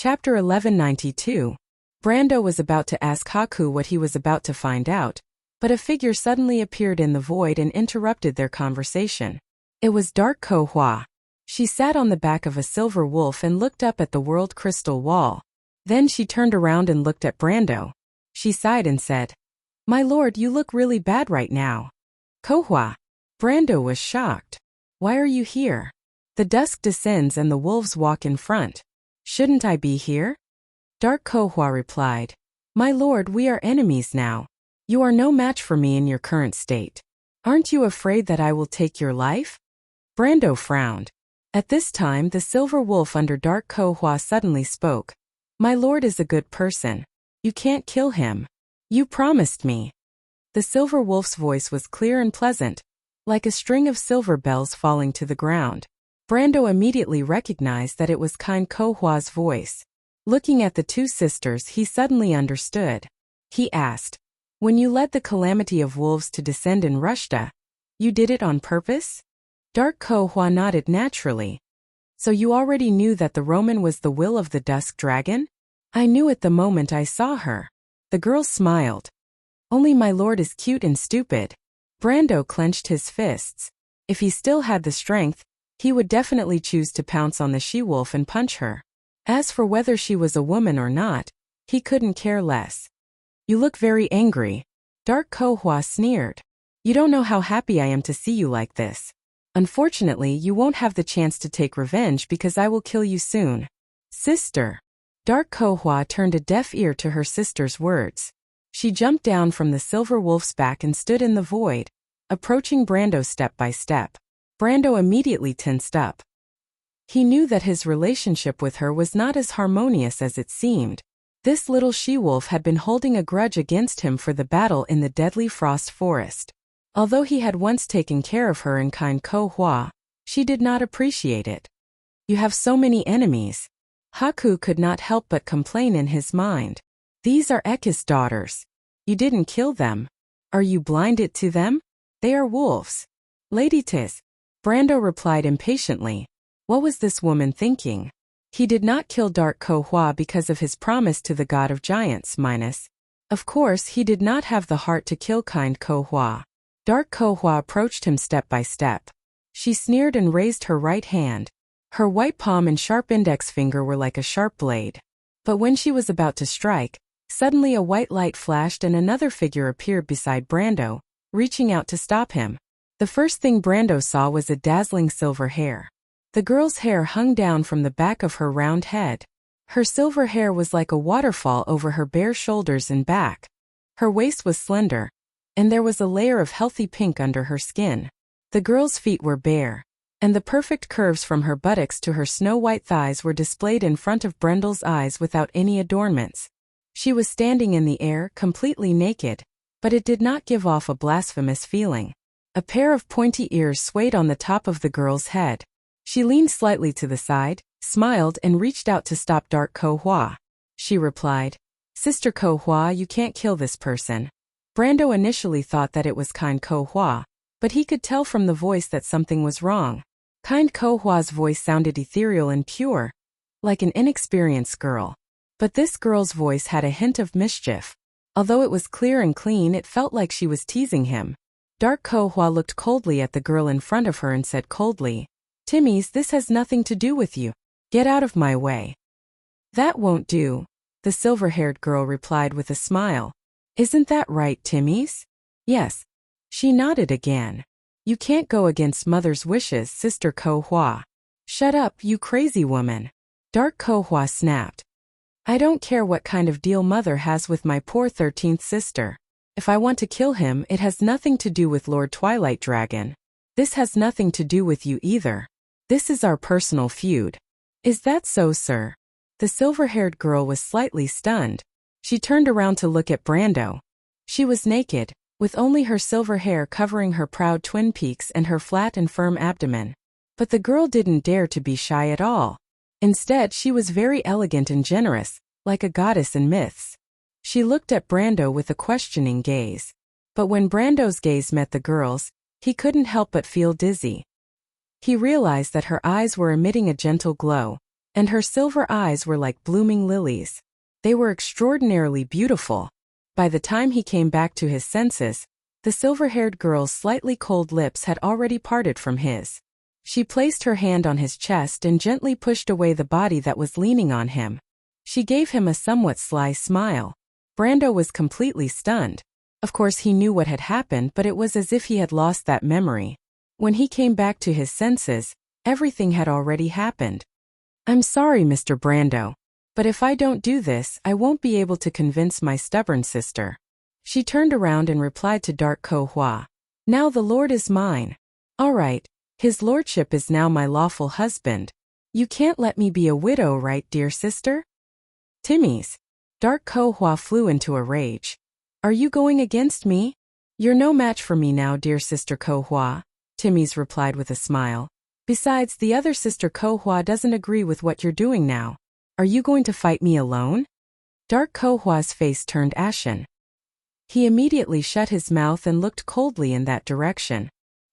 Chapter 1192. Brando was about to ask Haku what he was about to find out, but a figure suddenly appeared in the void and interrupted their conversation. It was Dark Ko-hwa. She sat on the back of a silver wolf and looked up at the world crystal wall. Then she turned around and looked at Brando. She sighed and said, "My lord, you look really bad right now." Ko-hwa. Brando was shocked. "Why are you here? The dusk descends and the wolves walk in front. Shouldn't I be here?" Dark Ko-hwa replied, "My lord, we are enemies now. You are no match for me in your current state. Aren't you afraid that I will take your life?" Brando frowned. At this time the silver wolf under Dark Ko-hwa suddenly spoke. "My lord is a good person. You can't kill him. You promised me." The silver wolf's voice was clear and pleasant, like a string of silver bells falling to the ground. Brando immediately recognized that it was kind Ko-hwa's voice. Looking at the two sisters, he suddenly understood. He asked, "When you led the calamity of wolves to descend in Rushta, you did it on purpose?" Dark Ko-hwa nodded naturally. "So you already knew that the Roman was the will of the Dusk Dragon?" "I knew it the moment I saw her." The girl smiled. "Only my lord is cute and stupid." Brando clenched his fists. If he still had the strength, he would definitely choose to pounce on the she-wolf and punch her. As for whether she was a woman or not, he couldn't care less. "You look very angry." Dark Ko-hwa sneered. "You don't know how happy I am to see you like this. Unfortunately, you won't have the chance to take revenge because I will kill you soon." "Sister." Dark Ko-hwa turned a deaf ear to her sister's words. She jumped down from the silver wolf's back and stood in the void, approaching Brando step by step. Brando immediately tensed up. He knew that his relationship with her was not as harmonious as it seemed. This little she-wolf had been holding a grudge against him for the battle in the deadly frost forest. Although he had once taken care of her in kind Ko-hwa, she did not appreciate it. "You have so many enemies." Haku could not help but complain in his mind. "These are Ekis' daughters. You didn't kill them. Are you blinded to them? They are wolves." "Lady Tis." Brando replied impatiently. What was this woman thinking? He did not kill Dark Ko-hwa because of his promise to the god of giants, Of course, he did not have the heart to kill kind Ko-hwa. Dark Ko-hwa approached him step by step. She sneered and raised her right hand. Her white palm and sharp index finger were like a sharp blade. But when she was about to strike, suddenly a white light flashed and another figure appeared beside Brando, reaching out to stop him. The first thing Brando saw was a dazzling silver hair. The girl's hair hung down from the back of her round head. Her silver hair was like a waterfall over her bare shoulders and back. Her waist was slender, and there was a layer of healthy pink under her skin. The girl's feet were bare, and the perfect curves from her buttocks to her snow-white thighs were displayed in front of Brendel's eyes without any adornments. She was standing in the air, completely naked, but it did not give off a blasphemous feeling. A pair of pointy ears swayed on the top of the girl's head. She leaned slightly to the side, smiled and reached out to stop Dark Ko-hwa. She replied, "Sister Ko-hwa, you can't kill this person." Brando initially thought that it was kind Ko-hwa, but he could tell from the voice that something was wrong. Kind Ko-hwa's voice sounded ethereal and pure, like an inexperienced girl. But this girl's voice had a hint of mischief. Although it was clear and clean, it felt like she was teasing him. Dark Ko-hwa looked coldly at the girl in front of her and said coldly, "Timmies, this has nothing to do with you. Get out of my way." "That won't do," the silver-haired girl replied with a smile. "Isn't that right, Timmies?" "Yes." She nodded again. "You can't go against mother's wishes, Sister Ko-hwa." "Shut up, you crazy woman." Dark Ko-hwa snapped. "I don't care what kind of deal mother has with my poor 13th sister. If I want to kill him, it has nothing to do with Lord Twilight Dragon. This has nothing to do with you either. This is our personal feud." "Is that so, sir?" The silver-haired girl was slightly stunned. She turned around to look at Brando. She was naked, with only her silver hair covering her proud twin peaks and her flat and firm abdomen. But the girl didn't dare to be shy at all. Instead, she was very elegant and generous, like a goddess in myths. She looked at Brando with a questioning gaze. But when Brando's gaze met the girl's, he couldn't help but feel dizzy. He realized that her eyes were emitting a gentle glow, and her silver eyes were like blooming lilies. They were extraordinarily beautiful. By the time he came back to his senses, the silver-haired girl's slightly cold lips had already parted from his. She placed her hand on his chest and gently pushed away the body that was leaning on him. She gave him a somewhat sly smile. Brando was completely stunned. Of course he knew what had happened, but it was as if he had lost that memory. When he came back to his senses, everything had already happened. "I'm sorry, Mr. Brando, but if I don't do this, I won't be able to convince my stubborn sister." She turned around and replied to Dark Ko Hua. "Now the Lord is mine. All right, his lordship is now my lawful husband. You can't let me be a widow, right, dear sister?" "Timmy's." Dark Ko Hua flew into a rage. "Are you going against me?" "You're no match for me now, dear sister Ko Hua," Timmy's replied with a smile. "Besides, the other sister Ko Hua doesn't agree with what you're doing now. Are you going to fight me alone?" Dark Ko Hua's face turned ashen. He immediately shut his mouth and looked coldly in that direction.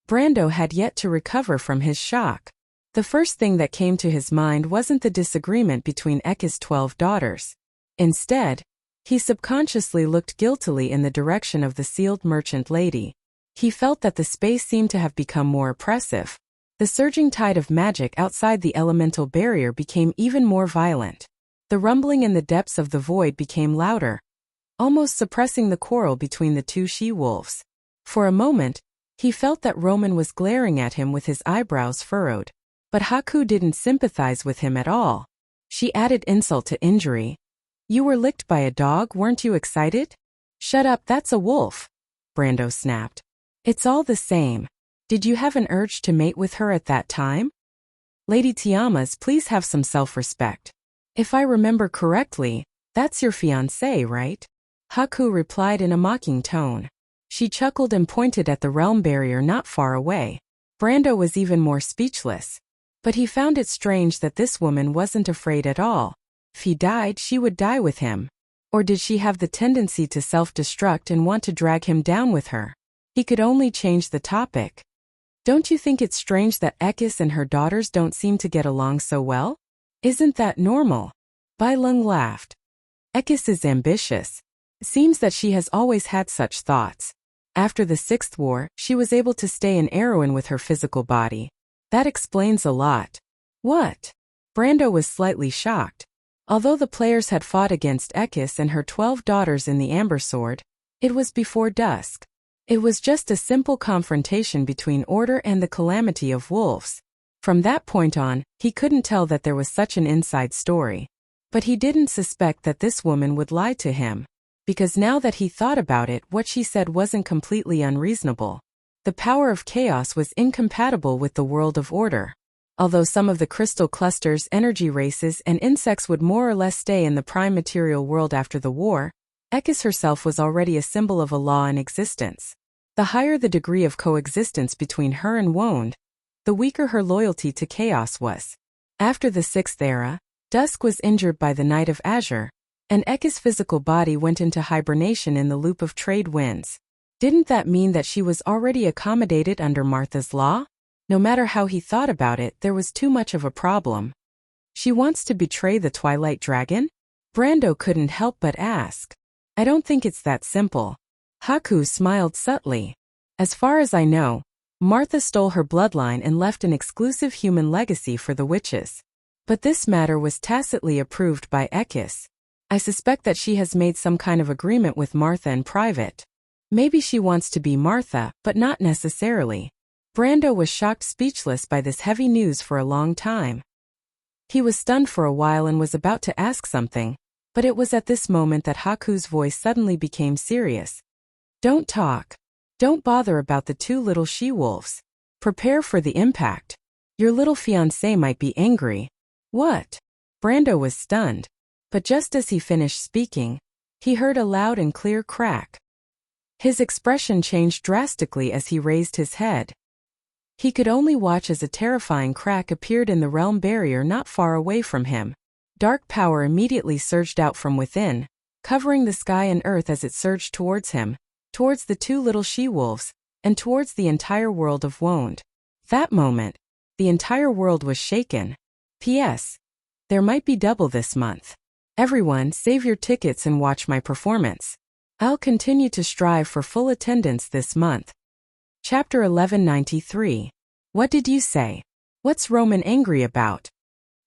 Brando had yet to recover from his shock. The first thing that came to his mind wasn't the disagreement between Ekka's 12 daughters. Instead, he subconsciously looked guiltily in the direction of the sealed merchant lady. He felt that the space seemed to have become more oppressive. The surging tide of magic outside the elemental barrier became even more violent. The rumbling in the depths of the void became louder, almost suppressing the quarrel between the two she-wolves. For a moment, he felt that Roman was glaring at him with his eyebrows furrowed. But Haku didn't sympathize with him at all. She added insult to injury. "You were licked by a dog, weren't you excited?" "Shut up, that's a wolf," Brando snapped. "It's all the same. Did you have an urge to mate with her at that time?" "Lady Tiamas, please have some self-respect. If I remember correctly, that's your fiancé, right?" Haku replied in a mocking tone. She chuckled and pointed at the realm barrier not far away. Brando was even more speechless. But he found it strange that this woman wasn't afraid at all. If he died, she would die with him. Or did she have the tendency to self-destruct and want to drag him down with her? He could only change the topic. "Don't you think it's strange that Ekis and her daughters don't seem to get along so well? Isn't that normal?" Bai Lung laughed. "Ekis is ambitious. It seems that she has always had such thoughts. After the Sixth War, she was able to stay an heroine with her physical body. That explains a lot." "What?" Brando was slightly shocked. Although the players had fought against Ekis and her 12 daughters in the Amber Sword, it was before dusk. It was just a simple confrontation between order and the calamity of wolves. From that point on, he couldn't tell that there was such an inside story. But he didn't suspect that this woman would lie to him. Because now that he thought about it, what she said wasn't completely unreasonable. The power of chaos was incompatible with the world of order. Although some of the crystal clusters, energy races, and insects would more or less stay in the prime material world after the war, Ekis herself was already a symbol of a law in existence. The higher the degree of coexistence between her and Wond, the weaker her loyalty to chaos was. After the Sixth Era, Dusk was injured by the Night of Azure, and Ekis' physical body went into hibernation in the loop of trade winds. Didn't that mean that she was already accommodated under Martha's law? No matter how he thought about it, there was too much of a problem. "She wants to betray the Twilight Dragon?" Brando couldn't help but ask. "I don't think it's that simple." Haku smiled subtly. "As far as I know, Martha stole her bloodline and left an exclusive human legacy for the witches. But this matter was tacitly approved by Ekis. I suspect that she has made some kind of agreement with Martha in private. Maybe she wants to be Martha, but not necessarily." Brando was shocked speechless by this heavy news for a long time. He was stunned for a while and was about to ask something, but it was at this moment that Haku's voice suddenly became serious. "Don't talk. Don't bother about the two little she-wolves. Prepare for the impact. Your little fiancé might be angry." "What?" Brando was stunned. But just as he finished speaking, he heard a loud and clear crack. His expression changed drastically as he raised his head. He could only watch as a terrifying crack appeared in the realm barrier not far away from him. Dark power immediately surged out from within, covering the sky and earth as it surged towards him, towards the two little she-wolves, and towards the entire world of Wond. That moment, the entire world was shaken. P.S. There might be double this month. Everyone, save your tickets and watch my performance. I'll continue to strive for full attendance this month. Chapter 1193. What did you say? What's Roman angry about?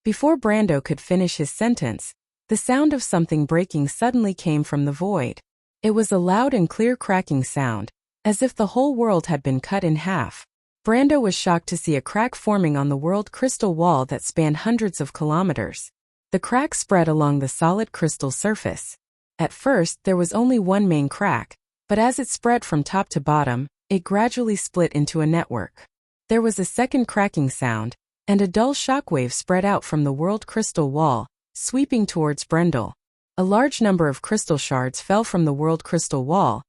Before Brando could finish his sentence, the sound of something breaking suddenly came from the void. It was a loud and clear cracking sound, as if the whole world had been cut in half. Brando was shocked to see a crack forming on the world crystal wall that spanned hundreds of kilometers. The crack spread along the solid crystal surface. At first, there was only one main crack, but as it spread from top to bottom, it gradually split into a network. There was a second cracking sound, and a dull shockwave spread out from the world crystal wall, sweeping towards Brendel. A large number of crystal shards fell from the world crystal wall,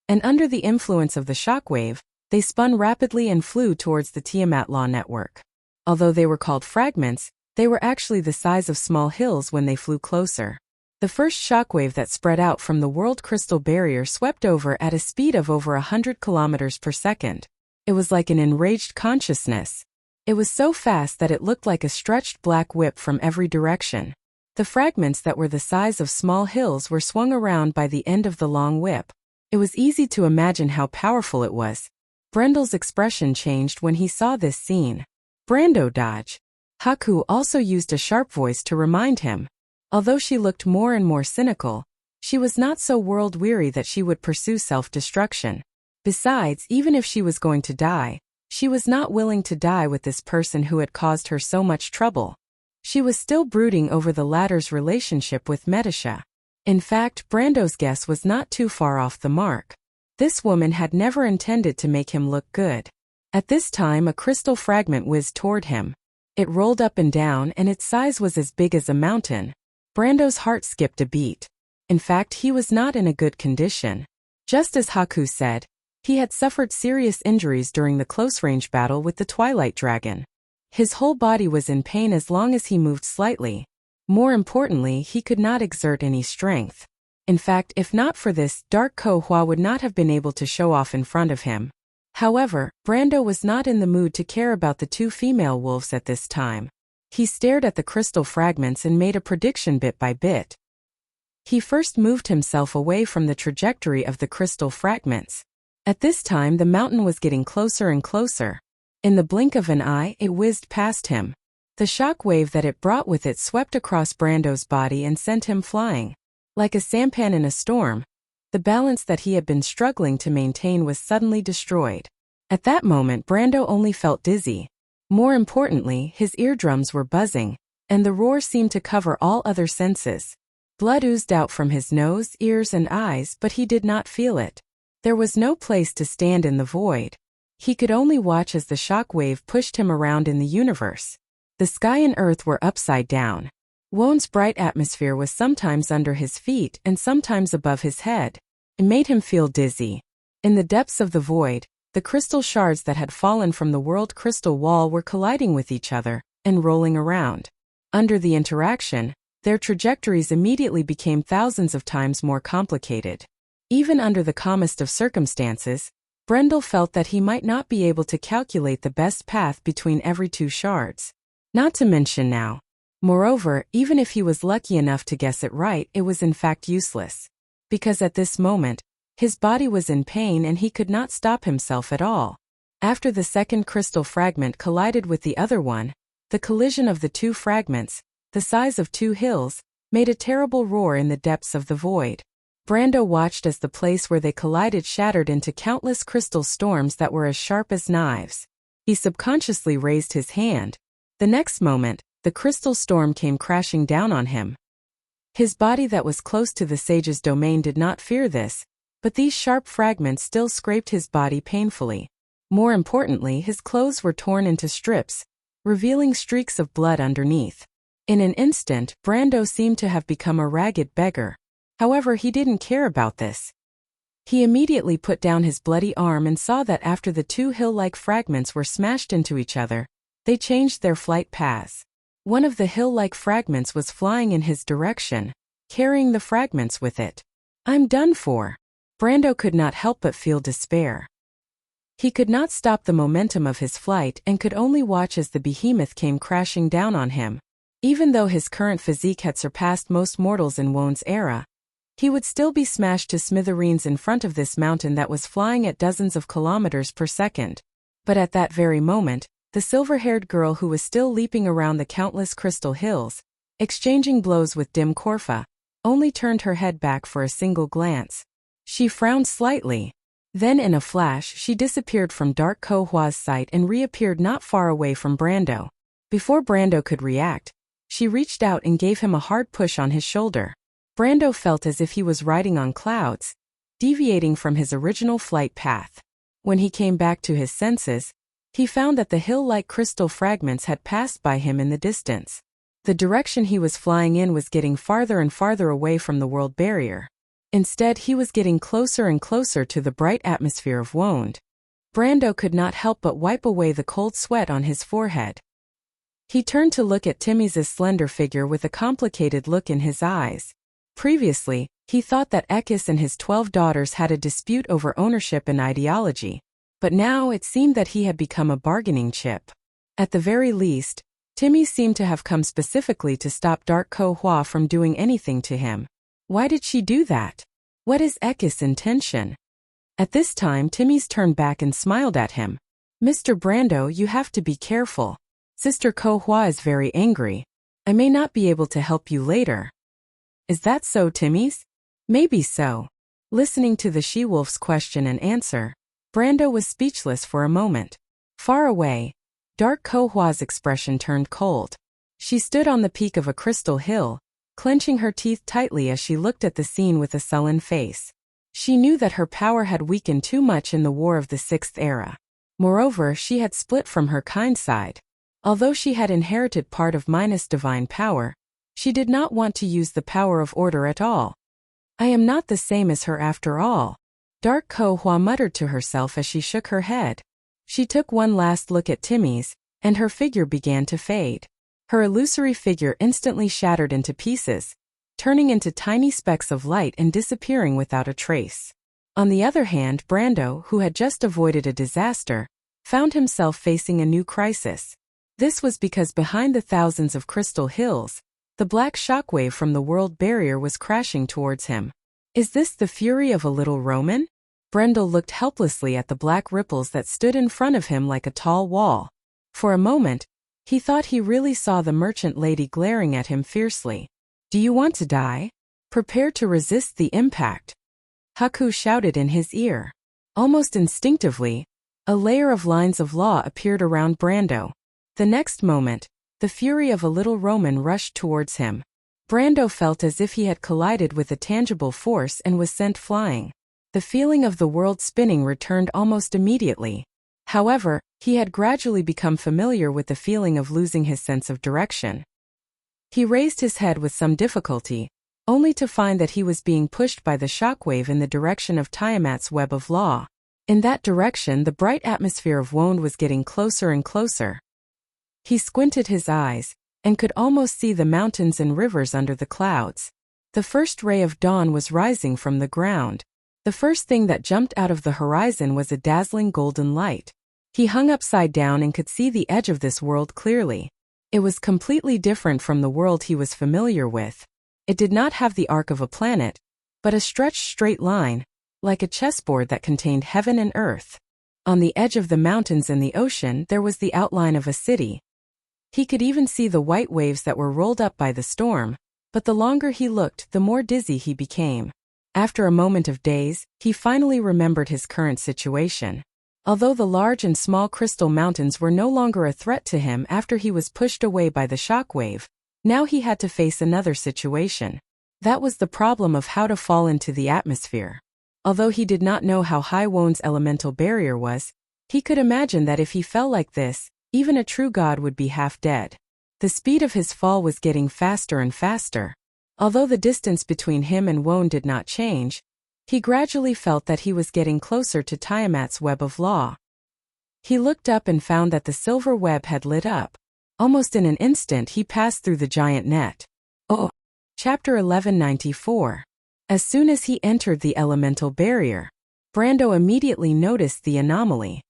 and under the influence of the shockwave, they spun rapidly and flew towards the Tiamat Law network. Although they were called fragments, they were actually the size of small hills when they flew closer. The first shockwave that spread out from the world crystal barrier swept over at a speed of over 100 kilometers per second. It was like an enraged consciousness. It was so fast that it looked like a stretched black whip from every direction. The fragments that were the size of small hills were swung around by the end of the long whip. It was easy to imagine how powerful it was. Brendel's expression changed when he saw this scene. Brando, dodge. Haku also used a sharp voice to remind him. Although she looked more and more cynical, she was not so world-weary that she would pursue self-destruction. Besides, even if she was going to die, she was not willing to die with this person who had caused her so much trouble. She was still brooding over the latter's relationship with Medisha. In fact, Brando's guess was not too far off the mark. This woman had never intended to make him look good. At this time, a crystal fragment whizzed toward him. It rolled up and down, and its size was as big as a mountain. Brando's heart skipped a beat. In fact, he was not in a good condition. Just as Haku said, he had suffered serious injuries during the close-range battle with the Twilight Dragon. His whole body was in pain as long as he moved slightly. More importantly, he could not exert any strength. In fact, if not for this, Dark Ko Hua would not have been able to show off in front of him. However, Brando was not in the mood to care about the two female wolves at this time. He stared at the crystal fragments and made a prediction bit by bit. He first moved himself away from the trajectory of the crystal fragments. At this time, the mountain was getting closer and closer. In the blink of an eye, it whizzed past him. The shock wave that it brought with it swept across Brando's body and sent him flying. Like a sampan in a storm, the balance that he had been struggling to maintain was suddenly destroyed. At that moment, Brando only felt dizzy. More importantly, his eardrums were buzzing, and the roar seemed to cover all other senses. Blood oozed out from his nose, ears, and eyes, but he did not feel it. There was no place to stand in the void. He could only watch as the shock wave pushed him around in the universe. The sky and earth were upside down. Won's bright atmosphere was sometimes under his feet and sometimes above his head. It made him feel dizzy. In the depths of the void, the crystal shards that had fallen from the world crystal wall were colliding with each other and rolling around. Under the interaction, their trajectories immediately became thousands of times more complicated. Even under the calmest of circumstances, Brendel felt that he might not be able to calculate the best path between every two shards. Not to mention now. Moreover, even if he was lucky enough to guess it right, it was in fact useless. Because at this moment, his body was in pain and he could not stop himself at all. After the second crystal fragment collided with the other one, the collision of the two fragments, the size of two hills, made a terrible roar in the depths of the void. Brando watched as the place where they collided shattered into countless crystal storms that were as sharp as knives. He subconsciously raised his hand. The next moment, the crystal storm came crashing down on him. His body that was close to the sage's domain did not fear this, but these sharp fragments still scraped his body painfully. More importantly, his clothes were torn into strips, revealing streaks of blood underneath. In an instant, Brando seemed to have become a ragged beggar. However, he didn't care about this. He immediately put down his bloody arm and saw that after the two hill-like fragments were smashed into each other, they changed their flight paths. One of the hill-like fragments was flying in his direction, carrying the fragments with it. "I'm done for." Brando could not help but feel despair. He could not stop the momentum of his flight and could only watch as the behemoth came crashing down on him. Even though his current physique had surpassed most mortals in Won's era, he would still be smashed to smithereens in front of this mountain that was flying at dozens of kilometers per second. But at that very moment, the silver-haired girl who was still leaping around the countless crystal hills, exchanging blows with dim Corfa, only turned her head back for a single glance. She frowned slightly. Then in a flash she disappeared from Dark Ko Hua's sight and reappeared not far away from Brando. Before Brando could react, she reached out and gave him a hard push on his shoulder. Brando felt as if he was riding on clouds, deviating from his original flight path. When he came back to his senses, he found that the hill-like crystal fragments had passed by him in the distance. The direction he was flying in was getting farther and farther away from the world barrier. Instead, he was getting closer and closer to the bright atmosphere of Wonde. Brando could not help but wipe away the cold sweat on his forehead. He turned to look at Timmy's slender figure with a complicated look in his eyes. Previously, he thought that Ekis and his 12 daughters had a dispute over ownership and ideology, but now it seemed that he had become a bargaining chip. At the very least, Timmy seemed to have come specifically to stop Dark Ko Hua from doing anything to him. Why did she do that? What is Ekis' intention? At this time, Timmy's turned back and smiled at him. Mr. Brando, you have to be careful. Sister Ko Hua is very angry. I may not be able to help you later. Is that so, Timmy's? Maybe so. Listening to the she-wolf's question and answer, Brando was speechless for a moment. Far away, Dark Ko Hua's expression turned cold. She stood on the peak of a crystal hill, clenching her teeth tightly as she looked at the scene with a sullen face. She knew that her power had weakened too much in the War of the Sixth Era. Moreover, she had split from her kind side. Although she had inherited part of Minus divine power, she did not want to use the power of order at all. I am not the same as her after all, Dark Ko Hua muttered to herself as she shook her head. She took one last look at Timmy's, and her figure began to fade. Her illusory figure instantly shattered into pieces, turning into tiny specks of light and disappearing without a trace. On the other hand, Brando, who had just avoided a disaster, found himself facing a new crisis. This was because behind the thousands of crystal hills, the black shockwave from the world barrier was crashing towards him. Is this the fury of a little Roman? Brando looked helplessly at the black ripples that stood in front of him like a tall wall. For a moment, he thought he really saw the merchant lady glaring at him fiercely. Do you want to die? Prepare to resist the impact. Haku shouted in his ear. Almost instinctively, a layer of lines of law appeared around Brando. The next moment, the fury of a little Roman rushed towards him. Brando felt as if he had collided with a tangible force and was sent flying. The feeling of the world spinning returned almost immediately. However, he had gradually become familiar with the feeling of losing his sense of direction. He raised his head with some difficulty, only to find that he was being pushed by the shockwave in the direction of Tiamat's web of law. In that direction, the bright atmosphere of Wonde was getting closer and closer. He squinted his eyes, and could almost see the mountains and rivers under the clouds. The first ray of dawn was rising from the ground. The first thing that jumped out of the horizon was a dazzling golden light. He hung upside down and could see the edge of this world clearly. It was completely different from the world he was familiar with. It did not have the arc of a planet, but a stretched straight line, like a chessboard that contained heaven and earth. On the edge of the mountains and the ocean there was the outline of a city. He could even see the white waves that were rolled up by the storm, but the longer he looked, the more dizzy he became. After a moment of daze, he finally remembered his current situation. Although the large and small crystal mountains were no longer a threat to him after he was pushed away by the shockwave, now he had to face another situation. That was the problem of how to fall into the atmosphere. Although he did not know how high Wonde's elemental barrier was, he could imagine that if he fell like this, even a true god would be half dead. The speed of his fall was getting faster and faster. Although the distance between him and Wonde did not change, he gradually felt that he was getting closer to Tiamat's web of law. He looked up and found that the silver web had lit up. Almost in an instant he passed through the giant net. Oh! Chapter 1194. As soon as he entered the elemental barrier, Brando immediately noticed the anomaly.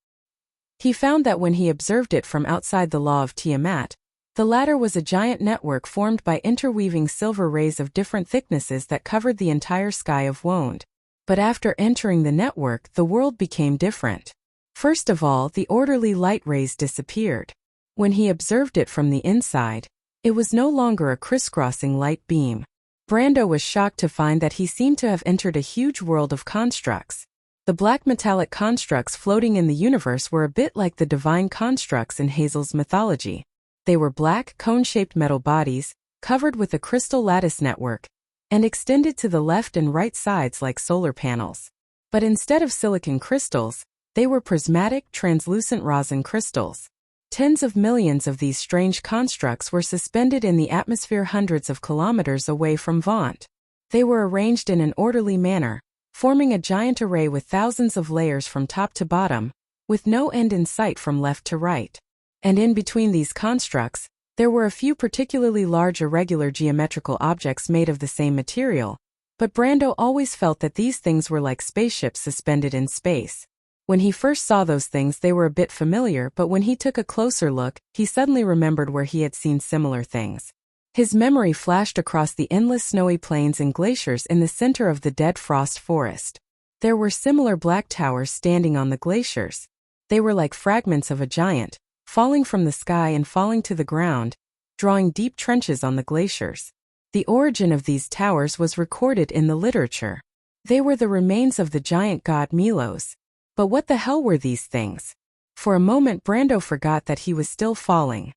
He found that when he observed it from outside the law of Tiamat, The latter was a giant network formed by interweaving silver rays of different thicknesses that covered the entire sky of Wond. But after entering the network, the world became different. First of all, the orderly light rays disappeared. When he observed it from the inside, it was no longer a crisscrossing light beam. Brando was shocked to find that he seemed to have entered a huge world of constructs. The black metallic constructs floating in the universe were a bit like the divine constructs in Hazel's mythology. They were black, cone-shaped metal bodies, covered with a crystal lattice network, and extended to the left and right sides like solar panels. But instead of silicon crystals, they were prismatic, translucent rosin crystals. Tens of millions of these strange constructs were suspended in the atmosphere hundreds of kilometers away from Wond. They were arranged in an orderly manner, forming a giant array with thousands of layers from top to bottom, with no end in sight from left to right. And in between these constructs, there were a few particularly large irregular geometrical objects made of the same material, but Brando always felt that these things were like spaceships suspended in space. When he first saw those things, they were a bit familiar, but when he took a closer look, he suddenly remembered where he had seen similar things. His memory flashed across the endless snowy plains and glaciers in the center of the dead frost forest. There were similar black towers standing on the glaciers. They were like fragments of a giant, falling from the sky and falling to the ground, drawing deep trenches on the glaciers. The origin of these towers was recorded in the literature. They were the remains of the giant god Milos. But what the hell were these things? For a moment Brando forgot that he was still falling.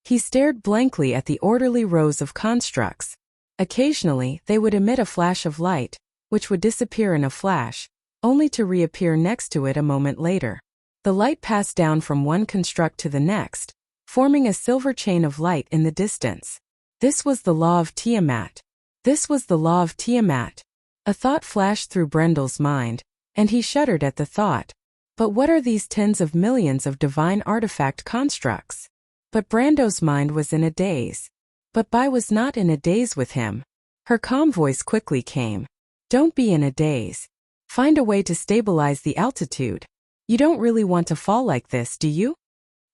He stared blankly at the orderly rows of constructs. Occasionally, they would emit a flash of light, which would disappear in a flash, only to reappear next to it a moment later. The light passed down from one construct to the next, forming a silver chain of light in the distance. This was the law of Tiamat. This was the law of Tiamat. A thought flashed through Brendel's mind, and he shuddered at the thought. But what are these tens of millions of divine artifact constructs? But Brando's mind was in a daze. But Bai was not in a daze with him. Her calm voice quickly came. Don't be in a daze. Find a way to stabilize the altitude. You don't really want to fall like this, do you?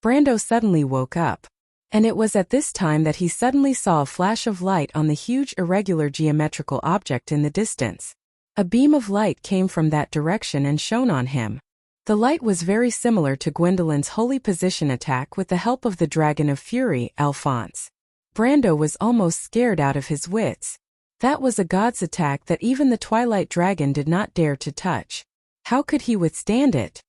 Brando suddenly woke up. And it was at this time that he suddenly saw a flash of light on the huge irregular geometrical object in the distance. A beam of light came from that direction and shone on him. The light was very similar to Gwendolyn's holy position attack with the help of the Dragon of Fury, Alphonse. Brando was almost scared out of his wits. That was a god's attack that even the Twilight Dragon did not dare to touch. How could he withstand it?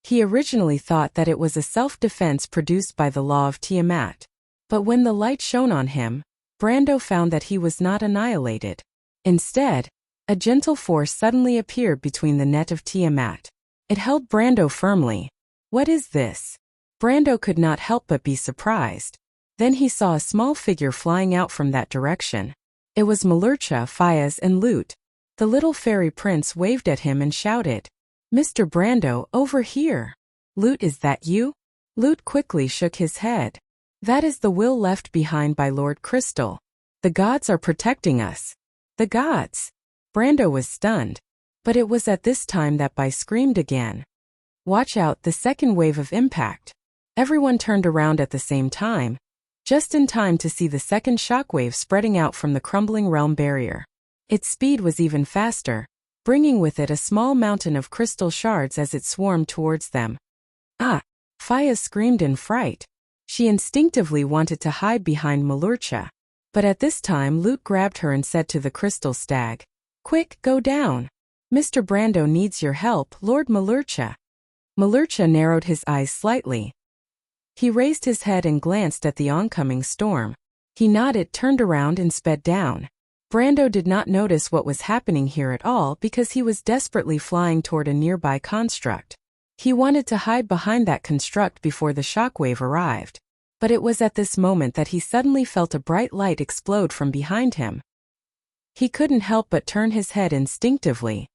He originally thought that it was a self-defense produced by the law of Tiamat. But when the light shone on him, Brando found that he was not annihilated. Instead, a gentle force suddenly appeared between the net of Tiamat. It held Brando firmly. What is this? Brando could not help but be surprised. Then he saw a small figure flying out from that direction. It was Malurcha, Fayez, and Lute. The little fairy prince waved at him and shouted, "Mr. Brando, over here!" "Lute, is that you?" Lute quickly shook his head. "That is the will left behind by Lord Crystal. The gods are protecting us." "The gods?" Brando was stunned. But it was at this time that Bai screamed again. "Watch out, the second wave of impact." Everyone turned around at the same time, just in time to see the second shockwave spreading out from the crumbling realm barrier. Its speed was even faster, bringing with it a small mountain of crystal shards as it swarmed towards them. "Ah!" Faya screamed in fright. She instinctively wanted to hide behind Malurcha. But at this time Lute grabbed her and said to the crystal stag, "Quick, go down. Mr. Brando needs your help, Lord Malurcha." Malurcha narrowed his eyes slightly. He raised his head and glanced at the oncoming storm. He nodded, turned around and sped down. Brando did not notice what was happening here at all because he was desperately flying toward a nearby construct. He wanted to hide behind that construct before the shockwave arrived. But it was at this moment that he suddenly felt a bright light explode from behind him. He couldn't help but turn his head instinctively.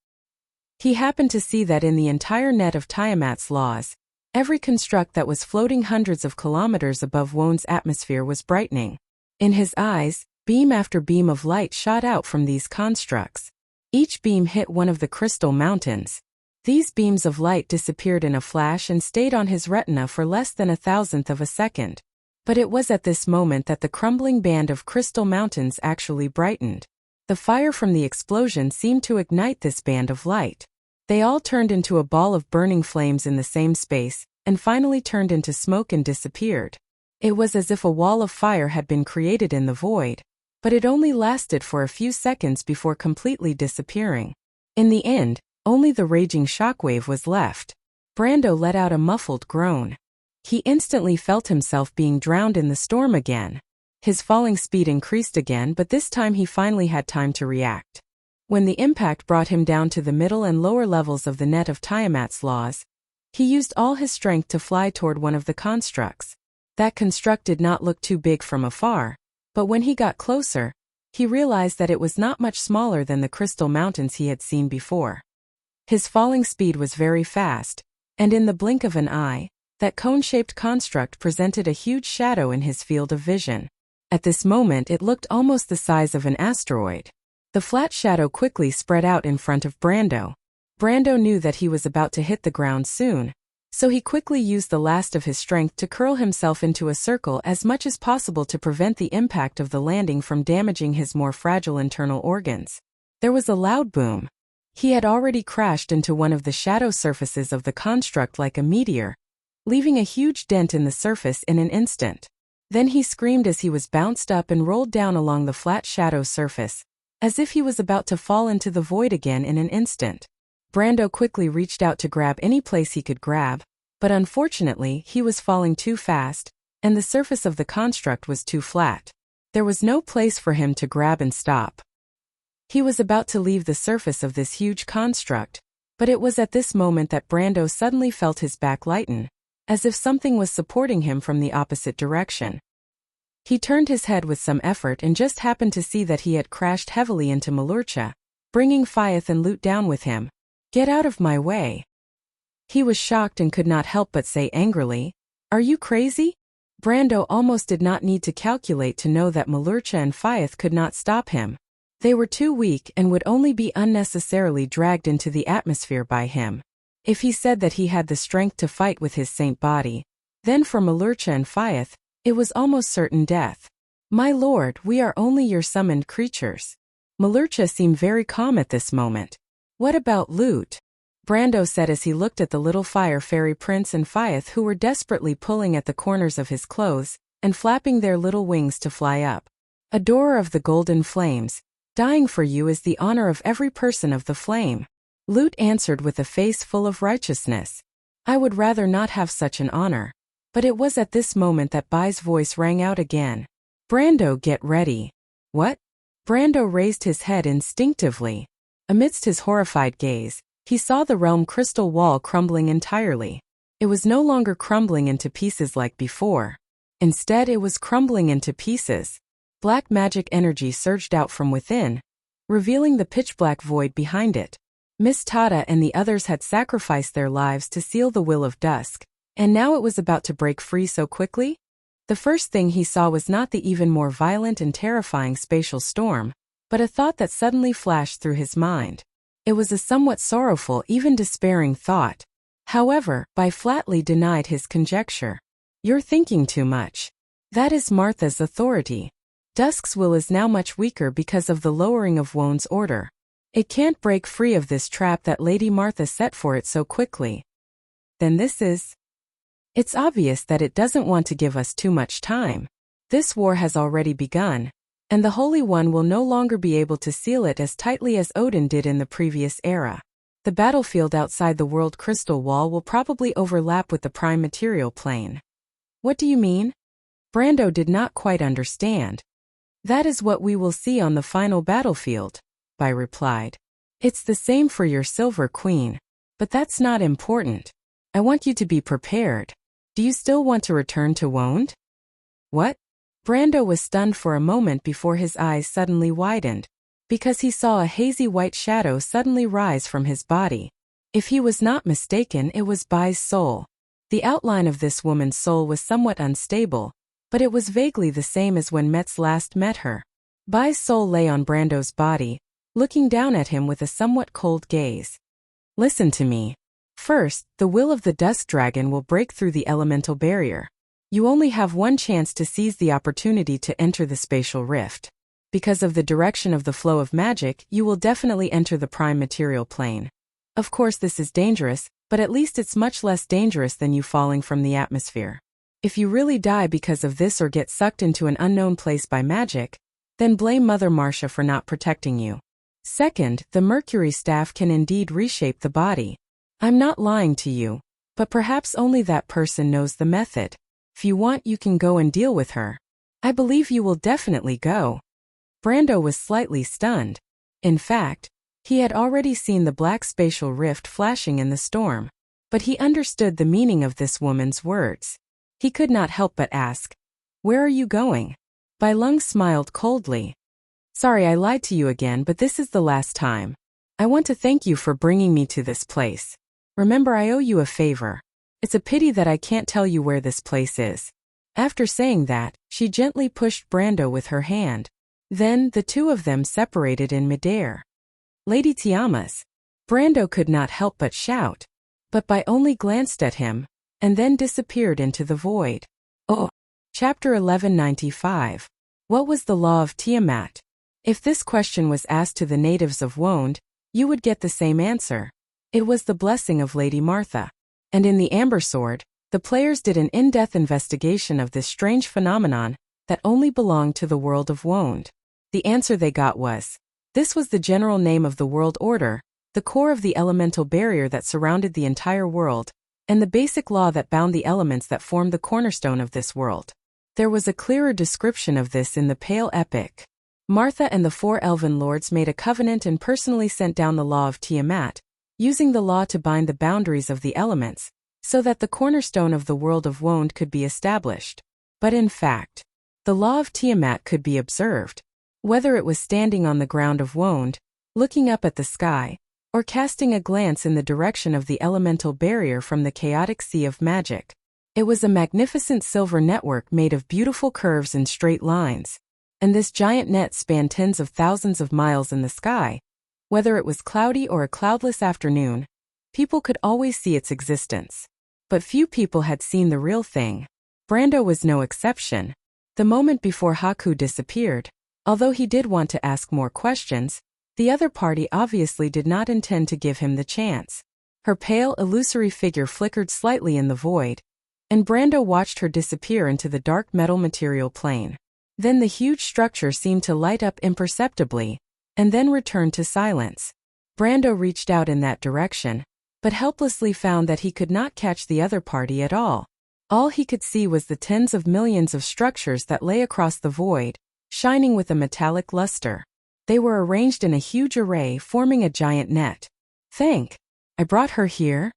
He happened to see that in the entire net of Tiamat's laws, every construct that was floating hundreds of kilometers above Wond's atmosphere was brightening. In his eyes, beam after beam of light shot out from these constructs. Each beam hit one of the crystal mountains. These beams of light disappeared in a flash and stayed on his retina for less than 1,000th of a second. But it was at this moment that the crumbling band of crystal mountains actually brightened. The fire from the explosion seemed to ignite this band of light. They all turned into a ball of burning flames in the same space, and finally turned into smoke and disappeared. It was as if a wall of fire had been created in the void, but it only lasted for a few seconds before completely disappearing. In the end, only the raging shockwave was left. Brando let out a muffled groan. He instantly felt himself being drowned in the storm again. His falling speed increased again, but this time he finally had time to react. When the impact brought him down to the middle and lower levels of the net of Tiamat's laws, he used all his strength to fly toward one of the constructs. That construct did not look too big from afar, but when he got closer, he realized that it was not much smaller than the crystal mountains he had seen before. His falling speed was very fast, and in the blink of an eye, that cone-shaped construct presented a huge shadow in his field of vision. At this moment it looked almost the size of an asteroid. The flat shadow quickly spread out in front of Brando. Brando knew that he was about to hit the ground soon, so he quickly used the last of his strength to curl himself into a circle as much as possible to prevent the impact of the landing from damaging his more fragile internal organs. There was a loud boom. He had already crashed into one of the shadow surfaces of the construct like a meteor, leaving a huge dent in the surface in an instant. Then he screamed as he was bounced up and rolled down along the flat shadow surface, as if he was about to fall into the void again in an instant. Brando quickly reached out to grab any place he could grab, but unfortunately he was falling too fast, and the surface of the construct was too flat. There was no place for him to grab and stop. He was about to leave the surface of this huge construct, but it was at this moment that Brando suddenly felt his back lighten, as if something was supporting him from the opposite direction. He turned his head with some effort and just happened to see that he had crashed heavily into Wuxia, bringing Fyeth and Loot down with him. "Get out of my way." He was shocked and could not help but say angrily, "Are you crazy?" Brando almost did not need to calculate to know that Wuxia and Fyeth could not stop him. They were too weak and would only be unnecessarily dragged into the atmosphere by him. If he said that he had the strength to fight with his saint body, then for Wuxia and Fyeth, it was almost certain death. "My lord, we are only your summoned creatures." Wuxia seemed very calm at this moment. "What about Loot?" Brando said as he looked at the little fire fairy prince and Fyeth who were desperately pulling at the corners of his clothes and flapping their little wings to fly up. "Adorer of the golden flames, dying for you is the honor of every person of the flame." Loot answered with a face full of righteousness. "I would rather not have such an honor." But it was at this moment that Bai's voice rang out again. "Brando, get ready." "What?" Brando raised his head instinctively. Amidst his horrified gaze, he saw the realm crystal wall crumbling entirely. It was no longer crumbling into pieces like before. Instead, it was crumbling into pieces. Black magic energy surged out from within, revealing the pitch-black void behind it. Miss Tada and the others had sacrificed their lives to seal the will of dusk, and now it was about to break free so quickly? The first thing he saw was not the even more violent and terrifying spatial storm, but a thought that suddenly flashed through his mind. It was a somewhat sorrowful, even despairing thought. However, Bai flatly denied his conjecture. "You're thinking too much. That is Martha's authority. Dusk's will is now much weaker because of the lowering of Won's order. It can't break free of this trap that Lady Martha set for it so quickly. Then this is... It's obvious that it doesn't want to give us too much time. This war has already begun, and the Holy One will no longer be able to seal it as tightly as Odin did in the previous era. The battlefield outside the World Crystal Wall will probably overlap with the Prime Material Plane." "What do you mean?" Brando did not quite understand. "That is what we will see on the final battlefield," Bai replied. "It's the same for your Silver Queen, but that's not important. I want you to be prepared. Do you still want to return to Wond?" "What?" Brando was stunned for a moment before his eyes suddenly widened, because he saw a hazy white shadow suddenly rise from his body. If he was not mistaken, it was Bai's soul. The outline of this woman's soul was somewhat unstable, but it was vaguely the same as when Metz last met her. Bai's soul lay on Brando's body, looking down at him with a somewhat cold gaze. "Listen to me. First, the will of the Dusk Dragon will break through the elemental barrier. You only have one chance to seize the opportunity to enter the spatial rift. Because of the direction of the flow of magic, you will definitely enter the prime material plane. Of course this is dangerous, but at least it's much less dangerous than you falling from the atmosphere. If you really die because of this or get sucked into an unknown place by magic, then blame Mother Marcia for not protecting you. Second, the Mercury staff can indeed reshape the body. I'm not lying to you, but perhaps only that person knows the method. If you want, you can go and deal with her. I believe you will definitely go. Brando was slightly stunned. In fact, he had already seen the black spatial rift flashing in the storm. But he understood the meaning of this woman's words. He could not help but ask, "Where are you going?" Bai Lung smiled coldly. "Sorry I lied to you again, but this is the last time. I want to thank you for bringing me to this place. Remember, I owe you a favor. It's a pity that I can't tell you where this place is." After saying that, she gently pushed Brando with her hand. Then, the two of them separated in midair. "Lady Tiamas!" Brando could not help but shout. But Bai only glanced at him, and then disappeared into the void. Oh! Chapter 1195. What was the law of Tiamat? If this question was asked to the natives of Wonde, you would get the same answer. It was the blessing of Lady Martha. And in the Amber Sword, the players did an in-depth investigation of this strange phenomenon that only belonged to the world of Wonde. The answer they got was, this was the general name of the world order, the core of the elemental barrier that surrounded the entire world, and the basic law that bound the elements that formed the cornerstone of this world. There was a clearer description of this in the Pale Epic. Martha and the four elven lords made a covenant and personally sent down the law of Tiamat, using the law to bind the boundaries of the elements, so that the cornerstone of the world of Wonde could be established. But in fact, the law of Tiamat could be observed, whether it was standing on the ground of Wonde, looking up at the sky, or casting a glance in the direction of the elemental barrier from the chaotic sea of magic. It was a magnificent silver network made of beautiful curves and straight lines, and this giant net spanned tens of thousands of miles in the sky. Whether it was cloudy or a cloudless afternoon, people could always see its existence. But few people had seen the real thing. Brando was no exception. The moment before Haku disappeared, although he did want to ask more questions, the other party obviously did not intend to give him the chance. Her pale, illusory figure flickered slightly in the void, and Brando watched her disappear into the dark metal material plane. Then the huge structure seemed to light up imperceptibly, and then returned to silence. Brando reached out in that direction, but helplessly found that he could not catch the other party at all. All he could see was the tens of millions of structures that lay across the void, shining with a metallic luster. They were arranged in a huge array, forming a giant net. I brought her here?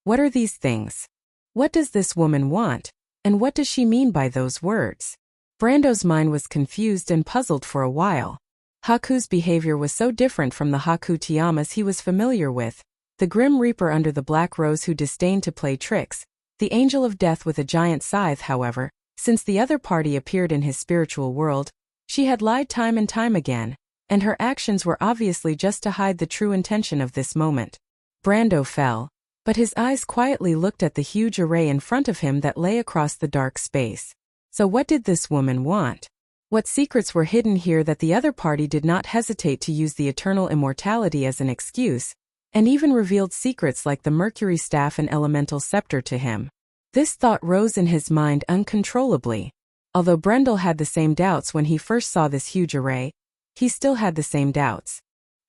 What are these things? What does this woman want, and what does she mean by those words? Brando's mind was confused and puzzled for a while. Haku's behavior was so different from the Haku Tiamas he was familiar with, the Grim Reaper under the Black Rose who disdained to play tricks, the Angel of Death with a giant scythe. However, since the other party appeared in his spiritual world, she had lied time and time again, and her actions were obviously just to hide the true intention of this moment. Brando fell, but his eyes quietly looked at the huge array in front of him that lay across the dark space. So what did this woman want? What secrets were hidden here that the other party did not hesitate to use the eternal immortality as an excuse, and even revealed secrets like the Mercury staff and elemental scepter to him? This thought rose in his mind uncontrollably. Although Brendel had the same doubts when he first saw this huge array, he still had the same doubts.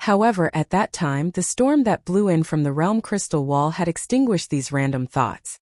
However, at that time, the storm that blew in from the realm crystal wall had extinguished these random thoughts.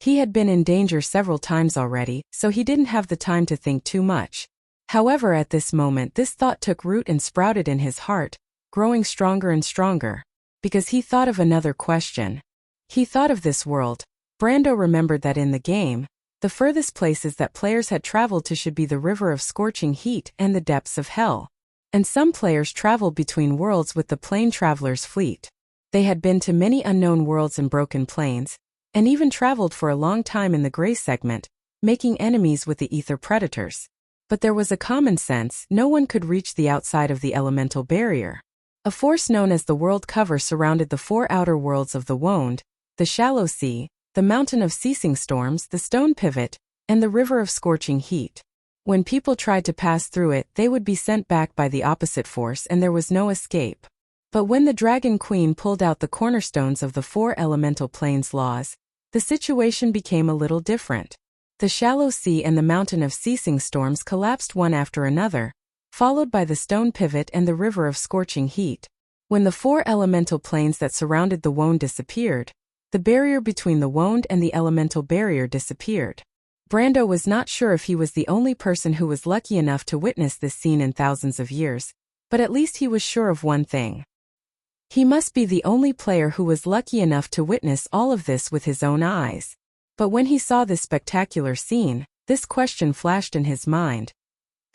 He had been in danger several times already, so he didn't have the time to think too much. However, at this moment this thought took root and sprouted in his heart, growing stronger and stronger, because he thought of another question. He thought of this world. Brando remembered that in the game, the furthest places that players had traveled to should be the river of scorching heat and the depths of hell. And some players traveled between worlds with the Plane Traveler's fleet. They had been to many unknown worlds and broken planes, and even traveled for a long time in the gray segment, making enemies with the ether predators. But there was a common sense: no one could reach the outside of the elemental barrier. A force known as the World Cover surrounded the four outer worlds of the Wonde, the Shallow Sea, the Mountain of Ceasing Storms, the Stone Pivot, and the river of scorching heat. When people tried to pass through it, they would be sent back by the opposite force and there was no escape. But when the Dragon Queen pulled out the cornerstones of the 4 elemental planes laws, the situation became a little different. The shallow sea and the mountain of ceasing storms collapsed one after another, followed by the stone pivot and the river of scorching heat. When the 4 elemental planes that surrounded the wound disappeared, the barrier between the wound and the elemental barrier disappeared. Brando was not sure if he was the only person who was lucky enough to witness this scene in thousands of years, but at least he was sure of one thing. He must be the only player who was lucky enough to witness all of this with his own eyes. But when he saw this spectacular scene, this question flashed in his mind.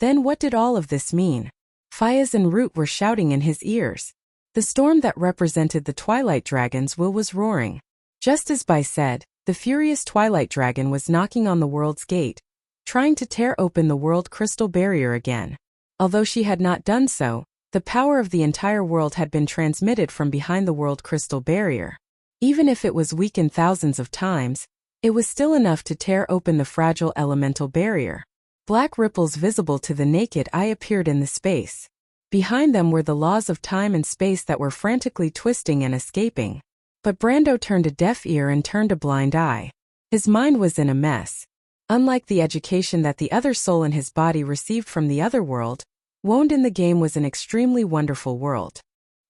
Then what did all of this mean? Fayez and Root were shouting in his ears. The storm that represented the Twilight Dragon's will was roaring. Just as Bai said, the furious Twilight Dragon was knocking on the world's gate, trying to tear open the world crystal barrier again. Although she had not done so, the power of the entire world had been transmitted from behind the world crystal barrier. Even if it was weakened thousands of times, it was still enough to tear open the fragile elemental barrier. Black ripples visible to the naked eye appeared in the space. Behind them were the laws of time and space that were frantically twisting and escaping. But Brando turned a deaf ear and turned a blind eye. His mind was in a mess. Unlike the education that the other soul in his body received from the other world, Wound in the game was an extremely wonderful world.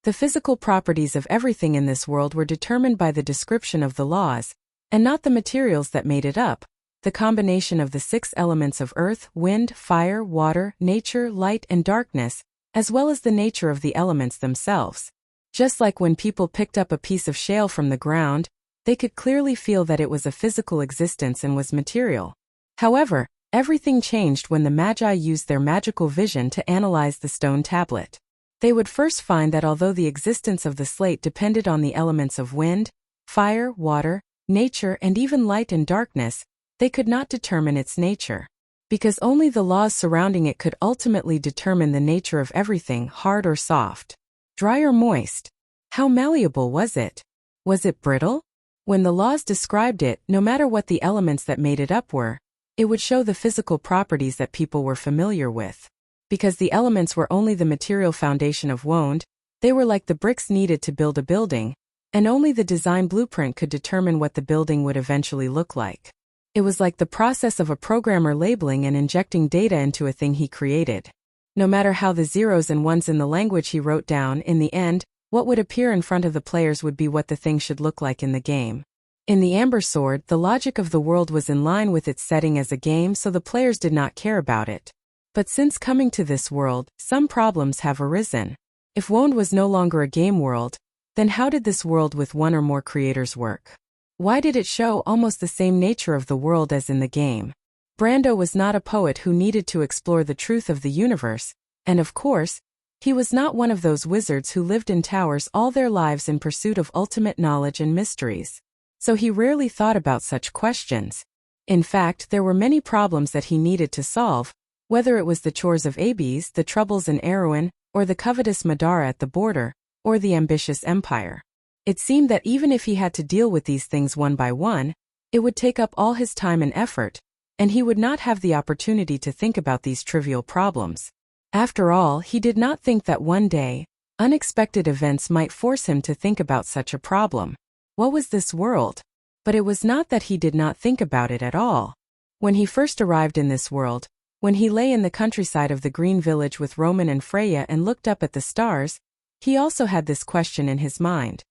The physical properties of everything in this world were determined by the description of the laws, and not the materials that made it up, the combination of the 6 elements of earth, wind, fire, water, nature, light, and darkness, as well as the nature of the elements themselves. Just like when people picked up a piece of shale from the ground, they could clearly feel that it was a physical existence and was material. However, everything changed when the Magi used their magical vision to analyze the stone tablet. They would first find that although the existence of the slate depended on the elements of wind, fire, water, nature, and even light and darkness, they could not determine its nature. Because only the laws surrounding it could ultimately determine the nature of everything, hard or soft, dry or moist. How malleable was it? Was it brittle? When the laws described it, no matter what the elements that made it up were, it would show the physical properties that people were familiar with. Because the elements were only the material foundation of Wound, they were like the bricks needed to build a building, and only the design blueprint could determine what the building would eventually look like. It was like the process of a programmer labeling and injecting data into a thing he created. No matter how the zeros and ones in the language he wrote down, in the end, what would appear in front of the players would be what the thing should look like in the game. In the Amber Sword, the logic of the world was in line with its setting as a game, so the players did not care about it. But since coming to this world, some problems have arisen. If Wound was no longer a game world, then how did this world with one or more creators work? Why did it show almost the same nature of the world as in the game? Brando was not a poet who needed to explore the truth of the universe, and of course, he was not one of those wizards who lived in towers all their lives in pursuit of ultimate knowledge and mysteries. So he rarely thought about such questions. In fact, there were many problems that he needed to solve, whether it was the chores of Abes, the troubles in Erewhon, or the covetous Madara at the border, or the ambitious empire. It seemed that even if he had to deal with these things one by one, it would take up all his time and effort, and he would not have the opportunity to think about these trivial problems. After all, he did not think that one day, unexpected events might force him to think about such a problem. What was this world? But it was not that he did not think about it at all. When he first arrived in this world, when he lay in the countryside of the Green Village with Roman and Freya and looked up at the stars, he also had this question in his mind.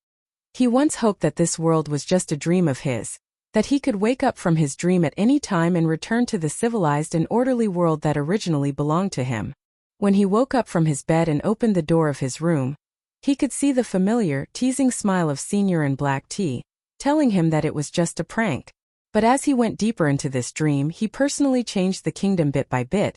He once hoped that this world was just a dream of his, that he could wake up from his dream at any time and return to the civilized and orderly world that originally belonged to him. When he woke up from his bed and opened the door of his room, he could see the familiar, teasing smile of Senior in black tea, telling him that it was just a prank. But as he went deeper into this dream, he personally changed the kingdom bit by bit,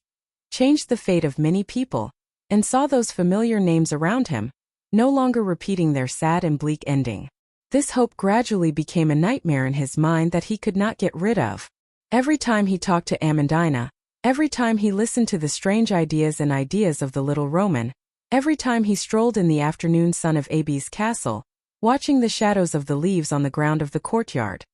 changed the fate of many people, and saw those familiar names around him, no longer repeating their sad and bleak ending. This hope gradually became a nightmare in his mind that he could not get rid of. Every time he talked to Amandina, every time he listened to the strange ideas of the little Roman, every time he strolled in the afternoon sun of Abes castle, watching the shadows of the leaves on the ground of the courtyard,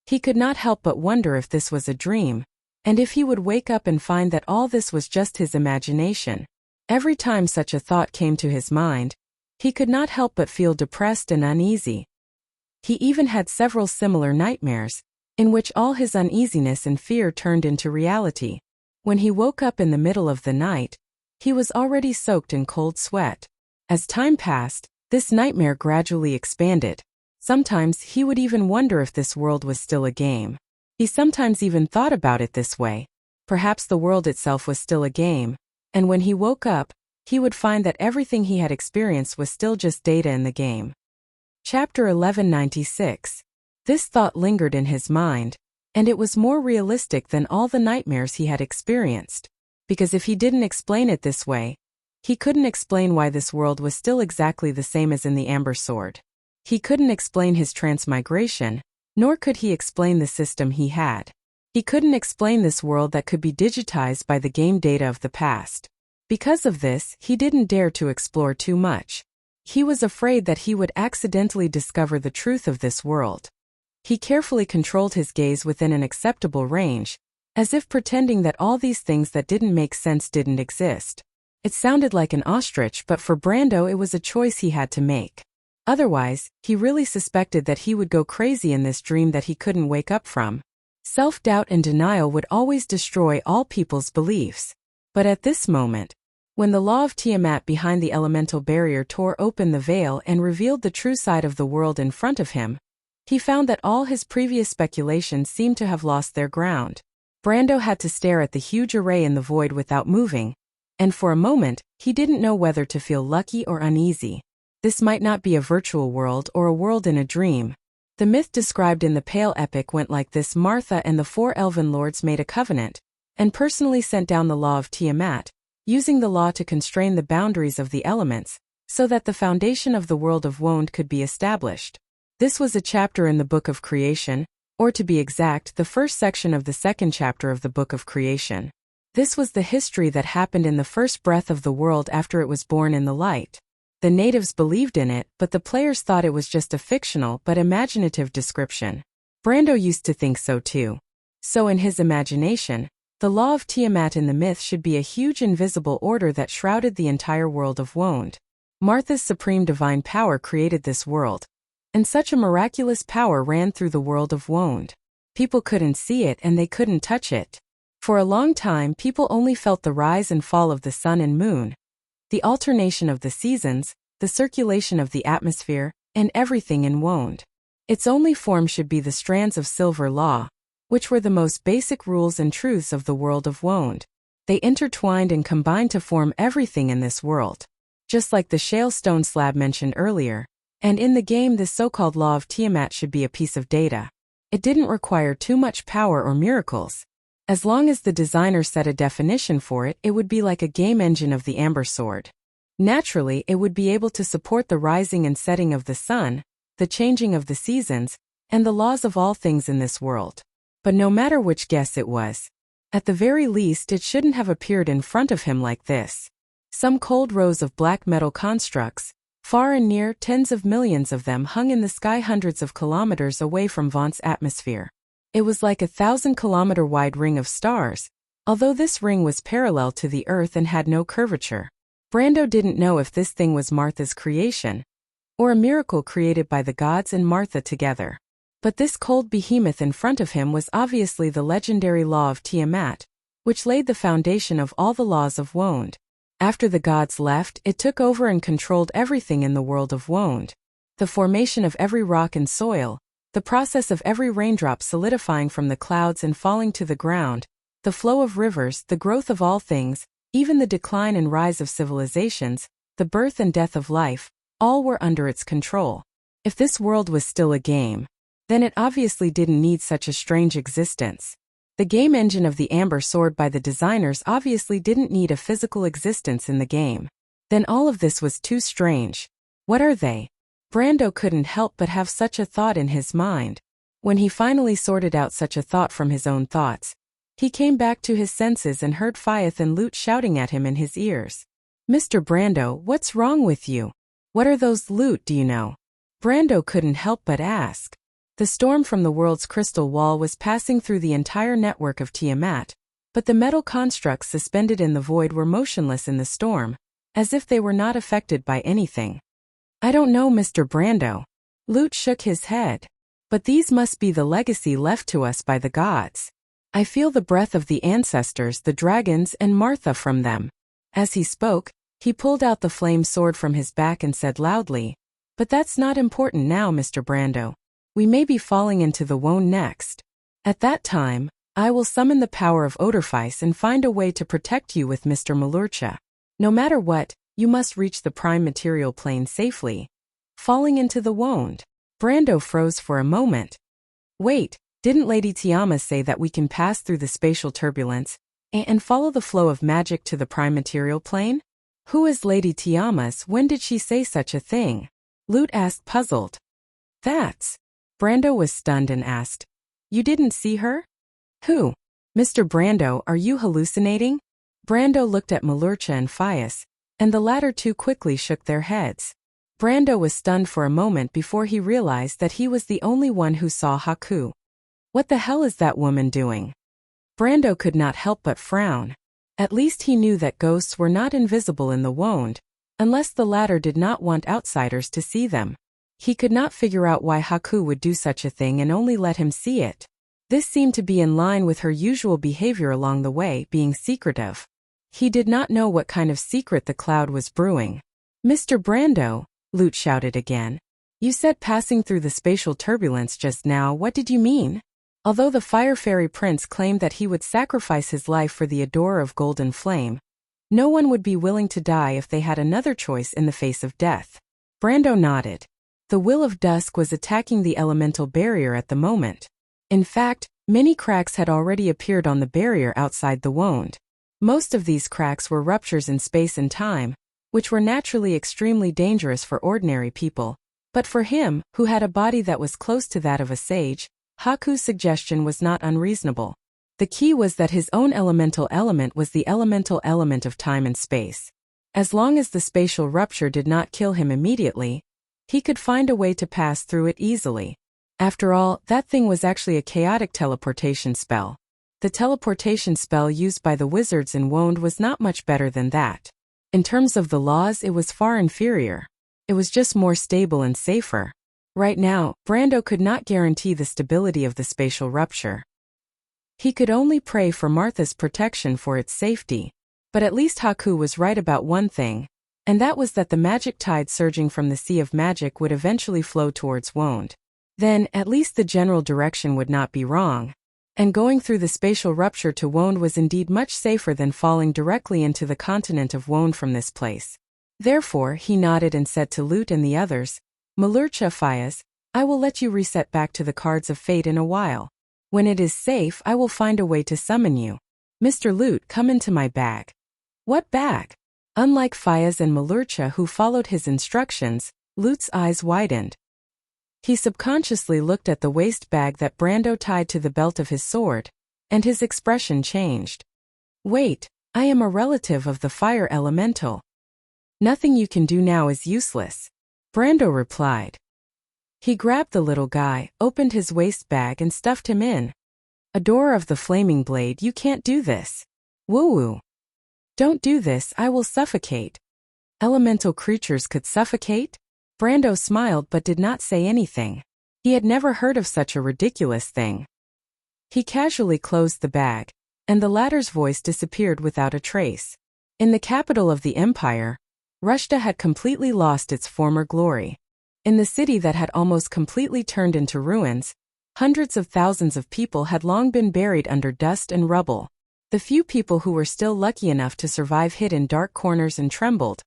he could not help but wonder if this was a dream, And if he would wake up and find that all this was just his imagination, every time such a thought came to his mind, he could not help but feel depressed and uneasy. He even had several similar nightmares, in which all his uneasiness and fear turned into reality. When he woke up in the middle of the night, he was already soaked in cold sweat. As time passed, this nightmare gradually expanded. Sometimes he would even wonder if this world was still a game. He sometimes even thought about it this way. Perhaps the world itself was still a game, and when he woke up, he would find that everything he had experienced was still just data in the game. Chapter 1196. This thought lingered in his mind, and it was more realistic than all the nightmares he had experienced. Because if he didn't explain it this way, he couldn't explain why this world was still exactly the same as in the Amber Sword. He couldn't explain his transmigration, nor could he explain the system he had. He couldn't explain this world that could be digitized by the game data of the past. Because of this, he didn't dare to explore too much. He was afraid that he would accidentally discover the truth of this world. He carefully controlled his gaze within an acceptable range, as if pretending that all these things that didn't make sense didn't exist. It sounded like an ostrich, but for Brando it was a choice he had to make. Otherwise, he really suspected that he would go crazy in this dream that he couldn't wake up from. Self-doubt and denial would always destroy all people's beliefs. But at this moment, when the law of Tiamat behind the elemental barrier tore open the veil and revealed the true side of the world in front of him, he found that all his previous speculations seemed to have lost their ground. Brando had to stare at the huge array in the void without moving, and for a moment, he didn't know whether to feel lucky or uneasy. This might not be a virtual world or a world in a dream. The myth described in the Pale Epic went like this: Martha and the 4 elven lords made a covenant, and personally sent down the law of Tiamat, using the law to constrain the boundaries of the elements, so that the foundation of the world of Woned could be established. This was a chapter in the Book of Creation, or to be exact, the first section of the second chapter of the Book of Creation. This was the history that happened in the first breath of the world after it was born in the light. The natives believed in it, but the players thought it was just a fictional but imaginative description. Brando used to think so too. So in his imagination, the law of Tiamat in the myth should be a huge invisible order that shrouded the entire world of Woned. Martha's supreme divine power created this world, and such a miraculous power ran through the world of Woned. People couldn't see it and they couldn't touch it. For a long time, people only felt the rise and fall of the sun and moon, the alternation of the seasons, the circulation of the atmosphere, and everything in Woned. Its only form should be the strands of silver law, which were the most basic rules and truths of the world of Woned. They intertwined and combined to form everything in this world. Just like the shale stone slab mentioned earlier, and in the game this so-called law of Tiamat should be a piece of data. It didn't require too much power or miracles. As long as the designer set a definition for it, it would be like a game engine of the Amber Sword. Naturally, it would be able to support the rising and setting of the sun, the changing of the seasons, and the laws of all things in this world. But no matter which guess it was, at the very least it shouldn't have appeared in front of him like this. Some cold rows of black metal constructs, far and near, tens of millions of them hung in the sky hundreds of kilometers away from Vaunt's atmosphere. It was like a 1,000-kilometer-wide ring of stars, although this ring was parallel to the Earth and had no curvature. Brando didn't know if this thing was Martha's creation, or a miracle created by the gods and Martha together. But this cold behemoth in front of him was obviously the legendary law of Tiamat, which laid the foundation of all the laws of Woned. After the gods left, it took over and controlled everything in the world of Woned. The formation of every rock and soil, the process of every raindrop solidifying from the clouds and falling to the ground, the flow of rivers, the growth of all things, even the decline and rise of civilizations, the birth and death of life, all were under its control. If this world was still a game, then it obviously didn't need such a strange existence. The game engine of the Amber Sword by the designers obviously didn't need a physical existence in the game. Then all of this was too strange. What are they? Brando couldn't help but have such a thought in his mind. When he finally sorted out such a thought from his own thoughts, he came back to his senses and heard Fyeth and Lute shouting at him in his ears. "Mr. Brando, what's wrong with you? What are those, Lute, do you know?" Brando couldn't help but ask. The storm from the world's crystal wall was passing through the entire network of Tiamat, but the metal constructs suspended in the void were motionless in the storm, as if they were not affected by anything. I don't know, Mr. Brando. Lute shook his head. But these must be the legacy left to us by the gods. I feel the breath of the ancestors, the dragons, and Martha from them. As he spoke, he pulled out the flame sword from his back and said loudly, "But that's not important now, Mr. Brando. We may be falling into the Wone next. At that time, I will summon the power of Odorfice and find a way to protect you with Mr. Malurcha. No matter what, you must reach the prime material plane safely." Falling into the Wone. Brando froze for a moment. Wait, didn't Lady Tiamat say that we can pass through the spatial turbulence and follow the flow of magic to the prime material plane? Who is Lady Tiamat? When did she say such a thing? Lute asked, puzzled. That's... Brando was stunned and asked, "You didn't see her?" "Who? Mr. Brando, are you hallucinating?" Brando looked at Malurcha and Fias, and the latter two quickly shook their heads. Brando was stunned for a moment before he realized that he was the only one who saw Haku. What the hell is that woman doing? Brando could not help but frown. At least he knew that ghosts were not invisible in the Wone, unless the latter did not want outsiders to see them. He could not figure out why Haku would do such a thing and only let him see it. This seemed to be in line with her usual behavior along the way, being secretive. He did not know what kind of secret the cloud was brewing. "Mr. Brando," Lute shouted again. "You said passing through the spatial turbulence just now. What did you mean?" Although the Fire Fairy Prince claimed that he would sacrifice his life for the adorer of Golden Flame, no one would be willing to die if they had another choice in the face of death. Brando nodded. The Will of Dusk was attacking the elemental barrier at the moment. In fact, many cracks had already appeared on the barrier outside the Wone. Most of these cracks were ruptures in space and time, which were naturally extremely dangerous for ordinary people. But for him, who had a body that was close to that of a sage, Haku's suggestion was not unreasonable. The key was that his own elemental element was the elemental element of time and space. As long as the spatial rupture did not kill him immediately, he could find a way to pass through it easily. After all, that thing was actually a chaotic teleportation spell. The teleportation spell used by the wizards in Wone was not much better than that. In terms of the laws, it was far inferior. It was just more stable and safer. Right now, Brando could not guarantee the stability of the spatial rupture. He could only pray for Martha's protection for its safety. But at least Haku was right about one thing, and that was that the magic tide surging from the Sea of Magic would eventually flow towards Wone. Then, at least the general direction would not be wrong. And going through the spatial rupture to Wone was indeed much safer than falling directly into the continent of Wone from this place. Therefore, he nodded and said to Lute and the others, "Malurcha, Fias, I will let you reset back to the cards of fate in a while. When it is safe, I will find a way to summon you. Mr. Lute, come into my bag." "What bag?" Unlike Fias and Malurcha, who followed his instructions, Lute's eyes widened. He subconsciously looked at the waist bag that Brando tied to the belt of his sword, and his expression changed. "Wait, I am a relative of the fire elemental. Nothing you can do now is useless," Brando replied. He grabbed the little guy, opened his waist bag and stuffed him in. "Adorer of the flaming blade, you can't do this. Woo-woo. Don't do this, I will suffocate." Elemental creatures could suffocate? Brando smiled but did not say anything. He had never heard of such a ridiculous thing. He casually closed the bag, and the latter's voice disappeared without a trace. In the capital of the empire, Rushta had completely lost its former glory. In the city that had almost completely turned into ruins, hundreds of thousands of people had long been buried under dust and rubble. The few people who were still lucky enough to survive hid in dark corners and trembled,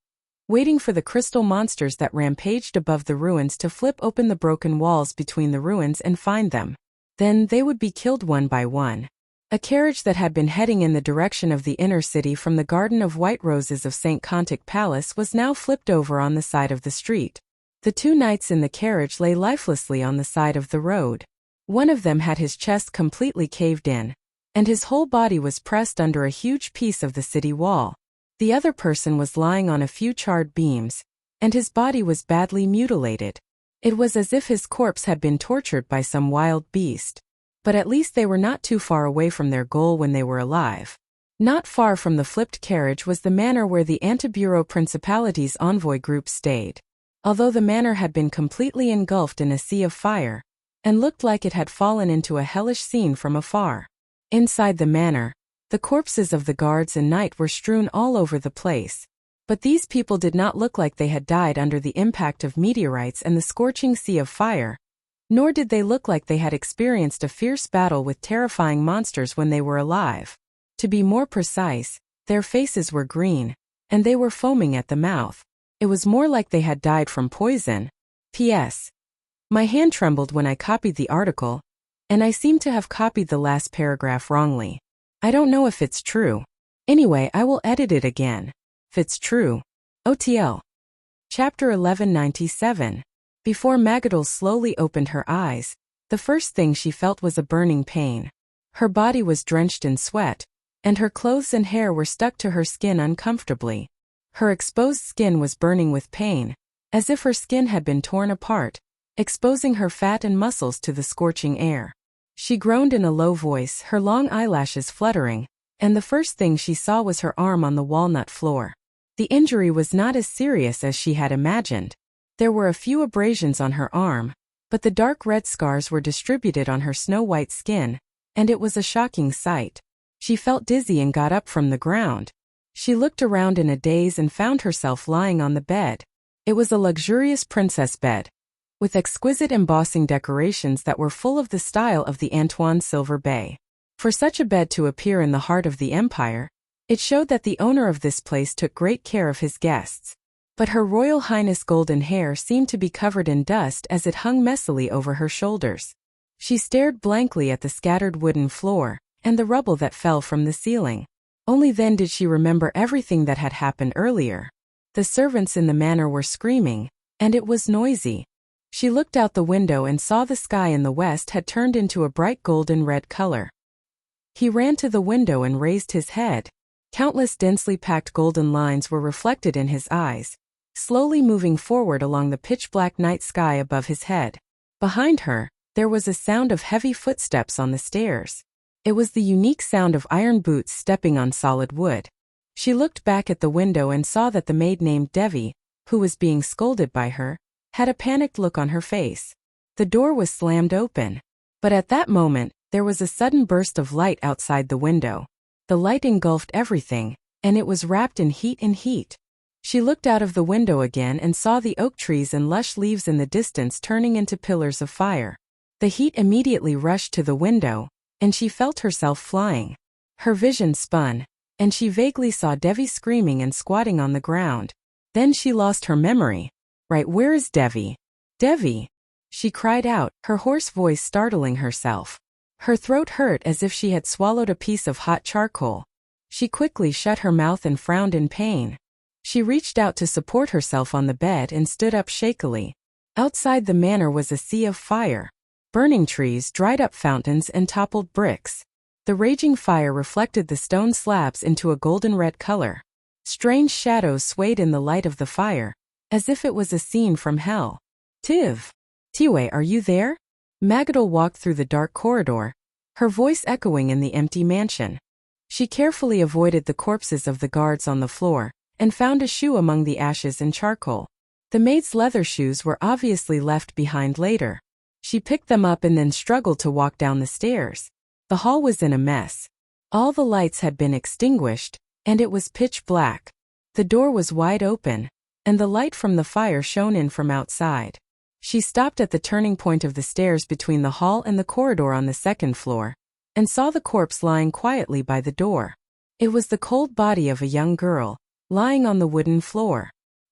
waiting for the crystal monsters that rampaged above the ruins to flip open the broken walls between the ruins and find them. Then they would be killed one by one. A carriage that had been heading in the direction of the inner city from the Garden of White Roses of St. Contic Palace was now flipped over on the side of the street. The two knights in the carriage lay lifelessly on the side of the road. One of them had his chest completely caved in, and his whole body was pressed under a huge piece of the city wall. The other person was lying on a few charred beams, and his body was badly mutilated. It was as if his corpse had been tortured by some wild beast. But at least they were not too far away from their goal when they were alive. Not far from the flipped carriage was the manor where the Antibureau Principality's envoy group stayed. Although the manor had been completely engulfed in a sea of fire, and looked like it had fallen into a hellish scene from afar. Inside the manor, the corpses of the guards and knight were strewn all over the place. But these people did not look like they had died under the impact of meteorites and the scorching sea of fire, nor did they look like they had experienced a fierce battle with terrifying monsters when they were alive. To be more precise, their faces were green, and they were foaming at the mouth. It was more like they had died from poison. P.S. My hand trembled when I copied the article, and I seem to have copied the last paragraph wrongly. I don't know if it's true. Anyway, I will edit it again. If it's true. OTL. Chapter 1197. Before Magadol slowly opened her eyes, the first thing she felt was a burning pain. Her body was drenched in sweat, and her clothes and hair were stuck to her skin uncomfortably. Her exposed skin was burning with pain, as if her skin had been torn apart, exposing her fat and muscles to the scorching air. She groaned in a low voice, her long eyelashes fluttering, and the first thing she saw was her arm on the walnut floor. The injury was not as serious as she had imagined. There were a few abrasions on her arm, but the dark red scars were distributed on her snow-white skin, and it was a shocking sight. She felt dizzy and got up from the ground. She looked around in a daze and found herself lying on the bed. It was a luxurious princess bed, with exquisite embossing decorations that were full of the style of the Antoine Silver Bay. For such a bed to appear in the heart of the empire, it showed that the owner of this place took great care of his guests. But Her Royal Highness' golden hair seemed to be covered in dust as it hung messily over her shoulders. She stared blankly at the scattered wooden floor and the rubble that fell from the ceiling. Only then did she remember everything that had happened earlier. The servants in the manor were screaming, and it was noisy. She looked out the window and saw the sky in the west had turned into a bright golden red color. He ran to the window and raised his head. Countless densely packed golden lines were reflected in his eyes, slowly moving forward along the pitch-black night sky above his head. Behind her, there was a sound of heavy footsteps on the stairs. It was the unique sound of iron boots stepping on solid wood. She looked back at the window and saw that the maid named Devi, who was being scolded by her, had a panicked look on her face. The door was slammed open. But at that moment, there was a sudden burst of light outside the window. The light engulfed everything, and it was wrapped in heat. She looked out of the window again and saw the oak trees and lush leaves in the distance turning into pillars of fire. The heat immediately rushed to the window, and she felt herself flying. Her vision spun, and she vaguely saw Devi screaming and squatting on the ground. Then she lost her memory. Right, where is Devi? Devi! She cried out, her hoarse voice startling herself. Her throat hurt as if she had swallowed a piece of hot charcoal. She quickly shut her mouth and frowned in pain. She reached out to support herself on the bed and stood up shakily. Outside the manor was a sea of fire. Burning trees, dried up fountains, and toppled bricks. The raging fire reflected the stone slabs into a golden red color. Strange shadows swayed in the light of the fire, as if it was a scene from hell. Tiwei, are you there? Magadol walked through the dark corridor, her voice echoing in the empty mansion. She carefully avoided the corpses of the guards on the floor, and found a shoe among the ashes and charcoal. The maid's leather shoes were obviously left behind later. She picked them up and then struggled to walk down the stairs. The hall was in a mess. All the lights had been extinguished, and it was pitch black. The door was wide open, and the light from the fire shone in from outside. She stopped at the turning point of the stairs between the hall and the corridor on the second floor, and saw the corpse lying quietly by the door. It was the cold body of a young girl, lying on the wooden floor.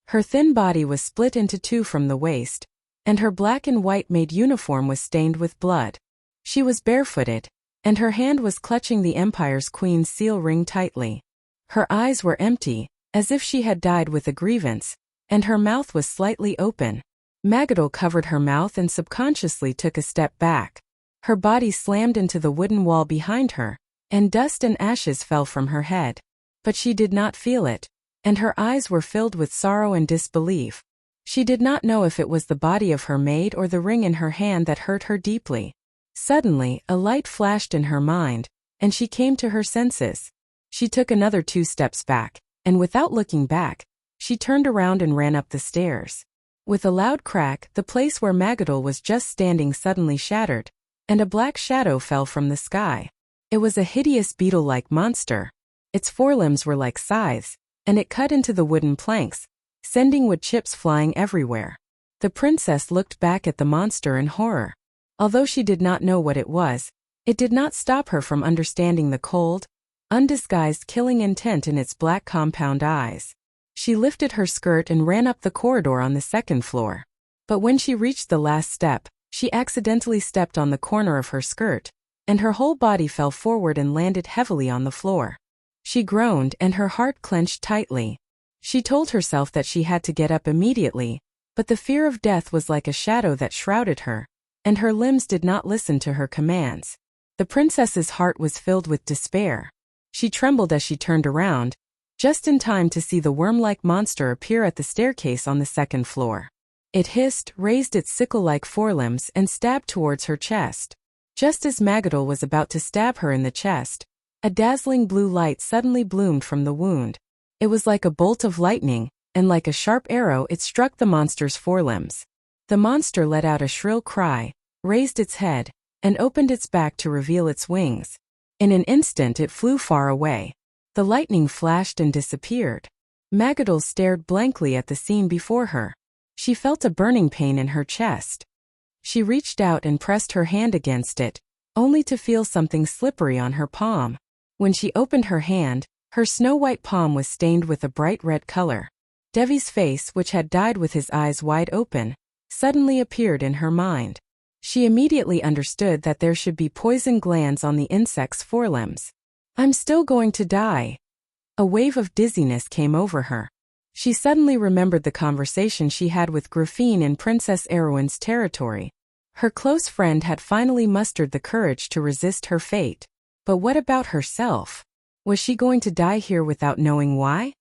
Her thin body was split into two from the waist, and her black and white maid uniform was stained with blood. She was barefooted, and her hand was clutching the Empire's queen's seal ring tightly. Her eyes were empty, as if she had died with a grievance, and her mouth was slightly open. Magadol covered her mouth and subconsciously took a step back. Her body slammed into the wooden wall behind her, and dust and ashes fell from her head. But she did not feel it, and her eyes were filled with sorrow and disbelief. She did not know if it was the body of her maid or the ring in her hand that hurt her deeply. Suddenly, a light flashed in her mind, and she came to her senses. She took another 2 steps back, and without looking back, she turned around and ran up the stairs. With a loud crack, the place where Magadol was just standing suddenly shattered, and a black shadow fell from the sky. It was a hideous beetle-like monster. Its forelimbs were like scythes, and it cut into the wooden planks, sending wood chips flying everywhere. The princess looked back at the monster in horror. Although she did not know what it was, it did not stop her from understanding the cold, undisguised killing intent in its black compound eyes. She lifted her skirt and ran up the corridor on the 2nd floor. But when she reached the last step, she accidentally stepped on the corner of her skirt, and her whole body fell forward and landed heavily on the floor. She groaned and her heart clenched tightly. She told herself that she had to get up immediately, but the fear of death was like a shadow that shrouded her, and her limbs did not listen to her commands. The princess's heart was filled with despair. She trembled as she turned around, just in time to see the worm-like monster appear at the staircase on the 2nd floor. It hissed, raised its sickle-like forelimbs, and stabbed towards her chest. Just as Magadol was about to stab her in the chest, a dazzling blue light suddenly bloomed from the wound. It was like a bolt of lightning, and like a sharp arrow it struck the monster's forelimbs. The monster let out a shrill cry, raised its head, and opened its back to reveal its wings. In an instant it flew far away. The lightning flashed and disappeared. Magadol stared blankly at the scene before her. She felt a burning pain in her chest. She reached out and pressed her hand against it, only to feel something slippery on her palm. When she opened her hand, her snow-white palm was stained with a bright red color. Devi's face, which had died with his eyes wide open, suddenly appeared in her mind. She immediately understood that there should be poison glands on the insect's forelimbs. "I'm still going to die." A wave of dizziness came over her. She suddenly remembered the conversation she had with Grafine in Princess Erwin's territory. Her close friend had finally mustered the courage to resist her fate. But what about herself? Was she going to die here without knowing why?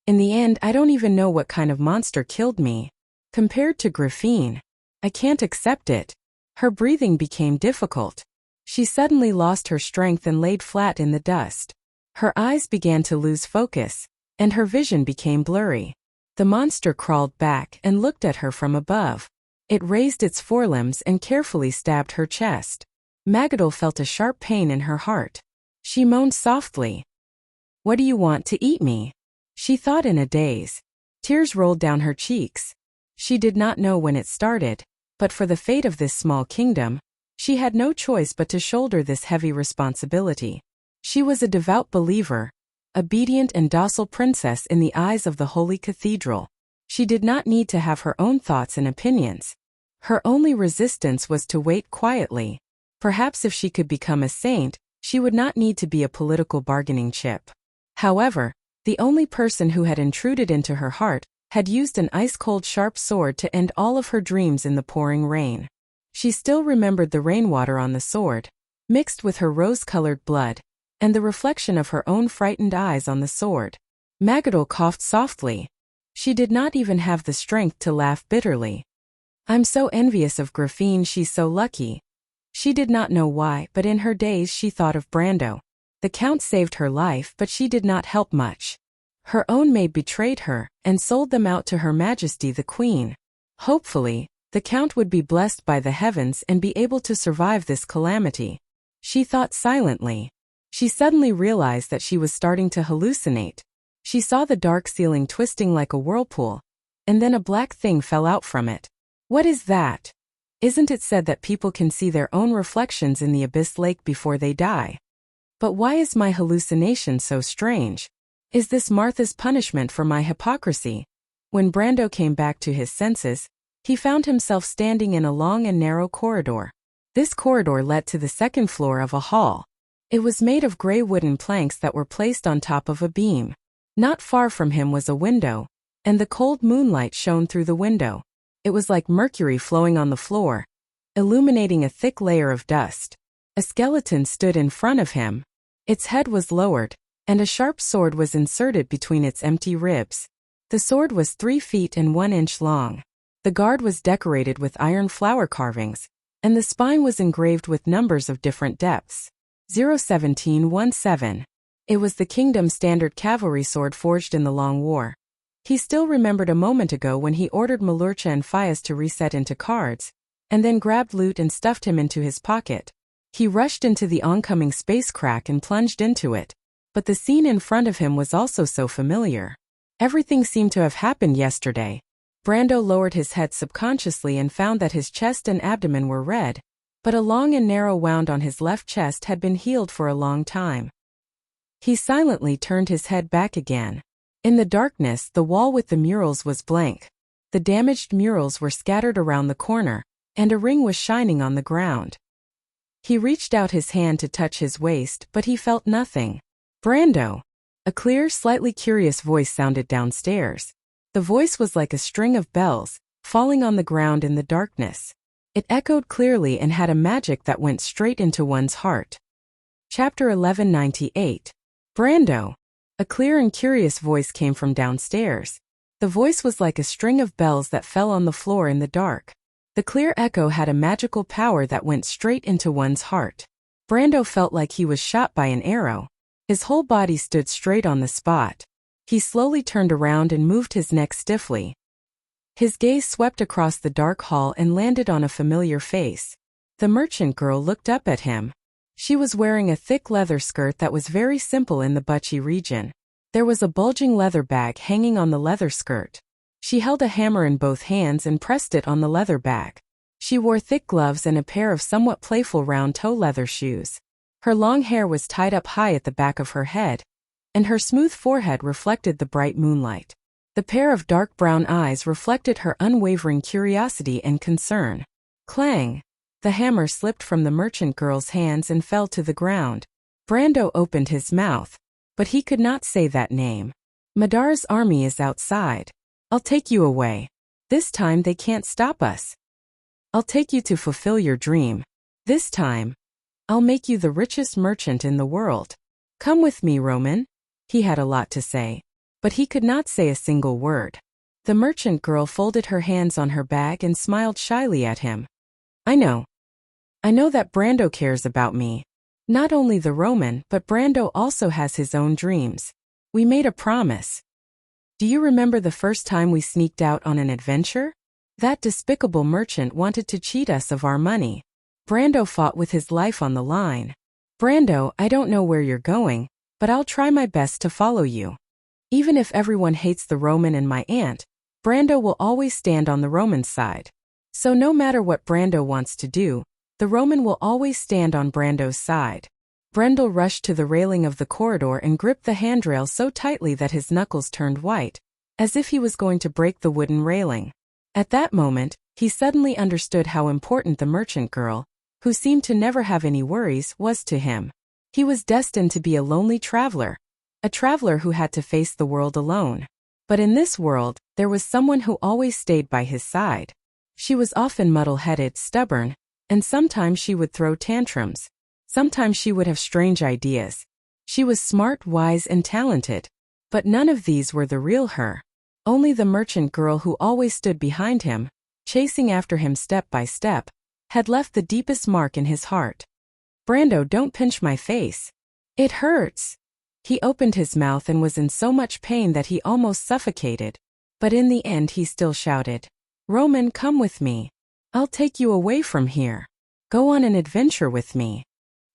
In the end, I don't even know what kind of monster killed me. Compared to Grafine, I can't accept it. Her breathing became difficult. She suddenly lost her strength and laid flat in the dust. Her eyes began to lose focus, and her vision became blurry. The monster crawled back and looked at her from above. It raised its forelimbs and carefully stabbed her chest. Magadol felt a sharp pain in her heart. She moaned softly. "What do you want to eat me?" she thought in a daze. Tears rolled down her cheeks. She did not know when it started, but for the fate of this small kingdom, she had no choice but to shoulder this heavy responsibility. She was a devout believer, obedient and docile princess in the eyes of the holy cathedral. She did not need to have her own thoughts and opinions. Her only resistance was to wait quietly. Perhaps if she could become a saint, she would not need to be a political bargaining chip. However, the only person who had intruded into her heart had used an ice-cold sharp sword to end all of her dreams in the pouring rain. She still remembered the rainwater on the sword, mixed with her rose-colored blood, and the reflection of her own frightened eyes on the sword. Magadol coughed softly. She did not even have the strength to laugh bitterly. "I'm so envious of Grafine, she's so lucky." She did not know why, but in her daze she thought of Brando. The Count saved her life, but she did not help much. Her own maid betrayed her, and sold them out to Her Majesty the Queen. Hopefully, the Count would be blessed by the heavens and be able to survive this calamity. She thought silently. She suddenly realized that she was starting to hallucinate. She saw the dark ceiling twisting like a whirlpool, and then a black thing fell out from it. "What is that? Isn't it said that people can see their own reflections in the abyss lake before they die? But why is my hallucination so strange? Is this Martha's punishment for my hypocrisy?" When Brando came back to his senses, he found himself standing in a long and narrow corridor. This corridor led to the 2nd floor of a hall. It was made of gray wooden planks that were placed on top of a beam. Not far from him was a window, and the cold moonlight shone through the window. It was like mercury flowing on the floor, illuminating a thick layer of dust. A skeleton stood in front of him. Its head was lowered, and a sharp sword was inserted between its empty ribs. The sword was 3 feet and 1 inch long. The guard was decorated with iron flower carvings, and the spine was engraved with numbers of different depths. 01717. It was the kingdom's standard cavalry sword forged in the Long War. He still remembered a moment ago when he ordered Malurcha and Fias to reset into cards, and then grabbed loot and stuffed him into his pocket. He rushed into the oncoming space crack and plunged into it, but the scene in front of him was also so familiar. Everything seemed to have happened yesterday. Brando lowered his head subconsciously and found that his chest and abdomen were red, but a long and narrow wound on his left chest had been healed for a long time. He silently turned his head back again. In the darkness, the wall with the murals was blank. The damaged murals were scattered around the corner, and a ring was shining on the ground. He reached out his hand to touch his waist, but he felt nothing. Brando! A clear, slightly curious voice sounded downstairs. The voice was like a string of bells, falling on the ground in the darkness. It echoed clearly and had a magic that went straight into one's heart. Chapter 1198. Brando! A clear and curious voice came from downstairs. The voice was like a string of bells that fell on the floor in the dark. The clear echo had a magical power that went straight into one's heart. Brando felt like he was shot by an arrow. His whole body stood straight on the spot. He slowly turned around and moved his neck stiffly. His gaze swept across the dark hall and landed on a familiar face. The merchant girl looked up at him. She was wearing a thick leather skirt that was very simple in the butchy region. There was a bulging leather bag hanging on the leather skirt. She held a hammer in both hands and pressed it on the leather bag. She wore thick gloves and a pair of somewhat playful round-toe leather shoes. Her long hair was tied up high at the back of her head, and her smooth forehead reflected the bright moonlight. The pair of dark brown eyes reflected her unwavering curiosity and concern. Clang! The hammer slipped from the merchant girl's hands and fell to the ground. Brando opened his mouth, but he could not say that name. Madar's army is outside. I'll take you away. This time they can't stop us. I'll take you to fulfill your dream. This time, I'll make you the richest merchant in the world. Come with me, Roman. He had a lot to say, but he could not say a single word. The merchant girl folded her hands on her bag and smiled shyly at him. I know that Brando cares about me. Not only the Roman, but Brando also has his own dreams. We made a promise. Do you remember the first time we sneaked out on an adventure? That despicable merchant wanted to cheat us of our money. Brando fought with his life on the line. Brando, I don't know where you're going, but I'll try my best to follow you. Even if everyone hates the Roman and my aunt, Brando will always stand on the Roman side. So no matter what Brando wants to do, the Roman will always stand on Brando's side. Brendel rushed to the railing of the corridor and gripped the handrail so tightly that his knuckles turned white, as if he was going to break the wooden railing. At that moment, he suddenly understood how important the merchant girl, who seemed to never have any worries, was to him. He was destined to be a lonely traveler, a traveler who had to face the world alone. But in this world, there was someone who always stayed by his side. She was often muddle-headed, stubborn, and sometimes she would throw tantrums. Sometimes she would have strange ideas. She was smart, wise, and talented. But none of these were the real her. Only the merchant girl who always stood behind him, chasing after him step by step, had left the deepest mark in his heart. Brando, don't pinch my face. It hurts. He opened his mouth and was in so much pain that he almost suffocated. But in the end he still shouted, Roman, come with me. I'll take you away from here. Go on an adventure with me.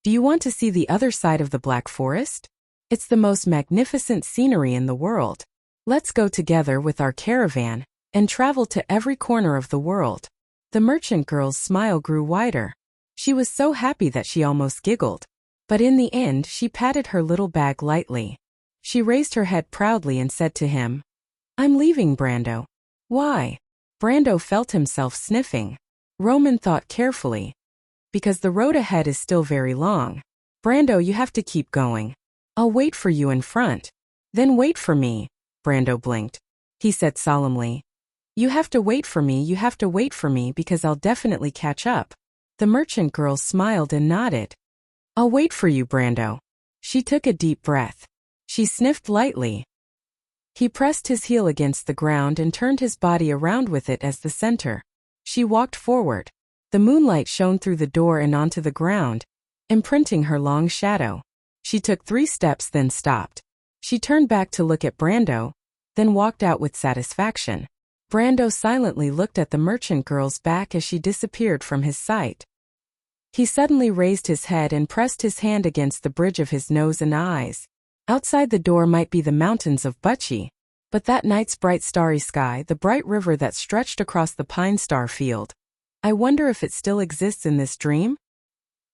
Do you want to see the other side of the Black Forest? It's the most magnificent scenery in the world. Let's go together with our caravan and travel to every corner of the world. The merchant girl's smile grew wider. She was so happy that she almost giggled. But in the end she patted her little bag lightly. She raised her head proudly and said to him, I'm leaving, Brando. Why? Brando felt himself sniffing. Roman thought carefully. Because the road ahead is still very long. Brando, you have to keep going. I'll wait for you in front. Then wait for me. Brando blinked. He said solemnly. You have to wait for me because I'll definitely catch up. The merchant girl smiled and nodded. I'll wait for you, Brando. She took a deep breath. She sniffed lightly. He pressed his heel against the ground and turned his body around with it as the center. She walked forward. The moonlight shone through the door and onto the ground, imprinting her long shadow. She took 3 steps then stopped. She turned back to look at Brando, then walked out with satisfaction. Brando silently looked at the merchant girl's back as she disappeared from his sight. He suddenly raised his head and pressed his hand against the bridge of his nose and eyes. Outside the door might be the mountains of Wuxia, but that night's bright starry sky, the bright river that stretched across the pine star field. I wonder if it still exists in this dream?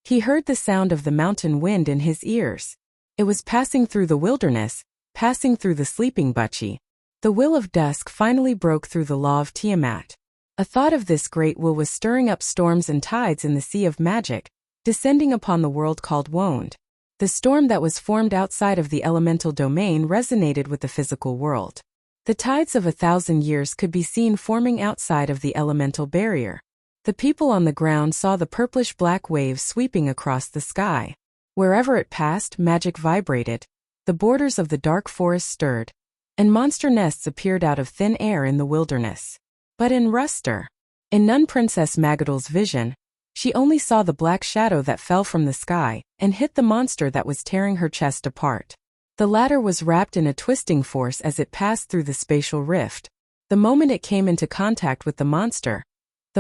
He heard the sound of the mountain wind in his ears. It was passing through the wilderness, passing through the sleeping Wuxia. The will of dusk finally broke through the law of Tiamat. A thought of this great will was stirring up storms and tides in the sea of magic, descending upon the world called Wond. The storm that was formed outside of the elemental domain resonated with the physical world. The tides of 1,000 years could be seen forming outside of the elemental barrier. The people on the ground saw the purplish-black waves sweeping across the sky. Wherever it passed, magic vibrated. The borders of the dark forest stirred, and monster nests appeared out of thin air in the wilderness. But in Nun Princess Magadol's vision, she only saw the black shadow that fell from the sky and hit the monster that was tearing her chest apart. The latter was wrapped in a twisting force as it passed through the spatial rift. The moment it came into contact with the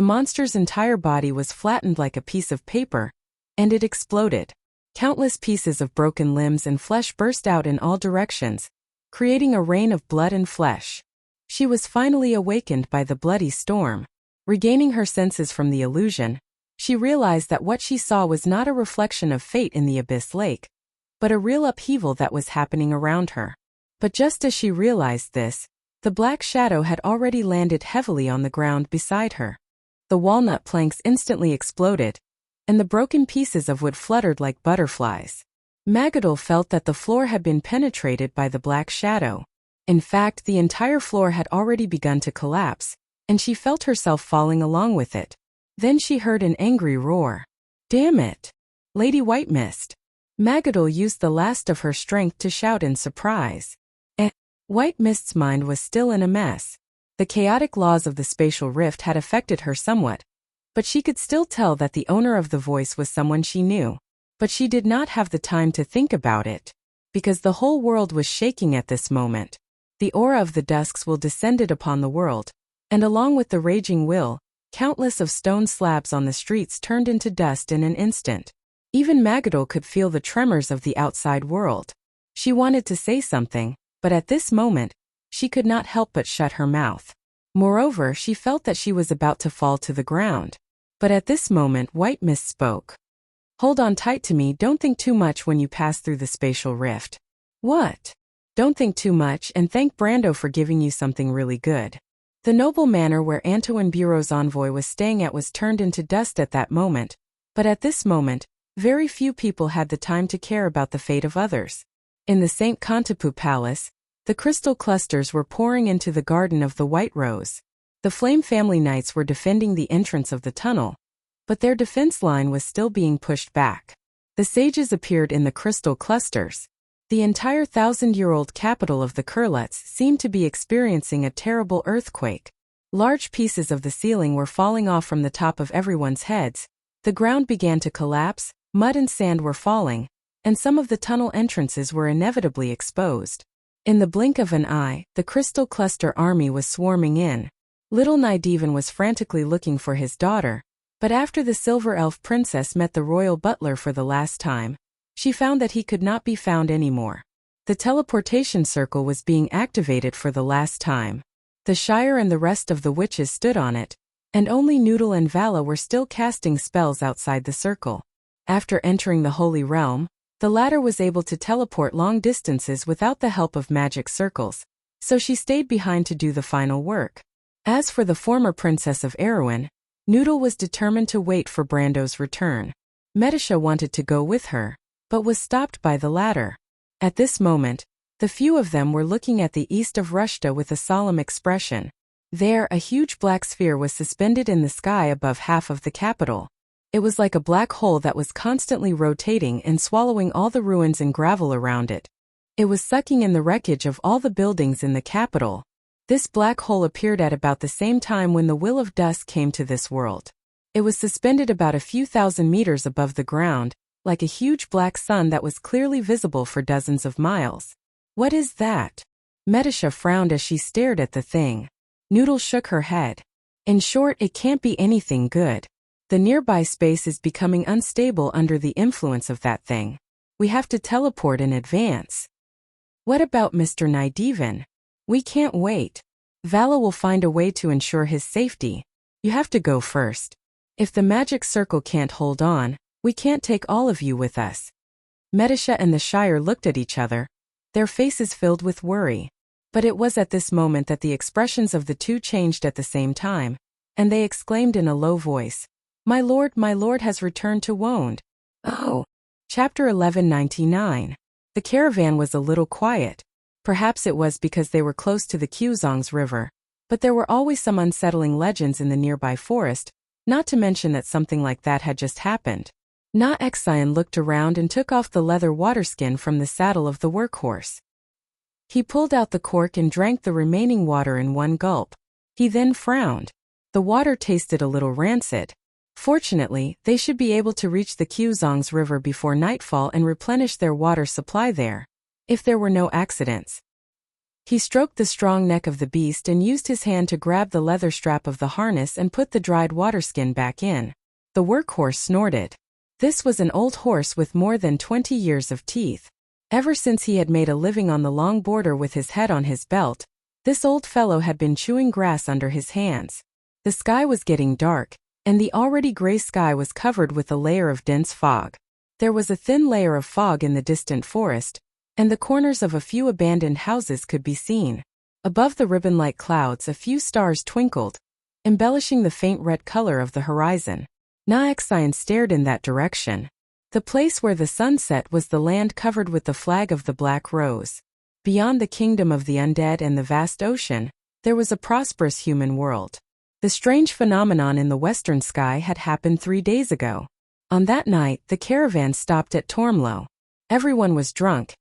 monster's entire body was flattened like a piece of paper, and it exploded. Countless pieces of broken limbs and flesh burst out in all directions, creating a rain of blood and flesh. She was finally awakened by the bloody storm. Regaining her senses from the illusion, she realized that what she saw was not a reflection of fate in the abyss lake, but a real upheaval that was happening around her. But just as she realized this, the black shadow had already landed heavily on the ground beside her. The walnut planks instantly exploded, and the broken pieces of wood fluttered like butterflies. Magadol felt that the floor had been penetrated by the black shadow. In fact, the entire floor had already begun to collapse, and she felt herself falling along with it. Then she heard an angry roar. "Damn it! Lady White Mist!" Magadol used the last of her strength to shout in surprise. White Mist's mind was still in a mess. The chaotic laws of the spatial rift had affected her somewhat, but she could still tell that the owner of the voice was someone she knew. But she did not have the time to think about it, because the whole world was shaking at this moment. The aura of the Dusks will descended upon the world, and along with the raging will, countless of stone slabs on the streets turned into dust in an instant. Even Magadol could feel the tremors of the outside world. She wanted to say something, but at this moment, she could not help but shut her mouth. Moreover, she felt that she was about to fall to the ground. But at this moment, White Mist spoke. "Hold on tight to me, don't think too much when you pass through the spatial rift." "What?" "Don't think too much and thank Brando for giving you something really good." The noble manor where Antoine Bureau's envoy was staying at was turned into dust at that moment, but at this moment, very few people had the time to care about the fate of others. In the St. Contapu Palace, the crystal clusters were pouring into the Garden of the White Rose. The Flame family knights were defending the entrance of the tunnel, but their defense line was still being pushed back. The sages appeared in the crystal clusters. The entire 1,000-year-old capital of the Kurlets seemed to be experiencing a terrible earthquake. Large pieces of the ceiling were falling off from the top of everyone's heads. The ground began to collapse, mud and sand were falling, and some of the tunnel entrances were inevitably exposed. In the blink of an eye, the crystal cluster army was swarming in. Little Nydivan was frantically looking for his daughter, but after the Silver Elf Princess met the royal butler for the last time, she found that he could not be found anymore. The teleportation circle was being activated for the last time. The Shire and the rest of the witches stood on it, and only Noodle and Vala were still casting spells outside the circle. After entering the Holy Realm, the latter was able to teleport long distances without the help of magic circles, so she stayed behind to do the final work. As for the former Princess of Erewhon, Noodle was determined to wait for Brando's return. Medisha wanted to go with her, but was stopped by the latter. At this moment, the few of them were looking at the east of Rushta with a solemn expression. There, a huge black sphere was suspended in the sky above half of the capital. It was like a black hole that was constantly rotating and swallowing all the ruins and gravel around it. It was sucking in the wreckage of all the buildings in the capital. This black hole appeared at about the same time when the Will of Dusk came to this world. It was suspended about a few thousand meters above the ground, like a huge black sun that was clearly visible for dozens of miles. What is that? Metisha frowned as she stared at the thing. Noodle shook her head. In short, it can't be anything good. The nearby space is becoming unstable under the influence of that thing. We have to teleport in advance. What about Mr. Nydivan? We can't wait. Vala will find a way to ensure his safety. You have to go first. If the magic circle can't hold on, we can't take all of you with us. Metisha and the Shire looked at each other, their faces filled with worry. But it was at this moment that the expressions of the two changed at the same time, and they exclaimed in a low voice, my lord has returned to Wonde. Oh. Chapter 1199. The caravan was a little quiet. Perhaps it was because they were close to the Quzongs River, but there were always some unsettling legends in the nearby forest, not to mention that something like that had just happened. Na Exion looked around and took off the leather waterskin from the saddle of the workhorse. He pulled out the cork and drank the remaining water in one gulp. He then frowned. The water tasted a little rancid. Fortunately, they should be able to reach the Quzongs River before nightfall and replenish their water supply there, if there were no accidents. He stroked the strong neck of the beast and used his hand to grab the leather strap of the harness and put the dried waterskin back in. The workhorse snorted. This was an old horse with more than 20 years of teeth. Ever since he had made a living on the long border with his head on his belt, this old fellow had been chewing grass under his hands. The sky was getting dark, and the already gray sky was covered with a layer of dense fog. There was a thin layer of fog in the distant forest, and the corners of a few abandoned houses could be seen. Above the ribbon-like clouds a few stars twinkled, embellishing the faint red color of the horizon. Na Exion stared in that direction. The place where the sun set was the land covered with the flag of the Black Rose. Beyond the kingdom of the undead and the vast ocean, there was a prosperous human world. The strange phenomenon in the western sky had happened 3 days ago. On that night, the caravan stopped at Tormlo. Everyone was drunk,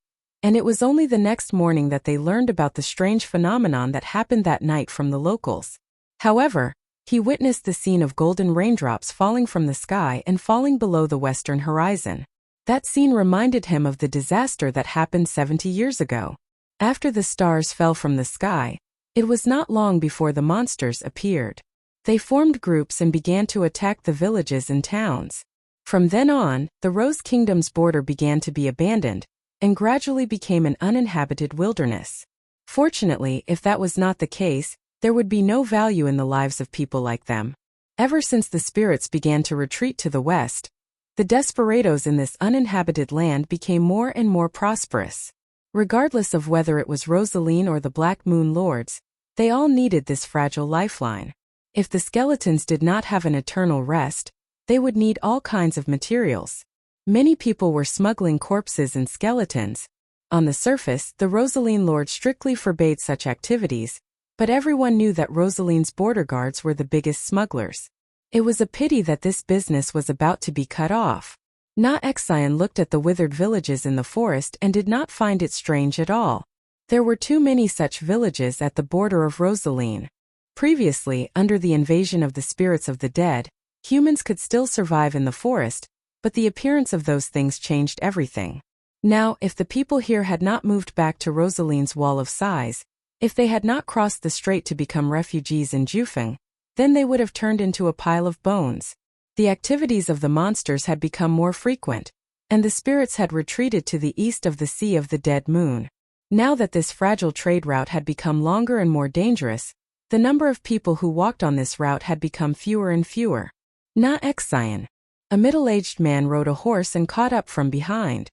and it was only the next morning that they learned about the strange phenomenon that happened that night from the locals. However, he witnessed the scene of golden raindrops falling from the sky and falling below the western horizon. That scene reminded him of the disaster that happened 70 years ago. After the stars fell from the sky, it was not long before the monsters appeared. They formed groups and began to attack the villages and towns. From then on, the Rose Kingdom's border began to be abandoned, and gradually became an uninhabited wilderness. Fortunately, if that was not the case, there would be no value in the lives of people like them. Ever since the spirits began to retreat to the west, the desperados in this uninhabited land became more and more prosperous. Regardless of whether it was Rosaline or the Black Moon Lords, they all needed this fragile lifeline. If the skeletons did not have an eternal rest, they would need all kinds of materials. Many people were smuggling corpses and skeletons. On the surface, the Rosaline Lord strictly forbade such activities, but everyone knew that Rosaline's border guards were the biggest smugglers. It was a pity that this business was about to be cut off. Na Exion looked at the withered villages in the forest and did not find it strange at all. There were too many such villages at the border of Rosaline. Previously, under the invasion of the spirits of the dead, humans could still survive in the forest, but the appearance of those things changed everything. Now, if the people here had not moved back to Rosaline's Wall of Sighs, if they had not crossed the strait to become refugees in Jufeng, then they would have turned into a pile of bones. The activities of the monsters had become more frequent, and the spirits had retreated to the east of the Sea of the Dead Moon. Now that this fragile trade route had become longer and more dangerous, the number of people who walked on this route had become fewer and fewer. Na Exion, a middle-aged man, rode a horse and caught up from behind.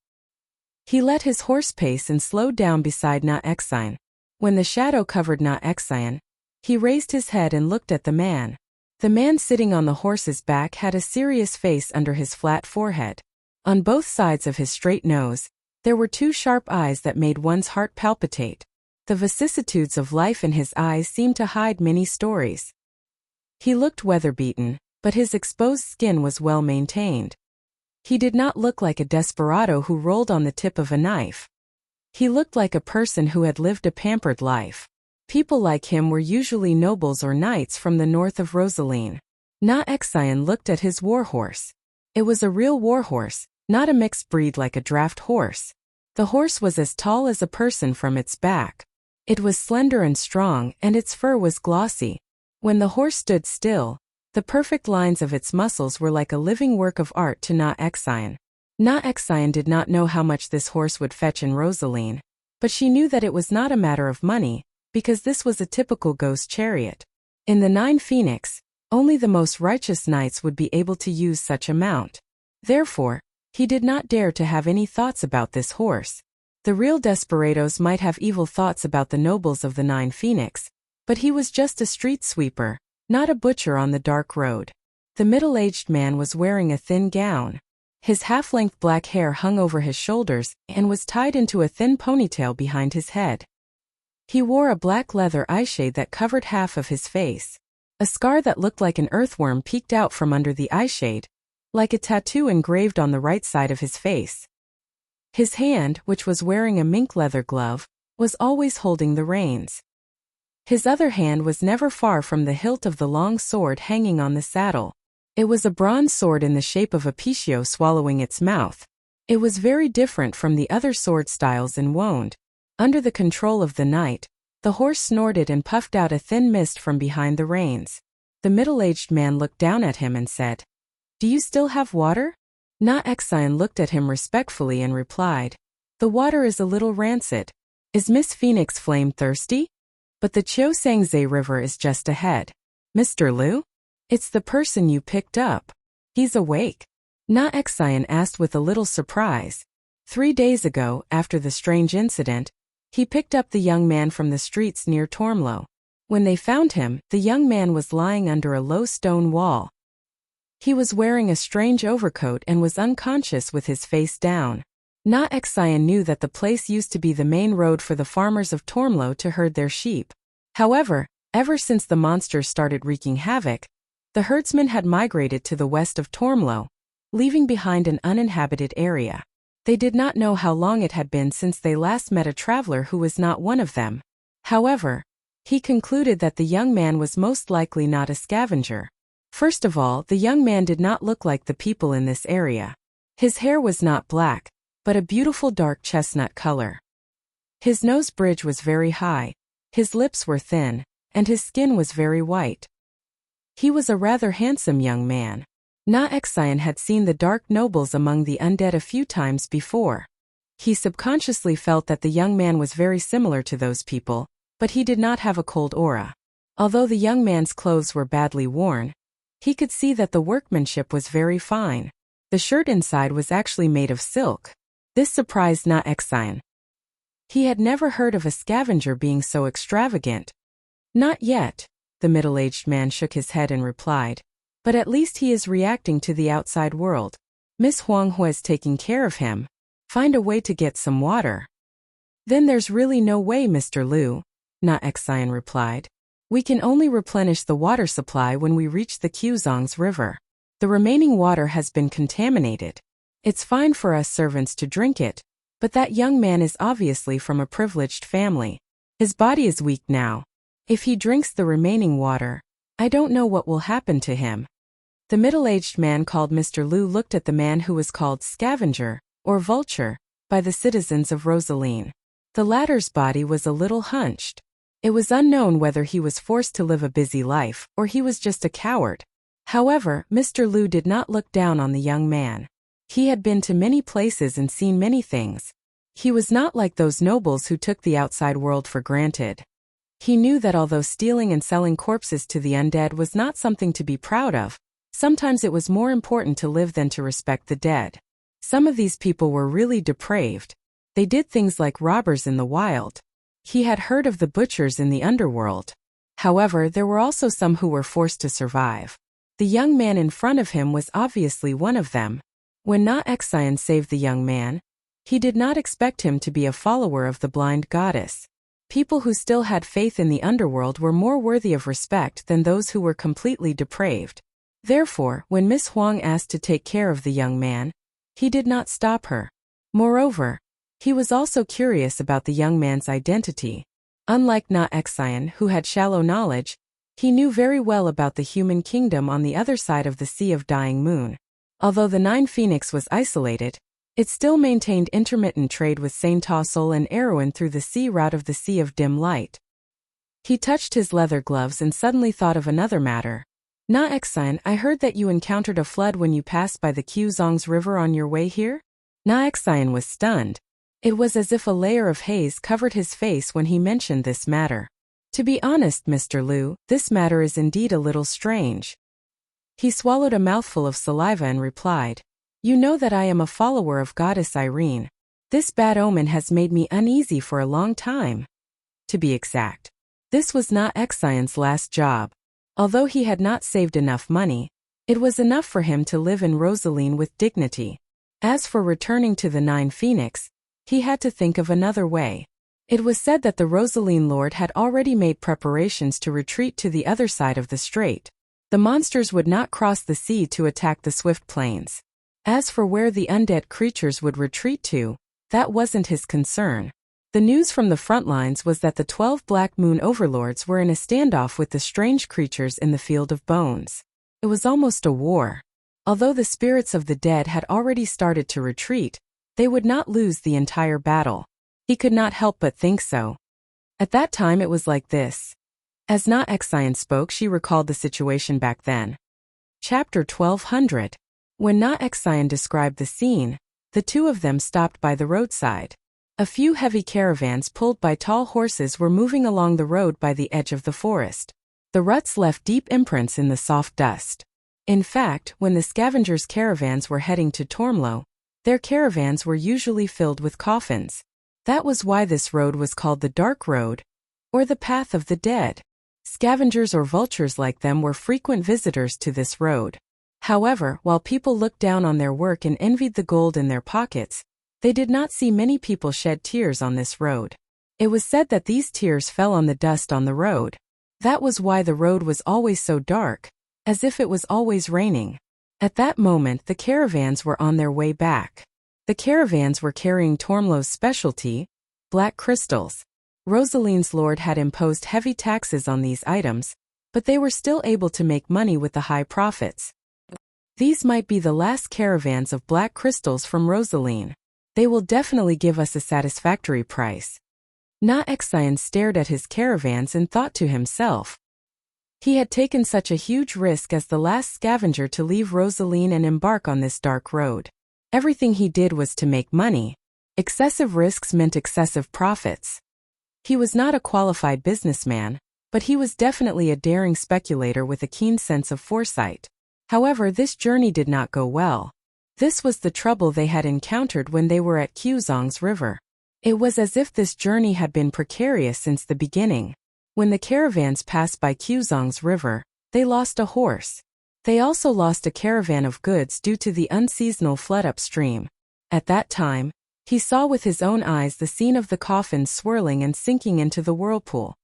He let his horse pace and slowed down beside Na Exion. When the shadow covered Na Exion, he raised his head and looked at the man. The man sitting on the horse's back had a serious face under his flat forehead. On both sides of his straight nose, there were two sharp eyes that made one's heart palpitate. The vicissitudes of life in his eyes seemed to hide many stories. He looked weather-beaten, but his exposed skin was well maintained. He did not look like a desperado who rolled on the tip of a knife. He looked like a person who had lived a pampered life. People like him were usually nobles or knights from the north of Rosaline. Na Exian looked at his warhorse. It was a real warhorse, not a mixed breed like a draft horse. The horse was as tall as a person from its back. It was slender and strong, and its fur was glossy. When the horse stood still, the perfect lines of its muscles were like a living work of art to Na Exian. Na Exian did not know how much this horse would fetch in Rosaline, but she knew that it was not a matter of money, because this was a typical ghost chariot. In the 9 Phoenix, only the most righteous knights would be able to use such a mount. Therefore, he did not dare to have any thoughts about this horse. The real desperados might have evil thoughts about the nobles of the 9 Phoenix, but he was just a street sweeper, not a butcher on the dark road. The middle-aged man was wearing a thin gown. His half-length black hair hung over his shoulders and was tied into a thin ponytail behind his head. He wore a black leather eyeshade that covered half of his face. A scar that looked like an earthworm peeked out from under the eyeshade, like a tattoo engraved on the right side of his face. His hand, which was wearing a mink leather glove, was always holding the reins. His other hand was never far from the hilt of the long sword hanging on the saddle. It was a bronze sword in the shape of a piccio swallowing its mouth. It was very different from the other sword styles in Wound. Under the control of the knight, the horse snorted and puffed out a thin mist from behind the reins. The middle-aged man looked down at him and said, "Do you still have water?" Na Exian looked at him respectfully and replied, "The water is a little rancid. Is Miss Phoenix Flame thirsty? But the Chiosangze River is just ahead. Mr. Liu? It's the person you picked up. He's awake." Na Exian asked with a little surprise. 3 days ago, after the strange incident, he picked up the young man from the streets near Tormlo. When they found him, the young man was lying under a low stone wall. He was wearing a strange overcoat and was unconscious with his face down. Na Exian knew that the place used to be the main road for the farmers of Tormlo to herd their sheep. However, ever since the monsters started wreaking havoc, the herdsmen had migrated to the west of Tormlo, leaving behind an uninhabited area. They did not know how long it had been since they last met a traveler who was not one of them. However, he concluded that the young man was most likely not a scavenger. First of all, the young man did not look like the people in this area. His hair was not black, but a beautiful dark chestnut color. His nose bridge was very high, his lips were thin, and his skin was very white. He was a rather handsome young man. Na Exian had seen the dark nobles among the undead a few times before. He subconsciously felt that the young man was very similar to those people, but he did not have a cold aura. Although the young man's clothes were badly worn, he could see that the workmanship was very fine. The shirt inside was actually made of silk. This surprised Na Exian. He had never heard of a scavenger being so extravagant. "Not yet," the middle-aged man shook his head and replied. "But at least he is reacting to the outside world. Miss Huanghua is taking care of him. Find a way to get some water." "Then there's really no way, Mr. Liu," Na Exian replied. "We can only replenish the water supply when we reach the Quzong's river. The remaining water has been contaminated. It's fine for us servants to drink it, but that young man is obviously from a privileged family. His body is weak now. If he drinks the remaining water, I don't know what will happen to him." The middle-aged man called Mr. Liu looked at the man who was called scavenger, or vulture, by the citizens of Rosaline. The latter's body was a little hunched. It was unknown whether he was forced to live a busy life, or he was just a coward. However, Mr. Liu did not look down on the young man. He had been to many places and seen many things. He was not like those nobles who took the outside world for granted. He knew that although stealing and selling corpses to the undead was not something to be proud of, sometimes it was more important to live than to respect the dead. Some of these people were really depraved. They did things like robbers in the wild. He had heard of the butchers in the underworld. However, there were also some who were forced to survive. The young man in front of him was obviously one of them. When Na Exian saved the young man, he did not expect him to be a follower of the blind goddess. People who still had faith in the underworld were more worthy of respect than those who were completely depraved. Therefore, when Miss Huang asked to take care of the young man, he did not stop her. Moreover, He was also curious about the young man's identity. Unlike Na Xian, who had shallow knowledge, he knew very well about the human kingdom on the other side of the Sea of Dying Moon. Although the Nine Phoenix was isolated, it still maintained intermittent trade with Saint-Tossel and Erewhon through the sea route of the Sea of Dim Light. He touched his leather gloves and suddenly thought of another matter. Na Xian, I heard that you encountered a flood when you passed by the Quzong's river on your way here? Na Xian was stunned. It was as if a layer of haze covered his face when he mentioned this matter. To be honest, Mr. Liu, this matter is indeed a little strange. He swallowed a mouthful of saliva and replied, You know that I am a follower of Goddess Irene. This bad omen has made me uneasy for a long time. To be exact, this was Na Xian's last job. Although he had not saved enough money, it was enough for him to live in Rosaline with dignity. As for returning to the Nine Phoenix, he had to think of another way. It was said that the Rosaline Lord had already made preparations to retreat to the other side of the strait. The monsters would not cross the sea to attack the swift plains. As for where the undead creatures would retreat to, that wasn't his concern. The news from the front lines was that the 12 Black Moon Overlords were in a standoff with the strange creatures in the Field of Bones. It was almost a war. Although the spirits of the dead had already started to retreat, they would not lose the entire battle. He could not help but think so. At that time it was like this. As Na Xian spoke, she recalled the situation back then. Chapter 1200. When Na Xian described the scene, the two of them stopped by the roadside. A few heavy caravans pulled by tall horses were moving along the road by the edge of the forest. The ruts left deep imprints in the soft dust. In fact, when the scavengers' caravans were heading to Tormlo, their caravans were usually filled with coffins. That was why this road was called the Dark Road, or the Path of the Dead. Scavengers or vultures like them were frequent visitors to this road. However, while people looked down on their work and envied the gold in their pockets, they did not see many people shed tears on this road. It was said that these tears fell on the dust on the road. That was why the road was always so dark, as if it was always raining. At that moment the caravans were on their way back. The caravans were carrying Tormlo's specialty, black crystals. Rosaline's lord had imposed heavy taxes on these items, but they were still able to make money with the high profits. These might be the last caravans of black crystals from Rosaline. They will definitely give us a satisfactory price. Na Xian stared at his caravans and thought to himself. He had taken such a huge risk as the last scavenger to leave Rosaline and embark on this dark road. Everything he did was to make money. Excessive risks meant excessive profits. He was not a qualified businessman, but he was definitely a daring speculator with a keen sense of foresight. However, this journey did not go well. This was the trouble they had encountered when they were at Quzong's river. It was as if this journey had been precarious since the beginning. When the caravans passed by Quzong's river, they lost a horse. They also lost a caravan of goods due to the unseasonal flood upstream. At that time, he saw with his own eyes the scene of the coffins swirling and sinking into the whirlpool.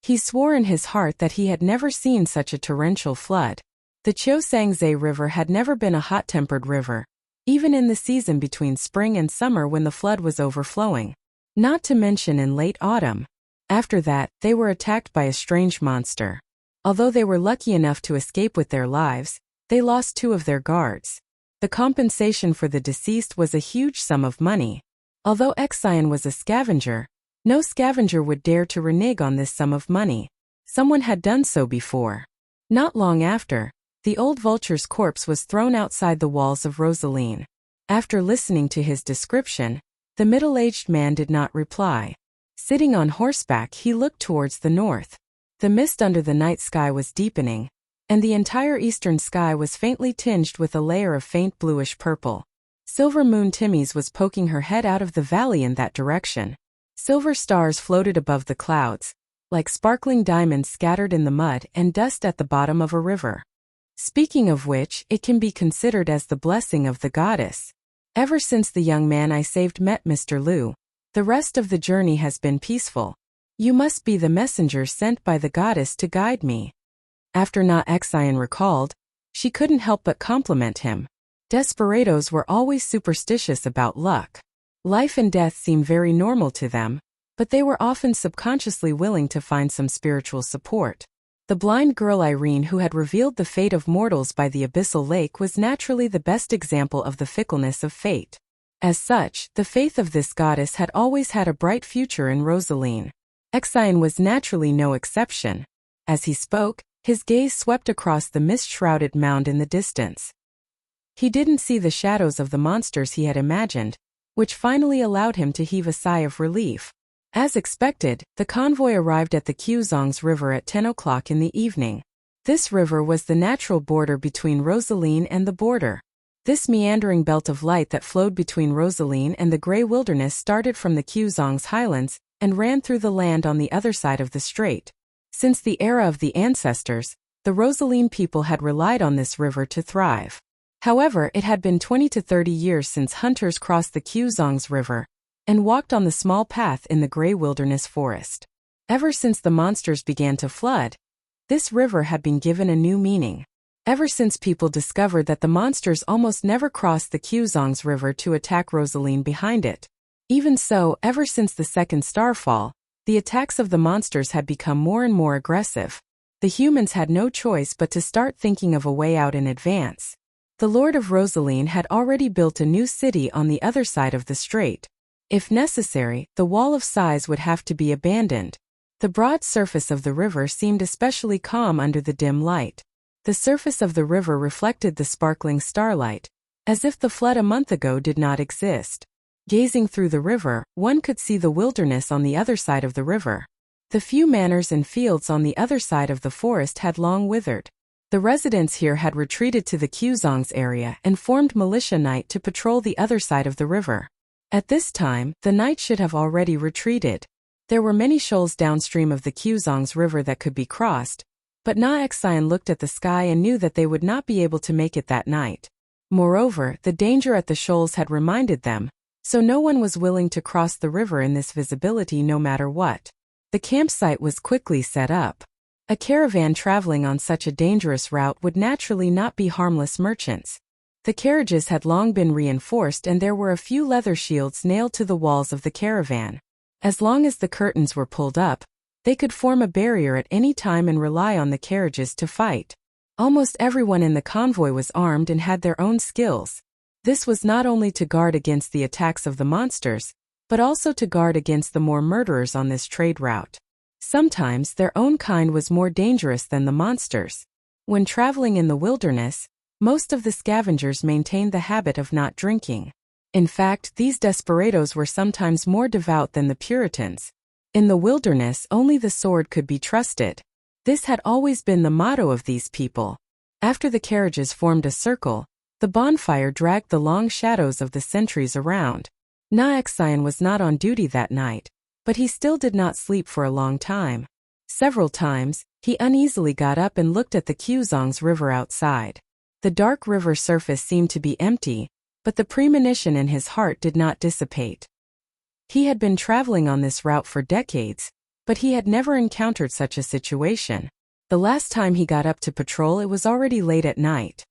He swore in his heart that he had never seen such a torrential flood. The Qiusangze River had never been a hot-tempered river, even in the season between spring and summer when the flood was overflowing. Not to mention in late autumn. After that, they were attacked by a strange monster. Although they were lucky enough to escape with their lives, they lost 2 of their guards. The compensation for the deceased was a huge sum of money. Although Xian was a scavenger, no scavenger would dare to renege on this sum of money. Someone had done so before. Not long after, the old vulture's corpse was thrown outside the walls of Rosaline. After listening to his description, the middle-aged man did not reply. Sitting on horseback, he looked towards the north. The mist under the night sky was deepening, and the entire eastern sky was faintly tinged with a layer of faint bluish purple. Silver Moon Timmies was poking her head out of the valley in that direction. Silver stars floated above the clouds, like sparkling diamonds scattered in the mud and dust at the bottom of a river. Speaking of which, it can be considered as the blessing of the goddess. Ever since the young man I saved met Mr. Liu, the rest of the journey has been peaceful. You must be the messenger sent by the goddess to guide me. After Na Xian recalled, she couldn't help but compliment him. Desperados were always superstitious about luck. Life and death seemed very normal to them, but they were often subconsciously willing to find some spiritual support. The blind girl Irene, who had revealed the fate of mortals by the abyssal lake, was naturally the best example of the fickleness of fate. As such, the faith of this goddess had always had a bright future in Rosaline. Exion was naturally no exception. As he spoke, his gaze swept across the mist-shrouded mound in the distance. He didn't see the shadows of the monsters he had imagined, which finally allowed him to heave a sigh of relief. As expected, the convoy arrived at the Quzongs River at 10 o'clock in the evening. This river was the natural border between Rosaline and the border. This meandering belt of light that flowed between Rosaline and the Grey Wilderness started from the Quzongs highlands and ran through the land on the other side of the strait. Since the era of the ancestors, the Rosaline people had relied on this river to thrive. However, it had been 20 to 30 years since hunters crossed the Quzongs River and walked on the small path in the Grey Wilderness forest. Ever since the monsters began to flood, this river had been given a new meaning. Ever since people discovered that the monsters almost never crossed the Quzongs River to attack Rosaline behind it. Even so, ever since the second starfall, the attacks of the monsters had become more and more aggressive. The humans had no choice but to start thinking of a way out in advance. The Lord of Rosaline had already built a new city on the other side of the strait. If necessary, the Wall of Sighs would have to be abandoned. The broad surface of the river seemed especially calm under the dim light. The surface of the river reflected the sparkling starlight, as if the flood a month ago did not exist. Gazing through the river, one could see the wilderness on the other side of the river. The few manors and fields on the other side of the forest had long withered. The residents here had retreated to the Quzongs area and formed militia night to patrol the other side of the river. At this time, the knight should have already retreated. There were many shoals downstream of the Quzongs River that could be crossed, but Exion looked at the sky and knew that they would not be able to make it that night. Moreover, the danger at the shoals had reminded them, so no one was willing to cross the river in this visibility no matter what. The campsite was quickly set up. A caravan traveling on such a dangerous route would naturally not be harmless merchants. The carriages had long been reinforced and there were a few leather shields nailed to the walls of the caravan. As long as the curtains were pulled up, they could form a barrier at any time and rely on the carriages to fight. Almost everyone in the convoy was armed and had their own skills. This was not only to guard against the attacks of the monsters, but also to guard against the more murderers on this trade route. Sometimes their own kind was more dangerous than the monsters. When traveling in the wilderness, most of the scavengers maintained the habit of not drinking. In fact, these desperados were sometimes more devout than the Puritans. In the wilderness, only the sword could be trusted. This had always been the motto of these people. After the carriages formed a circle, the bonfire dragged the long shadows of the sentries around. Exion was not on duty that night, but he still did not sleep for a long time. Several times, he uneasily got up and looked at the Quzongs River outside. The dark river surface seemed to be empty, but the premonition in his heart did not dissipate. He had been traveling on this route for decades, but he had never encountered such a situation. The last time he got up to patrol, it was already late at night.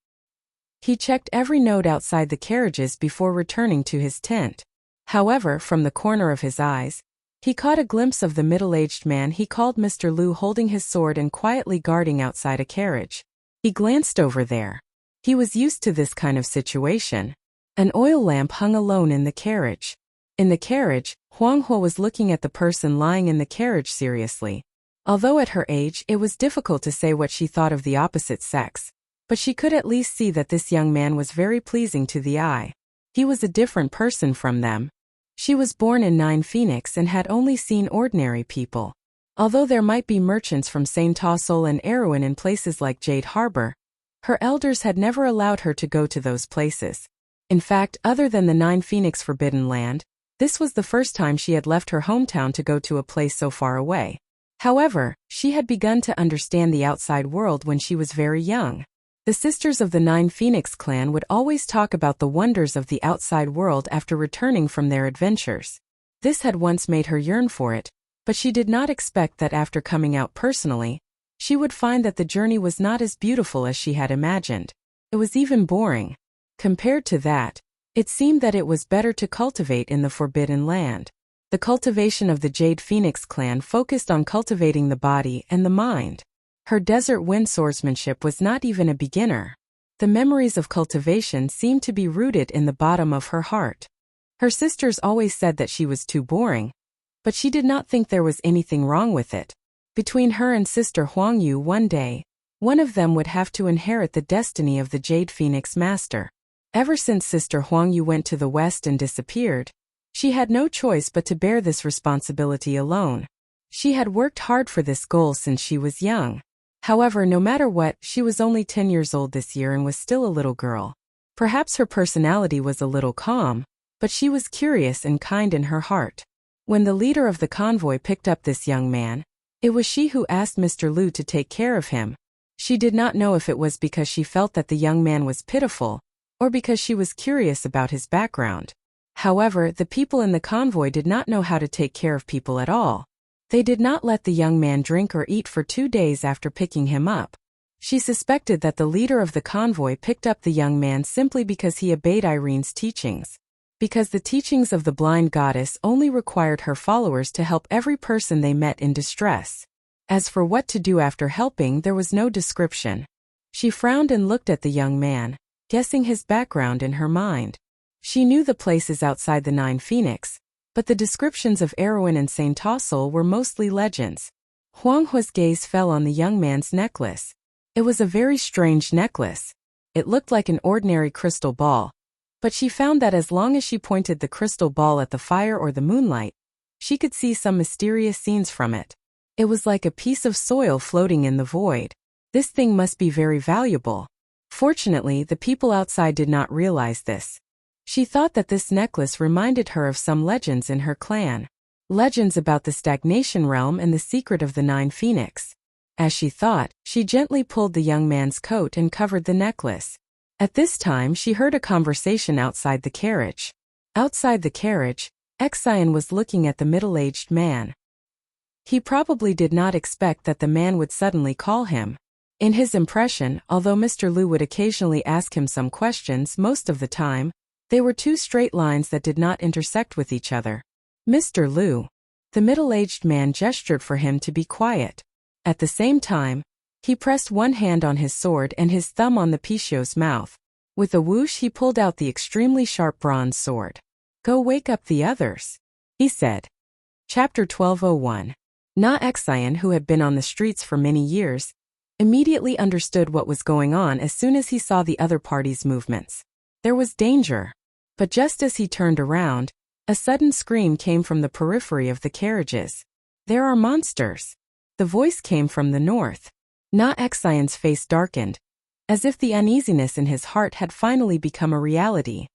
He checked every note outside the carriages before returning to his tent. However, from the corner of his eyes, he caught a glimpse of the middle-aged man he called Mr. Liu holding his sword and quietly guarding outside a carriage. He glanced over there. He was used to this kind of situation. An oil lamp hung alone in the carriage. In the carriage, Huang Hua was looking at the person lying in the carriage seriously. Although at her age it was difficult to say what she thought of the opposite sex, but she could at least see that this young man was very pleasing to the eye. He was a different person from them. She was born in Nine Phoenix and had only seen ordinary people. Although there might be merchants from Saint Tossel and Erewhon in places like Jade Harbor, her elders had never allowed her to go to those places. In fact, other than the Nine Phoenix Forbidden Land, this was the first time she had left her hometown to go to a place so far away. However, she had begun to understand the outside world when she was very young. The sisters of the Nine Phoenix clan would always talk about the wonders of the outside world after returning from their adventures. This had once made her yearn for it, but she did not expect that after coming out personally, she would find that the journey was not as beautiful as she had imagined. It was even boring. Compared to that, It seemed that it was better to cultivate in the Forbidden Land. The cultivation of the Jade Phoenix clan focused on cultivating the body and the mind. Her desert wind swordsmanship was not even a beginner. The memories of cultivation seemed to be rooted in the bottom of her heart. Her sisters always said that she was too boring, but she did not think there was anything wrong with it. Between her and Sister Huangyu one day, one of them would have to inherit the destiny of the Jade Phoenix Master. Ever since Sister Huangyu went to the west and disappeared, she had no choice but to bear this responsibility alone. She had worked hard for this goal since she was young. However, no matter what, she was only 10 years old this year and was still a little girl. Perhaps her personality was a little calm, but she was curious and kind in her heart. When the leader of the convoy picked up this young man, it was she who asked Mr. Lu to take care of him. She did not know if it was because she felt that the young man was pitiful, or because she was curious about his background. However, the people in the convoy did not know how to take care of people at all. They did not let the young man drink or eat for 2 days after picking him up. She suspected that the leader of the convoy picked up the young man simply because he obeyed Irene's teachings. Because the teachings of the blind goddess only required her followers to help every person they met in distress. As for what to do after helping, there was no description. She frowned and looked at the young man, guessing his background in her mind. She knew the places outside the Nine Phoenix, but the descriptions of Erewhon and Saint Tossel were mostly legends. Huang Hua's gaze fell on the young man's necklace. It was a very strange necklace. It looked like an ordinary crystal ball, but she found that as long as she pointed the crystal ball at the fire or the moonlight, she could see some mysterious scenes from it. It was like a piece of soil floating in the void. This thing must be very valuable. Fortunately, the people outside did not realize this. She thought that this necklace reminded her of some legends in her clan. Legends about the stagnation realm and the secret of the Nine Phoenix. As she thought, she gently pulled the young man's coat and covered the necklace. At this time, she heard a conversation outside the carriage. Outside the carriage, Exian was looking at the middle-aged man. He probably did not expect that the man would suddenly call him. In his impression, although Mr. Lu would occasionally ask him some questions, most of the time, they were two straight lines that did not intersect with each other. Mr. Lu. The middle-aged man gestured for him to be quiet. At the same time, he pressed one hand on his sword and his thumb on the Pichio's mouth. With a whoosh, he pulled out the extremely sharp bronze sword. "Go wake up the others," he said. Chapter 1201. Na Exian, who had been on the streets for many years, immediately understood what was going on as soon as he saw the other party's movements. There was danger. But just as he turned around, a sudden scream came from the periphery of the carriages. "There are monsters!" The voice came from the north. Na Exian's face darkened, as if the uneasiness in his heart had finally become a reality.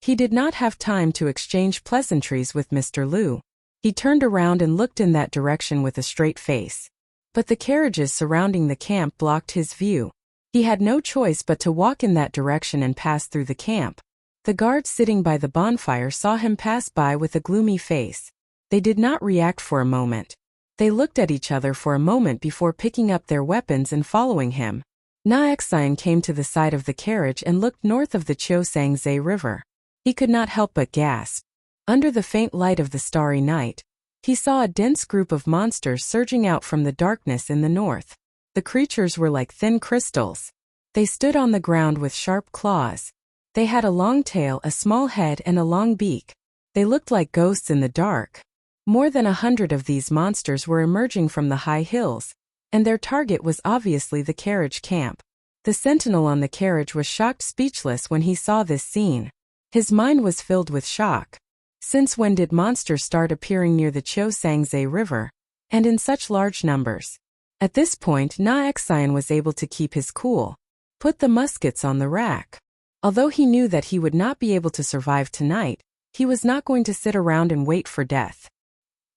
He did not have time to exchange pleasantries with Mr. Lu. He turned around and looked in that direction with a straight face. But the carriages surrounding the camp blocked his view. He had no choice but to walk in that direction and pass through the camp. The guards sitting by the bonfire saw him pass by with a gloomy face. They did not react for a moment. They looked at each other for a moment before picking up their weapons and following him. Na Exian came to the side of the carriage and looked north of the Chiosangze River. He could not help but gasp. Under the faint light of the starry night, he saw a dense group of monsters surging out from the darkness in the north. The creatures were like thin crystals. They stood on the ground with sharp claws. They had a long tail, a small head, and a long beak. They looked like ghosts in the dark. More than 100 of these monsters were emerging from the high hills, and their target was obviously the carriage camp. The sentinel on the carriage was shocked speechless when he saw this scene. His mind was filled with shock. Since when did monsters start appearing near the Chiosangze River, and in such large numbers? At this point, Na Exian was able to keep his cool. Put the muskets on the rack. Although he knew that he would not be able to survive tonight, he was not going to sit around and wait for death.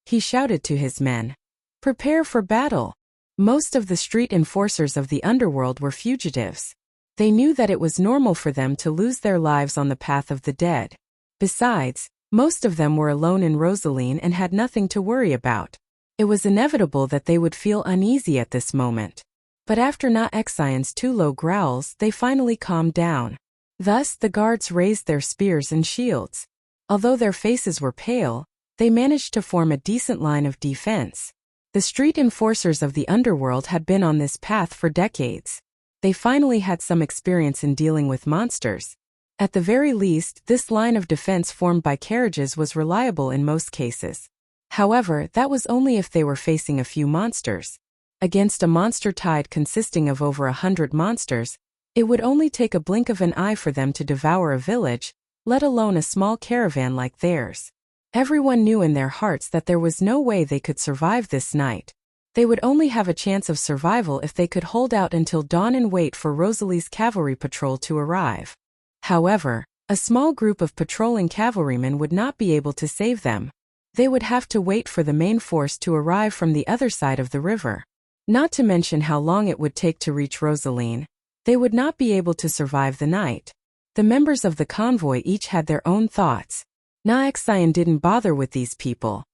He shouted to his men, "Prepare for battle." Most of the street enforcers of the underworld were fugitives. They knew that it was normal for them to lose their lives on the path of the dead. Besides, most of them were alone in Rosaline and had nothing to worry about. It was inevitable that they would feel uneasy at this moment. But after Na Exian's two low growls, they finally calmed down. Thus, the guards raised their spears and shields. Although their faces were pale, they managed to form a decent line of defense. The street enforcers of the underworld had been on this path for decades. They finally had some experience in dealing with monsters. At the very least, this line of defense formed by carriages was reliable in most cases. However, that was only if they were facing a few monsters. Against a monster tide consisting of over 100 monsters, it would only take a blink of an eye for them to devour a village, let alone a small caravan like theirs. Everyone knew in their hearts that there was no way they could survive this night. They would only have a chance of survival if they could hold out until dawn and wait for Rosalie's cavalry patrol to arrive. However, a small group of patrolling cavalrymen would not be able to save them. They would have to wait for the main force to arrive from the other side of the river. Not to mention how long it would take to reach Rosaline. They would not be able to survive the night. The members of the convoy each had their own thoughts. Wuxia didn't bother with these people.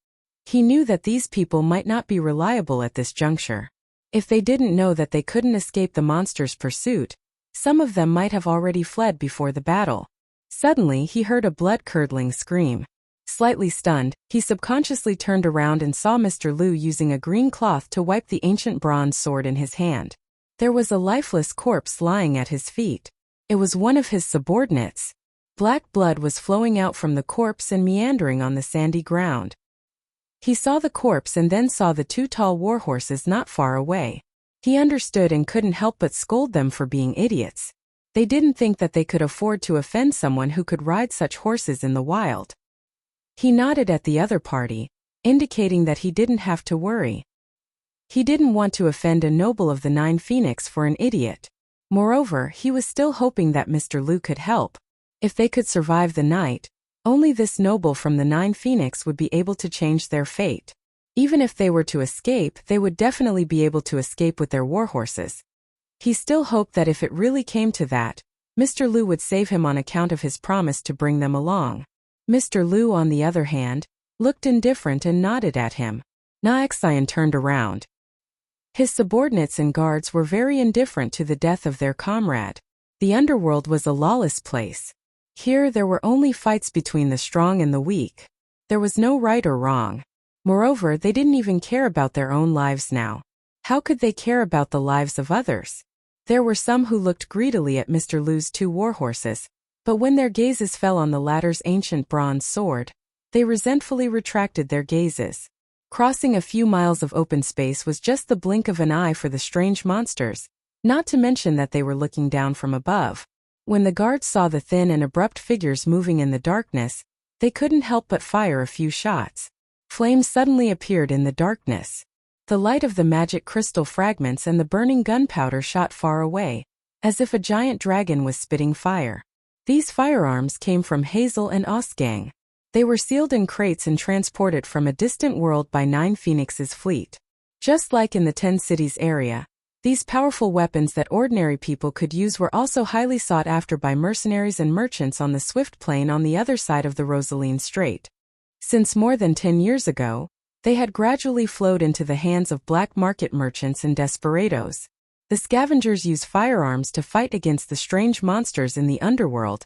He knew that these people might not be reliable at this juncture. If they didn't know that they couldn't escape the monster's pursuit, some of them might have already fled before the battle. Suddenly, he heard a blood-curdling scream. Slightly stunned, he subconsciously turned around and saw Mr. Liu using a green cloth to wipe the ancient bronze sword in his hand. There was a lifeless corpse lying at his feet. It was one of his subordinates. Black blood was flowing out from the corpse and meandering on the sandy ground. He saw the corpse and then saw the two tall warhorses not far away. He understood and couldn't help but scold them for being idiots. They didn't think that they could afford to offend someone who could ride such horses in the wild. He nodded at the other party, indicating that he didn't have to worry. He didn't want to offend a noble of the Nine Phoenix for an idiot. Moreover, he was still hoping that Mr. Liu could help. If they could survive the night, only this noble from the Nine Phoenix would be able to change their fate. Even if they were to escape, they would definitely be able to escape with their warhorses. He still hoped that if it really came to that, Mr. Liu would save him on account of his promise to bring them along. Mr. Liu, on the other hand, looked indifferent and nodded at him. Wuxia turned around. His subordinates and guards were very indifferent to the death of their comrade. The underworld was a lawless place. Here there were only fights between the strong and the weak. There was no right or wrong. Moreover, they didn't even care about their own lives now. How could they care about the lives of others? There were some who looked greedily at Mr. Liu's two warhorses, but when their gazes fell on the latter's ancient bronze sword, they resentfully retracted their gazes. Crossing a few miles of open space was just the blink of an eye for the strange monsters, not to mention that they were looking down from above. When the guards saw the thin and abrupt figures moving in the darkness, they couldn't help but fire a few shots. Flames suddenly appeared in the darkness. The light of the magic crystal fragments and the burning gunpowder shot far away, as if a giant dragon was spitting fire. These firearms came from Hazel and Osgang. They were sealed in crates and transported from a distant world by Nine Phoenix's fleet. Just like in the 10 Cities area, these powerful weapons that ordinary people could use were also highly sought after by mercenaries and merchants on the swift plain on the other side of the Rosaline Strait. Since more than 10 years ago, they had gradually flowed into the hands of black market merchants and desperados. The scavengers used firearms to fight against the strange monsters in the underworld,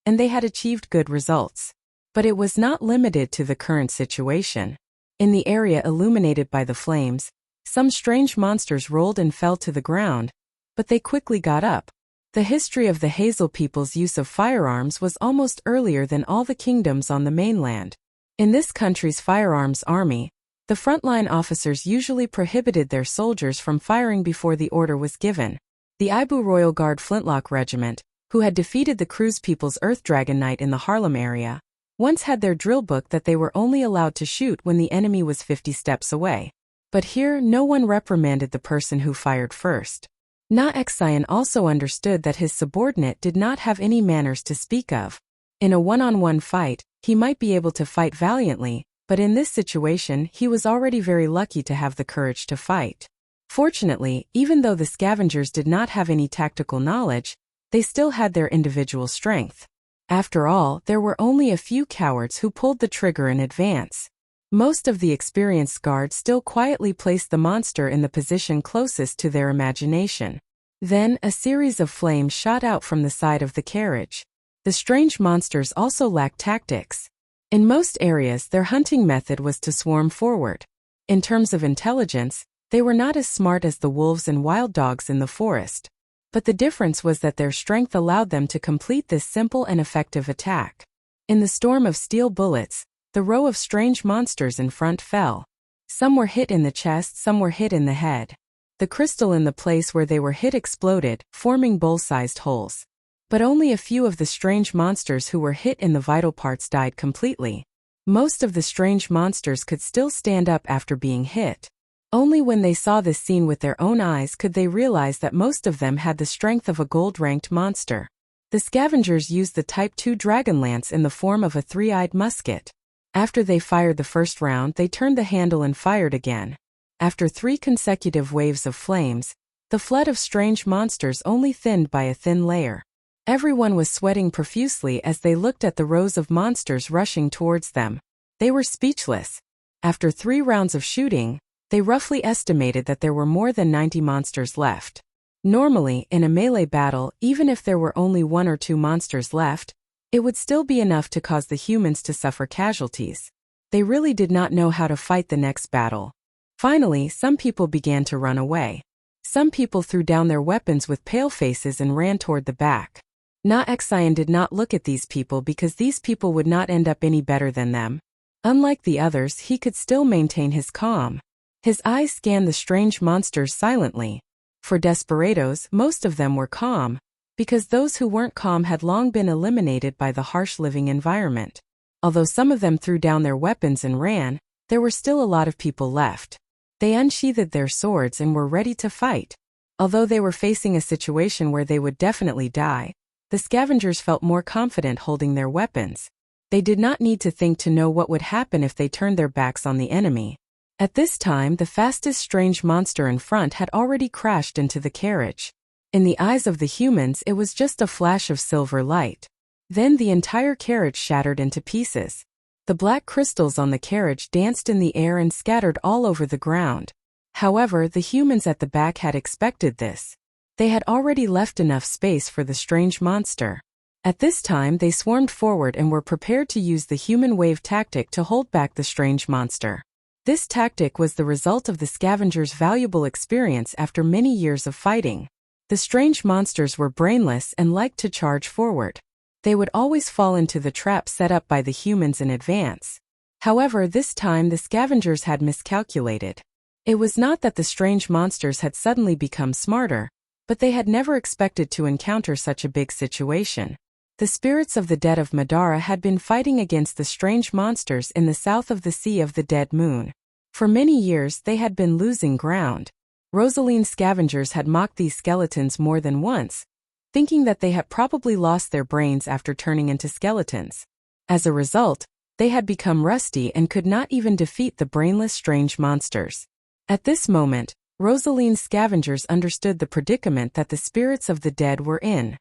and they had achieved good results. But it was not limited to the current situation. In the area illuminated by the flames, some strange monsters rolled and fell to the ground, but they quickly got up. The history of the Hazel people's use of firearms was almost earlier than all the kingdoms on the mainland. In this country's firearms army, the frontline officers usually prohibited their soldiers from firing before the order was given. The Ibu Royal Guard Flintlock Regiment, who had defeated the Cruise People's Earth Dragon Knight in the Harlem area, once had their drill book that they were only allowed to shoot when the enemy was 50 steps away. But here, no one reprimanded the person who fired first. Wuxia also understood that his subordinate did not have any manners to speak of. In a one-on-one fight, he might be able to fight valiantly, but in this situation he was already very lucky to have the courage to fight. Fortunately, even though the scavengers did not have any tactical knowledge, they still had their individual strength. After all, there were only a few cowards who pulled the trigger in advance. Most of the experienced guards still quietly placed the monster in the position closest to their imagination. Then, a series of flames shot out from the side of the carriage. The strange monsters also lacked tactics. In most areas, their hunting method was to swarm forward. In terms of intelligence, they were not as smart as the wolves and wild dogs in the forest. But the difference was that their strength allowed them to complete this simple and effective attack. In the storm of steel bullets, the row of strange monsters in front fell. Some were hit in the chest, some were hit in the head. The crystal in the place where they were hit exploded, forming bowl-sized holes. But only a few of the strange monsters who were hit in the vital parts died completely. Most of the strange monsters could still stand up after being hit. Only when they saw this scene with their own eyes could they realize that most of them had the strength of a gold-ranked monster. The scavengers used the Type 2 dragon lance in the form of a three-eyed musket. After they fired the first round, they turned the handle and fired again. After 3 consecutive waves of flames, the flood of strange monsters only thinned by a thin layer. Everyone was sweating profusely as they looked at the rows of monsters rushing towards them. They were speechless. After 3 rounds of shooting, they roughly estimated that there were more than 90 monsters left. Normally, in a melee battle, even if there were only 1 or 2 monsters left, it would still be enough to cause the humans to suffer casualties. They really did not know how to fight the next battle. Finally, some people began to run away. Some people threw down their weapons with pale faces and ran toward the back. Na-Xian did not look at these people because these people would not end up any better than them. Unlike the others, he could still maintain his calm. His eyes scanned the strange monsters silently. For desperados, most of them were calm, because those who weren't calm had long been eliminated by the harsh living environment. Although some of them threw down their weapons and ran, there were still a lot of people left. They unsheathed their swords and were ready to fight. Although they were facing a situation where they would definitely die, the scavengers felt more confident holding their weapons. They did not need to think to know what would happen if they turned their backs on the enemy. At this time, the fastest strange monster in front had already crashed into the carriage. In the eyes of the humans, it was just a flash of silver light. Then the entire carriage shattered into pieces. The black crystals on the carriage danced in the air and scattered all over the ground. However, the humans at the back had expected this. They had already left enough space for the strange monster. At this time, they swarmed forward and were prepared to use the human wave tactic to hold back the strange monster. This tactic was the result of the scavengers' valuable experience after many years of fighting. The strange monsters were brainless and liked to charge forward. They would always fall into the trap set up by the humans in advance. However, this time the scavengers had miscalculated. It was not that the strange monsters had suddenly become smarter, but they had never expected to encounter such a big situation. The spirits of the dead of Madara had been fighting against the strange monsters in the south of the Sea of the Dead Moon. For many years they had been losing ground. Rosaline's scavengers had mocked these skeletons more than once, thinking that they had probably lost their brains after turning into skeletons. As a result, they had become rusty and could not even defeat the brainless strange monsters. At this moment, Rosaline's scavengers understood the predicament that the spirits of the dead were in.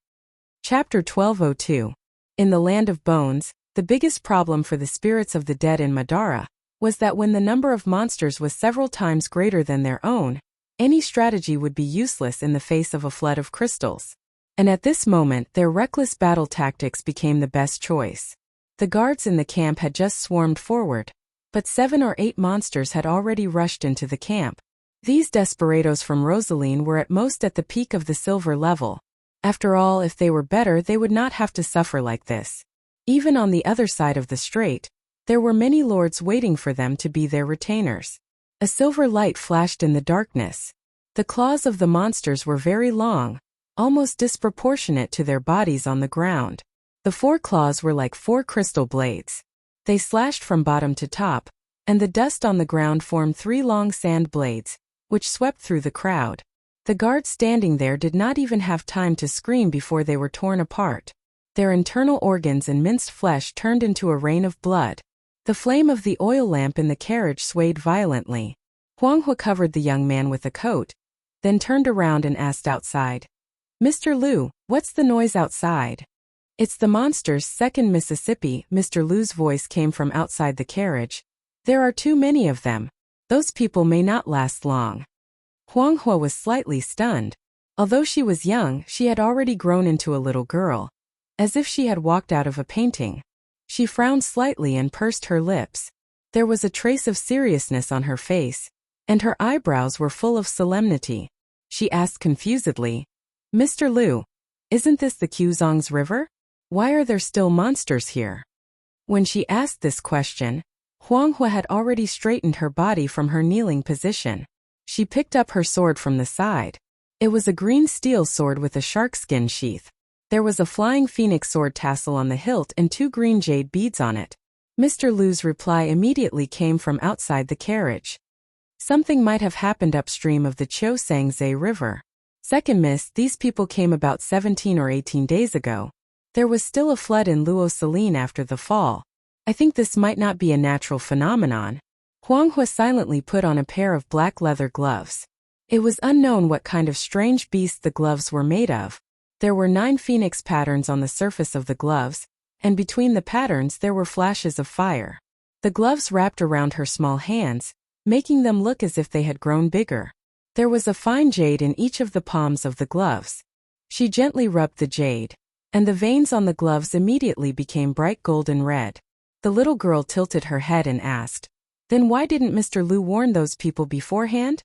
Chapter 1202. In the Land of Bones, the biggest problem for the spirits of the dead in Madara was that when the number of monsters was several times greater than their own, any strategy would be useless in the face of a flood of crystals. And at this moment, their reckless battle tactics became the best choice. The guards in the camp had just swarmed forward, but 7 or 8 monsters had already rushed into the camp. These desperados from Rosaline were at most at the peak of the silver level. After all, if they were better, they would not have to suffer like this. Even on the other side of the strait, there were many lords waiting for them to be their retainers. A silver light flashed in the darkness. The claws of the monsters were very long, almost disproportionate to their bodies on the ground. The 4 claws were like 4 crystal blades. They slashed from bottom to top, and the dust on the ground formed 3 long sand blades, which swept through the crowd. The guards standing there did not even have time to scream before they were torn apart. Their internal organs and minced flesh turned into a rain of blood. The flame of the oil lamp in the carriage swayed violently. Huang Hu covered the young man with a coat, then turned around and asked outside. "Mr. Liu, what's the noise outside?" "It's the monsters, second Mississippi." Mr. Liu's voice came from outside the carriage. "There are too many of them. Those people may not last long." Huang Hu was slightly stunned. Although she was young, she had already grown into a little girl, as if she had walked out of a painting. She frowned slightly and pursed her lips. There was a trace of seriousness on her face, and her eyebrows were full of solemnity. She asked confusedly, "Mr. Liu, isn't this the Quzong's river? Why are there still monsters here?" When she asked this question, Huanghua had already straightened her body from her kneeling position. She picked up her sword from the side. It was a green steel sword with a sharkskin sheath. There was a flying phoenix sword tassel on the hilt and 2 green jade beads on it. Mr. Liu's reply immediately came from outside the carriage. Something might have happened upstream of the Qiusangze River. Second miss, these people came about 17 or 18 days ago. There was still a flood in Luosaline after the fall. I think this might not be a natural phenomenon. Huanghua silently put on a pair of black leather gloves. It was unknown what kind of strange beast the gloves were made of. There were 9 phoenix patterns on the surface of the gloves, and between the patterns there were flashes of fire. The gloves wrapped around her small hands, making them look as if they had grown bigger. There was a fine jade in each of the palms of the gloves. She gently rubbed the jade, and the veins on the gloves immediately became bright golden red. The little girl tilted her head and asked, "Then why didn't Mr. Liu warn those people beforehand?"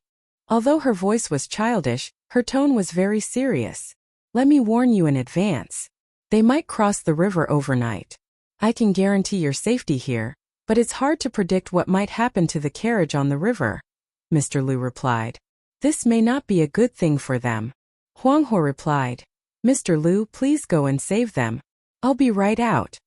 Although her voice was childish, her tone was very serious. "Let me warn you in advance. They might cross the river overnight. I can guarantee your safety here, but it's hard to predict what might happen to the carriage on the river," Mr. Liu replied. "This may not be a good thing for them." Huanghua replied, "Mr. Liu, please go and save them. I'll be right out."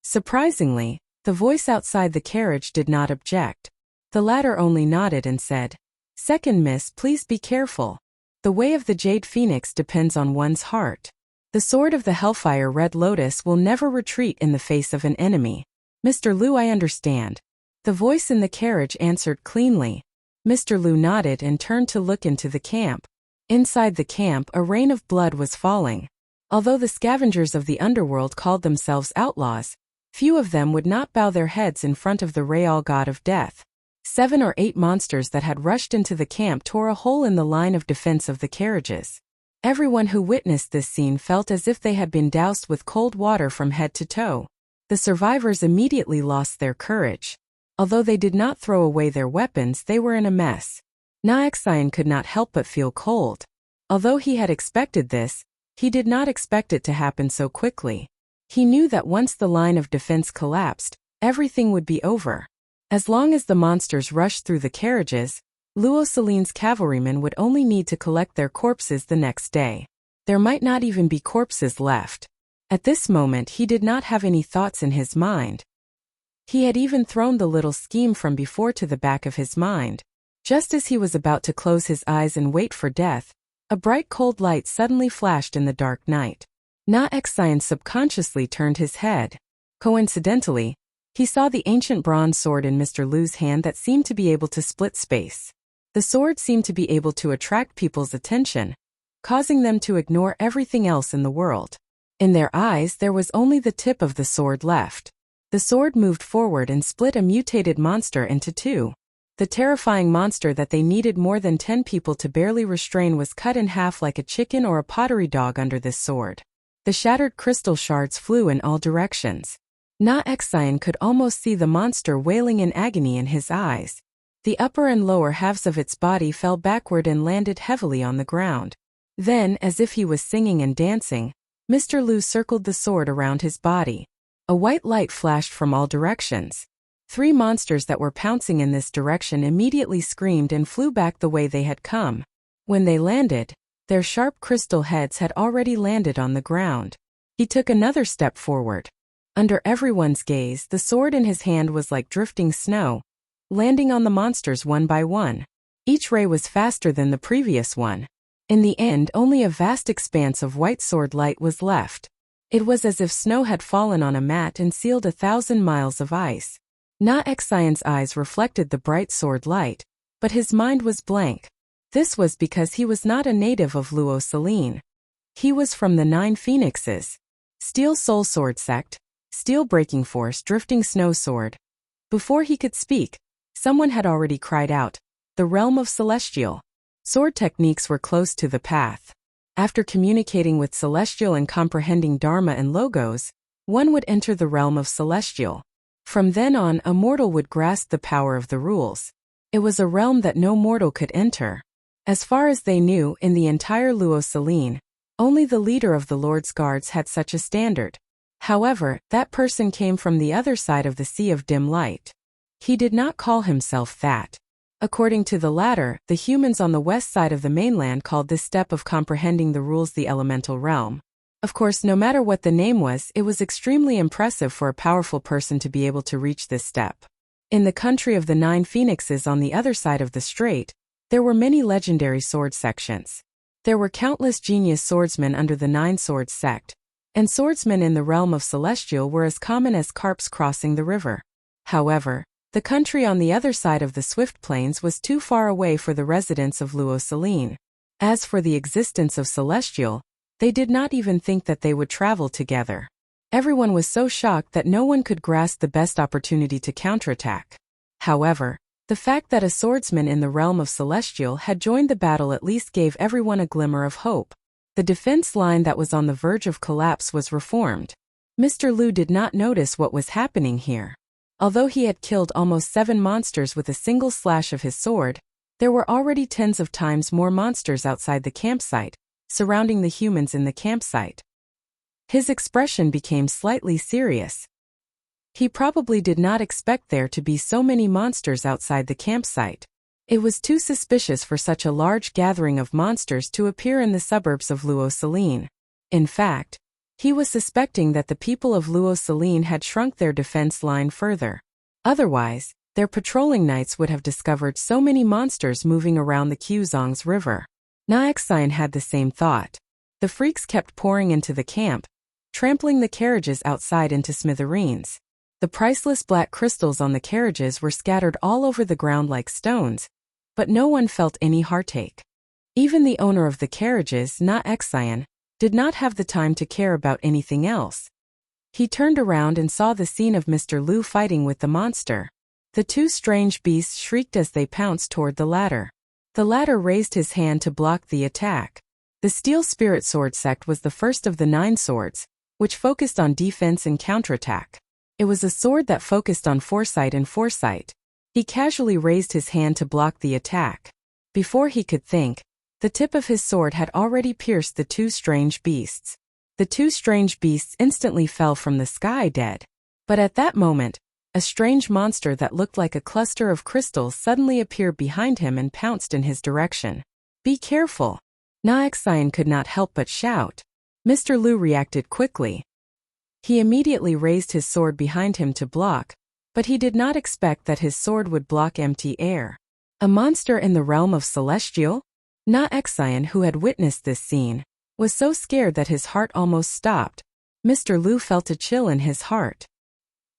Surprisingly, the voice outside the carriage did not object. The latter only nodded and said, "Second miss, please be careful. The way of the Jade Phoenix depends on one's heart. The sword of the Hellfire Red Lotus will never retreat in the face of an enemy." "Mr. Liu, I understand." The voice in the carriage answered cleanly. Mr. Liu nodded and turned to look into the camp. Inside the camp, a rain of blood was falling. Although the scavengers of the underworld called themselves outlaws, few of them would not bow their heads in front of the Real God of Death. 7 or 8 monsters that had rushed into the camp tore a hole in the line of defense of the carriages. Everyone who witnessed this scene felt as if they had been doused with cold water from head to toe. The survivors immediately lost their courage. Although they did not throw away their weapons, they were in a mess. Naexian could not help but feel cold. Although he had expected this, he did not expect it to happen so quickly. He knew that once the line of defense collapsed, everything would be over. As long as the monsters rushed through the carriages, Luosaline's cavalrymen would only need to collect their corpses the next day. There might not even be corpses left. At this moment he did not have any thoughts in his mind. He had even thrown the little scheme from before to the back of his mind. Just as he was about to close his eyes and wait for death, a bright cold light suddenly flashed in the dark night. Naexian subconsciously turned his head. Coincidentally, he saw the ancient bronze sword in Mr. Liu's hand that seemed to be able to split space. The sword seemed to be able to attract people's attention, causing them to ignore everything else in the world. In their eyes, there was only the tip of the sword left. The sword moved forward and split a mutated monster into 2. The terrifying monster that they needed more than 10 people to barely restrain was cut in half like a chicken or a pottery dog under this sword. The shattered crystal shards flew in all directions. Naexian could almost see the monster wailing in agony in his eyes. The upper and lower halves of its body fell backward and landed heavily on the ground. Then, as if he was singing and dancing, Mr. Liu circled the sword around his body. A white light flashed from all directions. 3 monsters that were pouncing in this direction immediately screamed and flew back the way they had come. When they landed, their sharp crystal heads had already landed on the ground. He took another step forward. Under everyone's gaze, the sword in his hand was like drifting snow, landing on the monsters one by one. Each ray was faster than the previous one. In the end, only a vast expanse of white sword light was left. It was as if snow had fallen on a mat and sealed 1,000 miles of ice. Naexian's eyes reflected the bright sword light, but his mind was blank. This was because he was not a native of Luosaline. He was from the 9 Phoenixes. Steel Soul Sword Sect, Steel Breaking Force Drifting Snow Sword. Before he could speak, someone had already cried out, "The realm of Celestial." Sword techniques were close to the path. After communicating with Celestial and comprehending Dharma and Logos, one would enter the realm of Celestial. From then on, a mortal would grasp the power of the rules. It was a realm that no mortal could enter. As far as they knew, in the entire Luo Celine, only the leader of the Lord's Guards had such a standard. However, that person came from the other side of the Sea of Dim Light. He did not call himself that. According to the latter, the humans on the west side of the mainland called this step of comprehending the rules the elemental realm. Of course, no matter what the name was, it was extremely impressive for a powerful person to be able to reach this step. In the country of the 9 phoenixes on the other side of the strait, there were many legendary sword sections. There were countless genius swordsmen under the 9 Swords sect, and swordsmen in the realm of Celestial were as common as carps crossing the river. However, the country on the other side of the Swift Plains was too far away for the residents of Luo Celine. As for the existence of Celestial, they did not even think that they would travel together. Everyone was so shocked that no one could grasp the best opportunity to counterattack. However, the fact that a swordsman in the realm of Celestial had joined the battle at least gave everyone a glimmer of hope. The defense line that was on the verge of collapse was reformed. Mr. Lu did not notice what was happening here. Although he had killed almost 7 monsters with a single slash of his sword, there were already tens of times more monsters outside the campsite, surrounding the humans in the campsite. His expression became slightly serious. He probably did not expect there to be so many monsters outside the campsite. It was too suspicious for such a large gathering of monsters to appear in the suburbs of Luo Celine. In fact, he was suspecting that the people of Luo Celine had shrunk their defense line further. Otherwise, their patrolling knights would have discovered so many monsters moving around the Quzong's river. Naoxian had the same thought. The freaks kept pouring into the camp, trampling the carriages outside into smithereens. The priceless black crystals on the carriages were scattered all over the ground like stones, but no one felt any heartache. Even the owner of the carriages, Naoxian, did not have the time to care about anything else. He turned around and saw the scene of Mr. Lu fighting with the monster. The 2 strange beasts shrieked as they pounced toward the latter. The latter raised his hand to block the attack. The Steel Spirit Sword sect was the first of the 9 swords, which focused on defense and counterattack. It was a sword that focused on foresight and foresight. He casually raised his hand to block the attack. Before he could think, the tip of his sword had already pierced the 2 strange beasts. The 2 strange beasts instantly fell from the sky dead. But at that moment, a strange monster that looked like a cluster of crystals suddenly appeared behind him and pounced in his direction. "Be careful!" Naoxian could not help but shout. Mr. Lu reacted quickly. He immediately raised his sword behind him to block, but he did not expect that his sword would block empty air. A monster in the realm of Celestial? Naoxian, who had witnessed this scene, was so scared that his heart almost stopped. Mr. Lu felt a chill in his heart.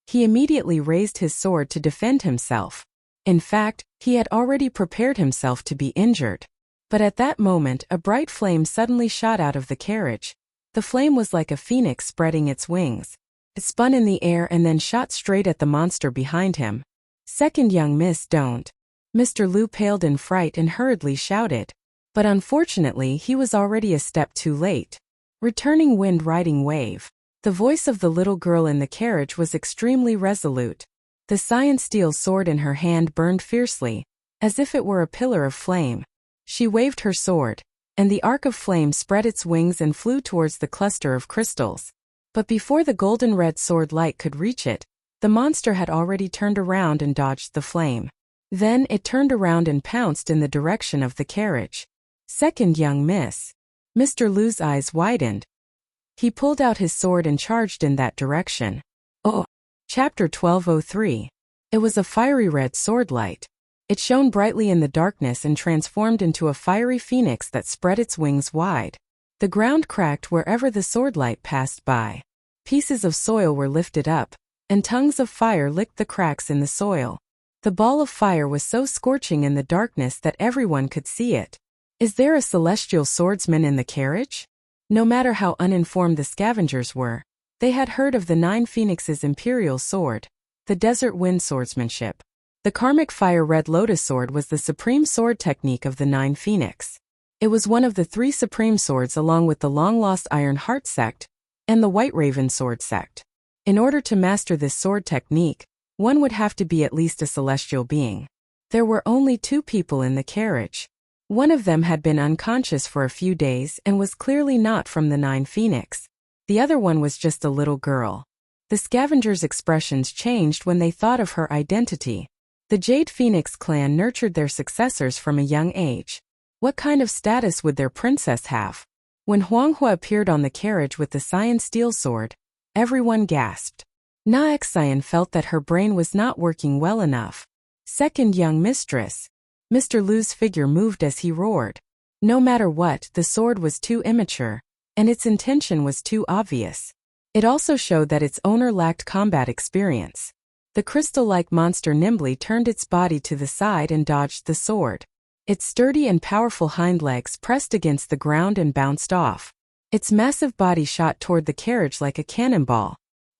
He immediately raised his sword to defend himself. In fact, he had already prepared himself to be injured. But at that moment, a bright flame suddenly shot out of the carriage. The flame was like a phoenix spreading its wings. It spun in the air and then shot straight at the monster behind him. "Second young miss, don't." Mr. Lu paled in fright and hurriedly shouted. But unfortunately, he was already a step too late. Returning wind riding wave. The voice of the little girl in the carriage was extremely resolute. The cyan steel sword in her hand burned fiercely, as if it were a pillar of flame. She waved her sword, and the arc of flame spread its wings and flew towards the cluster of crystals. But before the golden-red sword light could reach it, the monster had already turned around and dodged the flame. Then it turned around and pounced in the direction of the carriage. "Second young miss." Mr. Lu's eyes widened. He pulled out his sword and charged in that direction. Oh! Chapter 1203. It was a fiery red sword light. It shone brightly in the darkness and transformed into a fiery phoenix that spread its wings wide. The ground cracked wherever the swordlight passed by. Pieces of soil were lifted up, and tongues of fire licked the cracks in the soil. The ball of fire was so scorching in the darkness that everyone could see it. "Is there a celestial swordsman in the carriage?" No matter how uninformed the scavengers were, they had heard of the 9 Phoenixes' imperial sword, the desert wind swordsmanship. The karmic fire red lotus sword was the supreme sword technique of the 9 Phoenix. It was one of the 3 supreme swords along with the long-lost Iron Heart sect and the White Raven sword sect. In order to master this sword technique, one would have to be at least a celestial being. There were only 2 people in the carriage. One of them had been unconscious for a few days and was clearly not from the 9 Phoenix. The other one was just a little girl. The scavengers' expressions changed when they thought of her identity. The Jade Phoenix clan nurtured their successors from a young age. What kind of status would their princess have? When Huanghua appeared on the carriage with the cyan steel sword, everyone gasped. Na Xian felt that her brain was not working well enough. Second young mistress. Mr. Lu's figure moved as he roared. No matter what, the sword was too immature, and its intention was too obvious. It also showed that its owner lacked combat experience. The crystal-like monster nimbly turned its body to the side and dodged the sword. Its sturdy and powerful hind legs pressed against the ground and bounced off. Its massive body shot toward the carriage like a cannonball.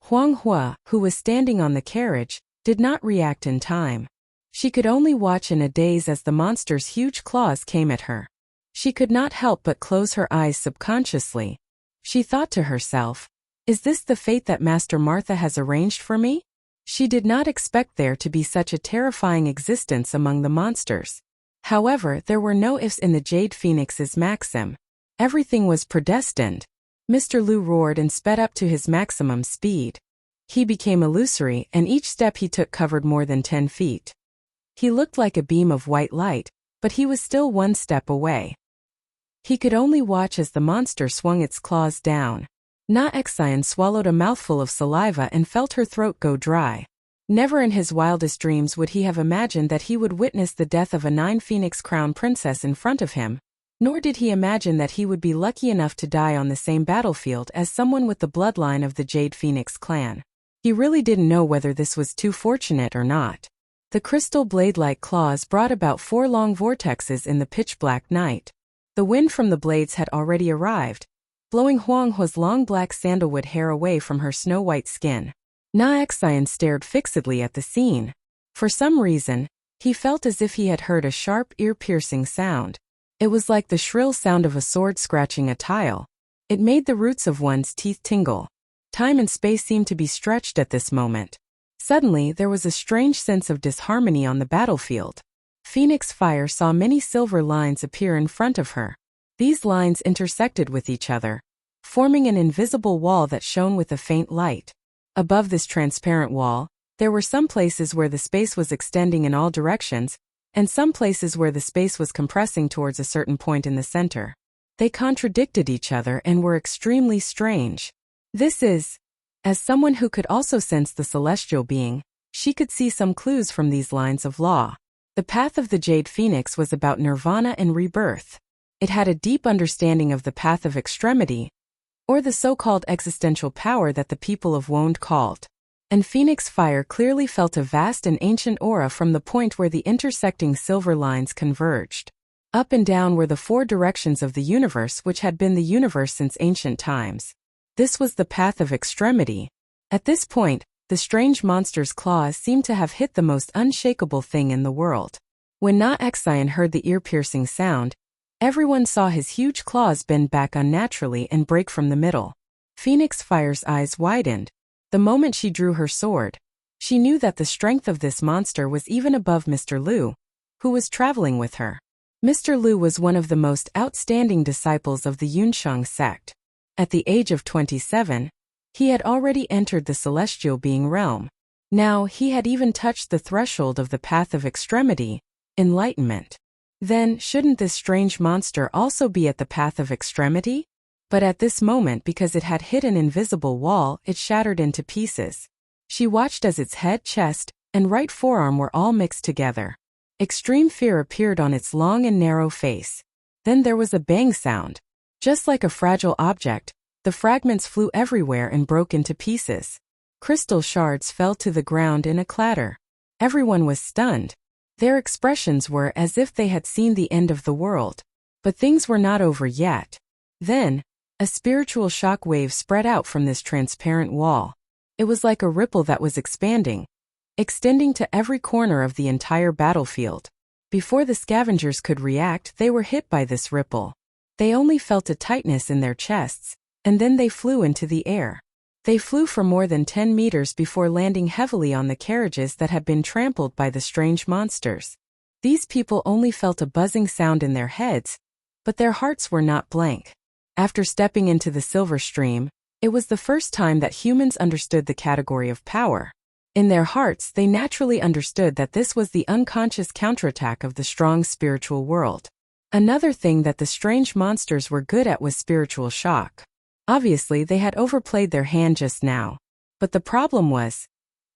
Huanghua, who was standing on the carriage, did not react in time. She could only watch in a daze as the monster's huge claws came at her. She could not help but close her eyes subconsciously. She thought to herself, "Is this the fate that Master Martha has arranged for me?" She did not expect there to be such a terrifying existence among the monsters. However, there were no ifs in the Jade Phoenix's maxim. Everything was predestined. Mr. Lu roared and sped up to his maximum speed. He became illusory, and each step he took covered more than 10 feet. He looked like a beam of white light, but he was still 1 step away. He could only watch as the monster swung its claws down. Na Xian swallowed a mouthful of saliva and felt her throat go dry. Never in his wildest dreams would he have imagined that he would witness the death of a 9 Phoenix crown princess in front of him, nor did he imagine that he would be lucky enough to die on the same battlefield as someone with the bloodline of the Jade Phoenix clan. He really didn't know whether this was too fortunate or not. The crystal blade-like claws brought about 4 long vortexes in the pitch-black night. The wind from the blades had already arrived, blowing Huanghua's long black sandalwood hair away from her snow-white skin. Na Xian stared fixedly at the scene. For some reason, he felt as if he had heard a sharp, ear-piercing sound. It was like the shrill sound of a sword scratching a tile. It made the roots of one's teeth tingle. Time and space seemed to be stretched at this moment. Suddenly, there was a strange sense of disharmony on the battlefield. Phoenix Fire saw many silver lines appear in front of her. These lines intersected with each other, forming an invisible wall that shone with a faint light. Above this transparent wall, there were some places where the space was extending in all directions, and some places where the space was compressing towards a certain point in the center. They contradicted each other and were extremely strange. As someone who could also sense the celestial being, she could see some clues from these lines of law. The path of the Jade Phoenix was about nirvana and rebirth. It had a deep understanding of the path of extremity, or the so-called existential power that the people of Wonde called. And Phoenix Fire clearly felt a vast and ancient aura from the point where the intersecting silver lines converged. Up and down were the 4 directions of the universe which had been the universe since ancient times. This was the path of extremity. At this point, the strange monster's claws seemed to have hit the most unshakable thing in the world. When Na Xian heard the ear-piercing sound, everyone saw his huge claws bend back unnaturally and break from the middle. Phoenix Fire's eyes widened. The moment she drew her sword, she knew that the strength of this monster was even above Mr. Lu, who was traveling with her. Mr. Lu was one of the most outstanding disciples of the Yunsheng sect. At the age of 27, he had already entered the celestial being realm. Now he had even touched the threshold of the path of extremity, enlightenment. Then, shouldn't this strange monster also be at the path of extremity? But at this moment, because it had hit an invisible wall, it shattered into pieces. She watched as its head, chest, and right forearm were all mixed together. Extreme fear appeared on its long and narrow face. Then there was a bang sound. Just like a fragile object, the fragments flew everywhere and broke into pieces. Crystal shards fell to the ground in a clatter. Everyone was stunned. Their expressions were as if they had seen the end of the world. But things were not over yet. Then, a spiritual shock wave spread out from this transparent wall. It was like a ripple that was expanding, extending to every corner of the entire battlefield. Before the scavengers could react, they were hit by this ripple. They only felt a tightness in their chests, and then they flew into the air. They flew for more than 10 meters before landing heavily on the carriages that had been trampled by the strange monsters. These people only felt a buzzing sound in their heads, but their hearts were not blank. After stepping into the silver stream, it was the first time that humans understood the category of power. In their hearts, they naturally understood that this was the unconscious counterattack of the strong spiritual world. Another thing that the strange monsters were good at was spiritual shock. Obviously, they had overplayed their hand just now. But the problem was,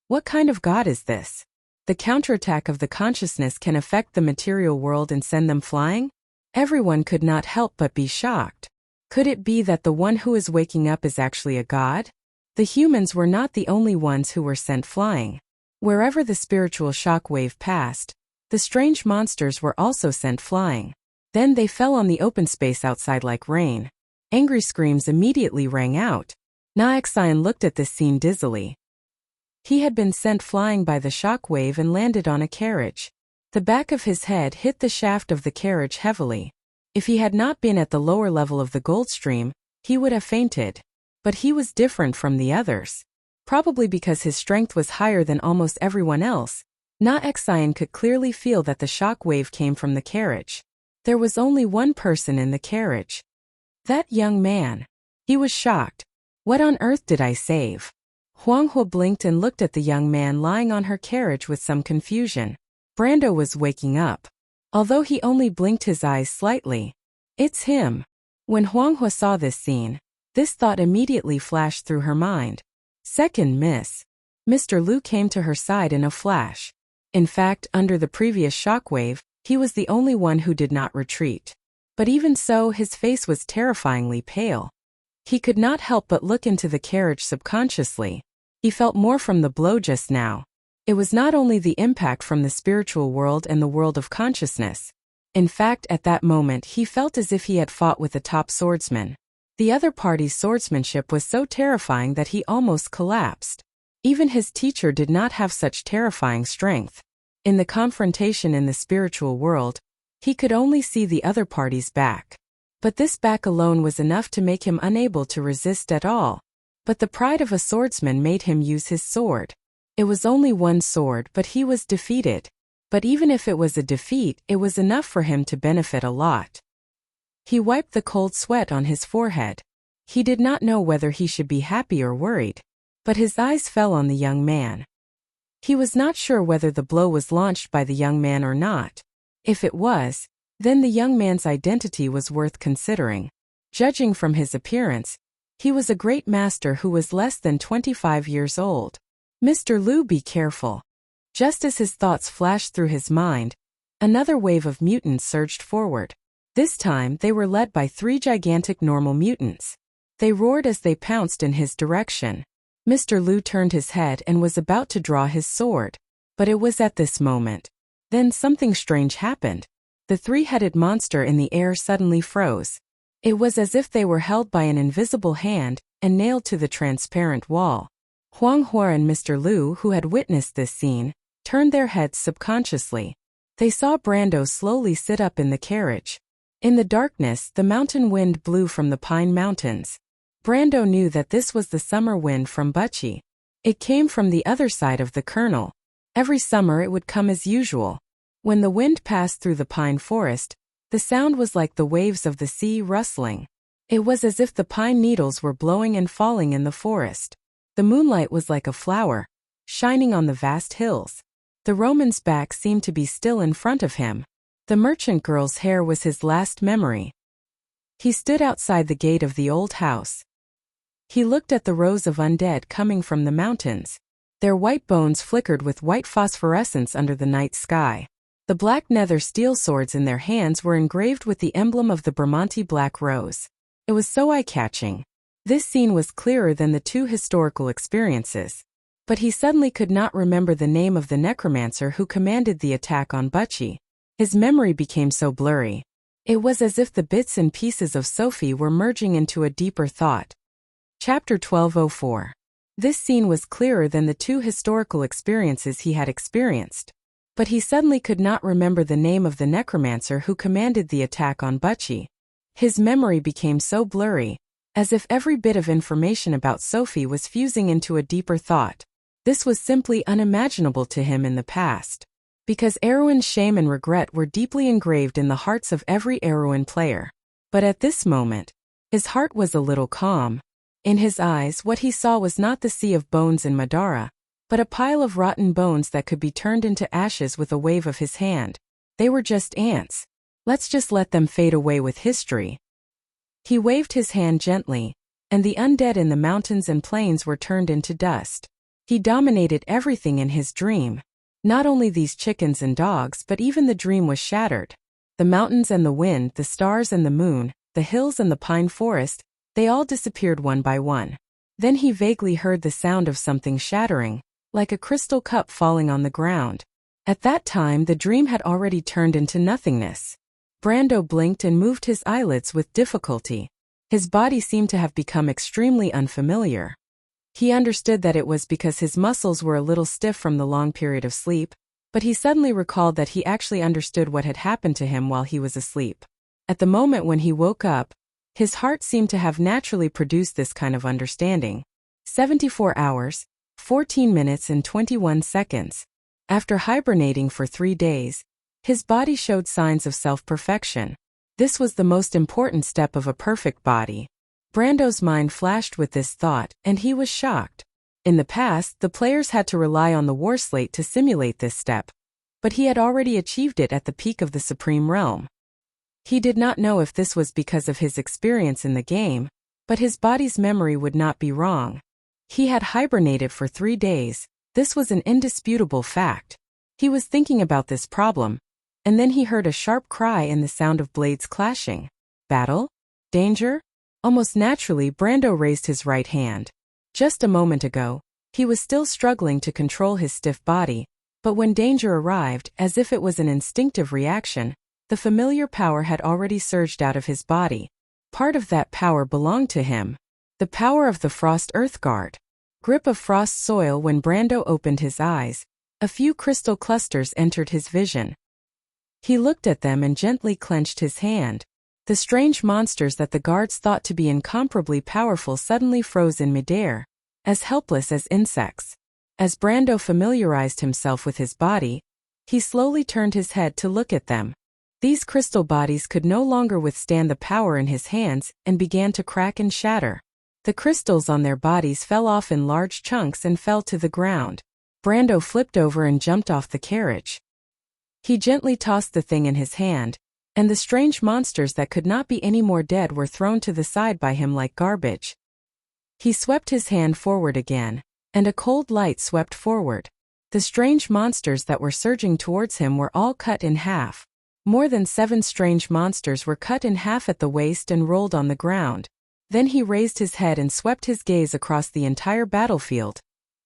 what kind of god is this? The counterattack of the consciousness can affect the material world and send them flying? Everyone could not help but be shocked. Could it be that the one who is waking up is actually a god? The humans were not the only ones who were sent flying. Wherever the spiritual shock wave passed, the strange monsters were also sent flying. Then they fell on the open space outside like rain. Angry screams immediately rang out. Naexian looked at this scene dizzily. He had been sent flying by the shock wave and landed on a carriage. The back of his head hit the shaft of the carriage heavily. If he had not been at the lower level of the gold stream, he would have fainted. But he was different from the others. Probably because his strength was higher than almost everyone else, Naexian could clearly feel that the shock wave came from the carriage. There was only one person in the carriage. That young man. He was shocked. What on earth did I save? Huanghua blinked and looked at the young man lying on her carriage with some confusion. Brando was waking up. Although he only blinked his eyes slightly. It's him. When Huanghua saw this scene, this thought immediately flashed through her mind. Second miss. Mr. Lu came to her side in a flash. In fact, under the previous shockwave, he was the only one who did not retreat. But even so, his face was terrifyingly pale. He could not help but look into the carriage subconsciously. He felt more from the blow just now. It was not only the impact from the spiritual world and the world of consciousness. In fact, at that moment he felt as if he had fought with a top swordsman. The other party's swordsmanship was so terrifying that he almost collapsed. Even his teacher did not have such terrifying strength. In the confrontation in the spiritual world, he could only see the other party's back. But this back alone was enough to make him unable to resist at all. But the pride of a swordsman made him use his sword. It was only one sword, but he was defeated. But even if it was a defeat, it was enough for him to benefit a lot. He wiped the cold sweat on his forehead. He did not know whether he should be happy or worried. But his eyes fell on the young man. He was not sure whether the blow was launched by the young man or not. If it was, then the young man's identity was worth considering. Judging from his appearance, he was a great master who was less than 25 years old. Mr. Lu, be careful. Just as his thoughts flashed through his mind, another wave of mutants surged forward. This time they were led by 3 gigantic normal mutants. They roared as they pounced in his direction. Mr. Lu turned his head and was about to draw his sword. But it was at this moment. Then something strange happened. The 3-headed monster in the air suddenly froze. It was as if they were held by an invisible hand and nailed to the transparent wall. Huanghua and Mr. Lu, who had witnessed this scene, turned their heads subconsciously. They saw Brando slowly sit up in the carriage. In the darkness, the mountain wind blew from the pine mountains. Brando knew that this was the summer wind from Buchi. It came from the other side of the kernel. Every summer it would come as usual. When the wind passed through the pine forest, the sound was like the waves of the sea rustling. It was as if the pine needles were blowing and falling in the forest. The moonlight was like a flower, shining on the vast hills. The Roman's back seemed to be still in front of him. The merchant girl's hair was his last memory. He stood outside the gate of the old house. He looked at the rows of undead coming from the mountains. Their white bones flickered with white phosphorescence under the night sky. The black nether steel swords in their hands were engraved with the emblem of the Bramante Black Rose. It was so eye-catching. This scene was clearer than the 2 historical experiences. But he suddenly could not remember the name of the necromancer who commanded the attack on Buchi. His memory became so blurry. It was as if the bits and pieces of Sophie were merging into a deeper thought. Chapter 1204. This scene was clearer than the 2 historical experiences he had experienced. But he suddenly could not remember the name of the necromancer who commanded the attack on Butchie. His memory became so blurry, as if every bit of information about Sophie was fusing into a deeper thought. This was simply unimaginable to him in the past. Because Erewhon's shame and regret were deeply engraved in the hearts of every Erewhon player. But at this moment, his heart was a little calm. In his eyes, what he saw was not the sea of bones in Madara, but a pile of rotten bones that could be turned into ashes with a wave of his hand. They were just ants. Let's just let them fade away with history. He waved his hand gently, and the undead in the mountains and plains were turned into dust. He dominated everything in his dream. Not only these chickens and dogs, but even the dream was shattered. The mountains and the wind, the stars and the moon, the hills and the pine forest, they all disappeared one by one. Then he vaguely heard the sound of something shattering, like a crystal cup falling on the ground. At that time the dream had already turned into nothingness. Brando blinked and moved his eyelids with difficulty. His body seemed to have become extremely unfamiliar. He understood that it was because his muscles were a little stiff from the long period of sleep, but he suddenly recalled that he actually understood what had happened to him while he was asleep. At the moment when he woke up, his heart seemed to have naturally produced this kind of understanding. 74 hours, 14 minutes and 21 seconds. After hibernating for 3 days, his body showed signs of self-perfection. This was the most important step of a perfect body. Brando's mind flashed with this thought, and he was shocked. In the past, the players had to rely on the war slate to simulate this step, but he had already achieved it at the peak of the Supreme Realm. He did not know if this was because of his experience in the game, but his body's memory would not be wrong. He had hibernated for 3 days. This was an indisputable fact. He was thinking about this problem, and then he heard a sharp cry and the sound of blades clashing. Battle? Danger? Almost naturally, Brando raised his right hand. Just a moment ago, he was still struggling to control his stiff body, but when danger arrived, as if it was an instinctive reaction, the familiar power had already surged out of his body. Part of that power belonged to him. The power of the Frost Earth Guard. Grip of frost soil. When Brando opened his eyes, a few crystal clusters entered his vision. He looked at them and gently clenched his hand. The strange monsters that the guards thought to be incomparably powerful suddenly froze in midair, as helpless as insects. As Brando familiarized himself with his body, he slowly turned his head to look at them. These crystal bodies could no longer withstand the power in his hands and began to crack and shatter. The crystals on their bodies fell off in large chunks and fell to the ground. Brando flipped over and jumped off the carriage. He gently tossed the thing in his hand, and the strange monsters that could not be any more dead were thrown to the side by him like garbage. He swept his hand forward again, and a cold light swept forward. The strange monsters that were surging towards him were all cut in half. More than 7 strange monsters were cut in half at the waist and rolled on the ground. Then he raised his head and swept his gaze across the entire battlefield,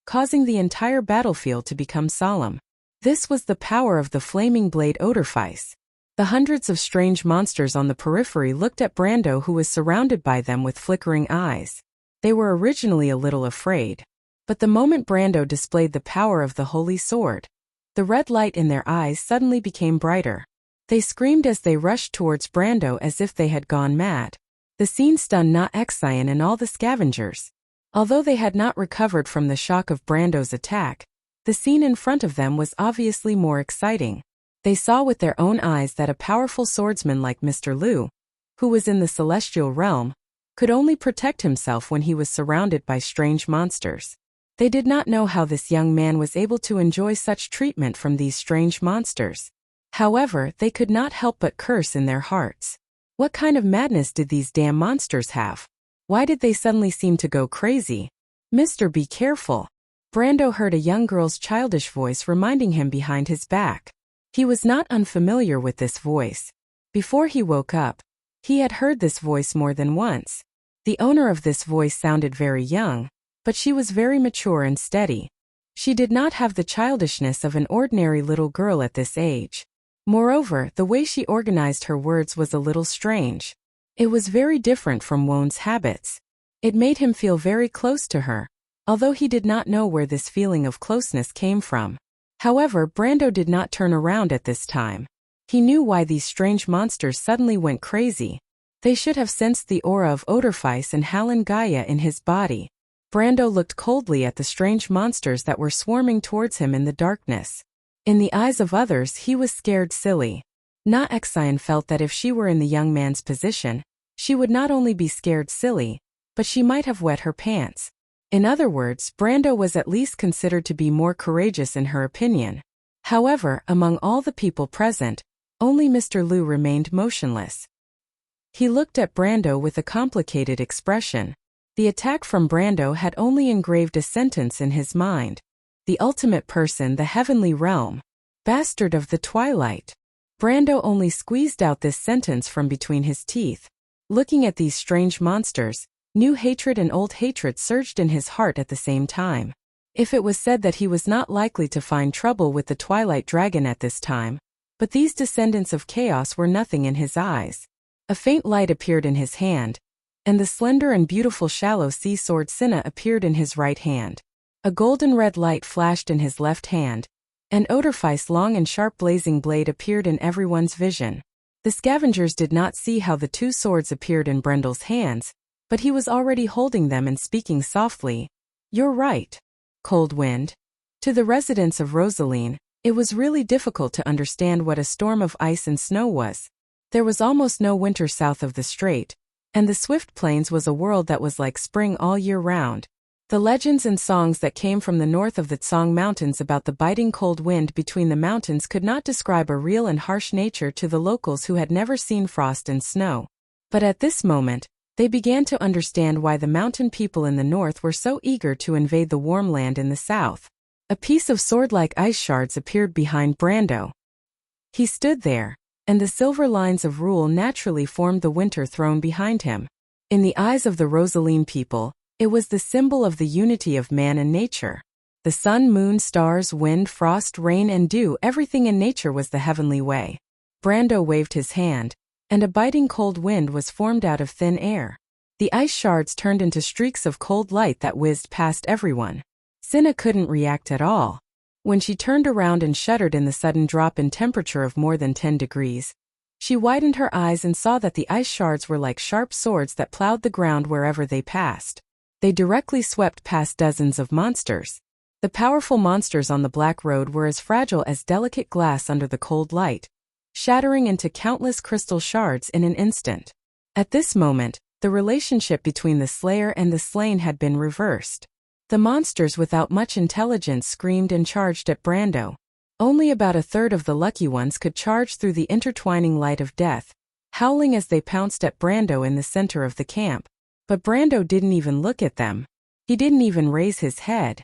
causing the entire battlefield to become solemn. This was the power of the flaming blade Odorfice. The hundreds of strange monsters on the periphery looked at Brando, who was surrounded by them with flickering eyes. They were originally a little afraid. But the moment Brando displayed the power of the holy sword, the red light in their eyes suddenly became brighter. They screamed as they rushed towards Brando as if they had gone mad. The scene stunned Na Exion and all the scavengers. Although they had not recovered from the shock of Brando's attack, the scene in front of them was obviously more exciting. They saw with their own eyes that a powerful swordsman like Mr. Liu, who was in the celestial realm, could only protect himself when he was surrounded by strange monsters. They did not know how this young man was able to enjoy such treatment from these strange monsters. However, they could not help but curse in their hearts. What kind of madness did these damn monsters have? Why did they suddenly seem to go crazy? Mr. Be careful. Brando heard a young girl's childish voice reminding him behind his back. He was not unfamiliar with this voice. Before he woke up, he had heard this voice more than once. The owner of this voice sounded very young, but she was very mature and steady. She did not have the childishness of an ordinary little girl at this age. Moreover, the way she organized her words was a little strange. It was very different from Won's habits. It made him feel very close to her, although he did not know where this feeling of closeness came from. However, Brando did not turn around at this time. He knew why these strange monsters suddenly went crazy. They should have sensed the aura of Oderfice and Halin Gaia in his body. Brando looked coldly at the strange monsters that were swarming towards him in the darkness. In the eyes of others, he was scared silly. Na Exion felt that if she were in the young man's position, she would not only be scared silly, but she might have wet her pants. In other words, Brando was at least considered to be more courageous in her opinion. However, among all the people present, only Mr. Liu remained motionless. He looked at Brando with a complicated expression. The attack from Brando had only engraved a sentence in his mind. The ultimate person, the heavenly realm. Bastard of the twilight. Brando only squeezed out this sentence from between his teeth. Looking at these strange monsters, new hatred and old hatred surged in his heart at the same time. If it was said that he was not likely to find trouble with the Twilight Dragon at this time, but these descendants of chaos were nothing in his eyes. A faint light appeared in his hand, and the slender and beautiful shallow sea sword Cinna appeared in his right hand. A golden red light flashed in his left hand, and Oderfice's long and sharp blazing blade appeared in everyone's vision. The scavengers did not see how the two swords appeared in Brendel's hands, but he was already holding them and speaking softly. "You're right, Cold Wind." To the residents of Rosaline, it was really difficult to understand what a storm of ice and snow was. There was almost no winter south of the strait, and the Swift Plains was a world that was like spring all year round. The legends and songs that came from the north of the Tsang Mountains about the biting cold wind between the mountains could not describe a real and harsh nature to the locals who had never seen frost and snow. But at this moment, they began to understand why the mountain people in the north were so eager to invade the warm land in the south. A piece of sword-like ice shards appeared behind Brando. He stood there, and the silver lines of rule naturally formed the winter throne behind him. In the eyes of the Rosaline people, it was the symbol of the unity of man and nature. The sun, moon, stars, wind, frost, rain, and dew, everything in nature was the heavenly way. Brando waved his hand, and a biting cold wind was formed out of thin air. The ice shards turned into streaks of cold light that whizzed past everyone. Cinna couldn't react at all. When she turned around and shuddered in the sudden drop in temperature of more than 10 degrees, she widened her eyes and saw that the ice shards were like sharp swords that plowed the ground wherever they passed. They directly swept past dozens of monsters. The powerful monsters on the Black Road were as fragile as delicate glass under the cold light, shattering into countless crystal shards in an instant. At this moment, the relationship between the slayer and the slain had been reversed. The monsters without much intelligence screamed and charged at Brando. Only about a third of the lucky ones could charge through the intertwining light of death, howling as they pounced at Brando in the center of the camp. But Brando didn't even look at them. He didn't even raise his head.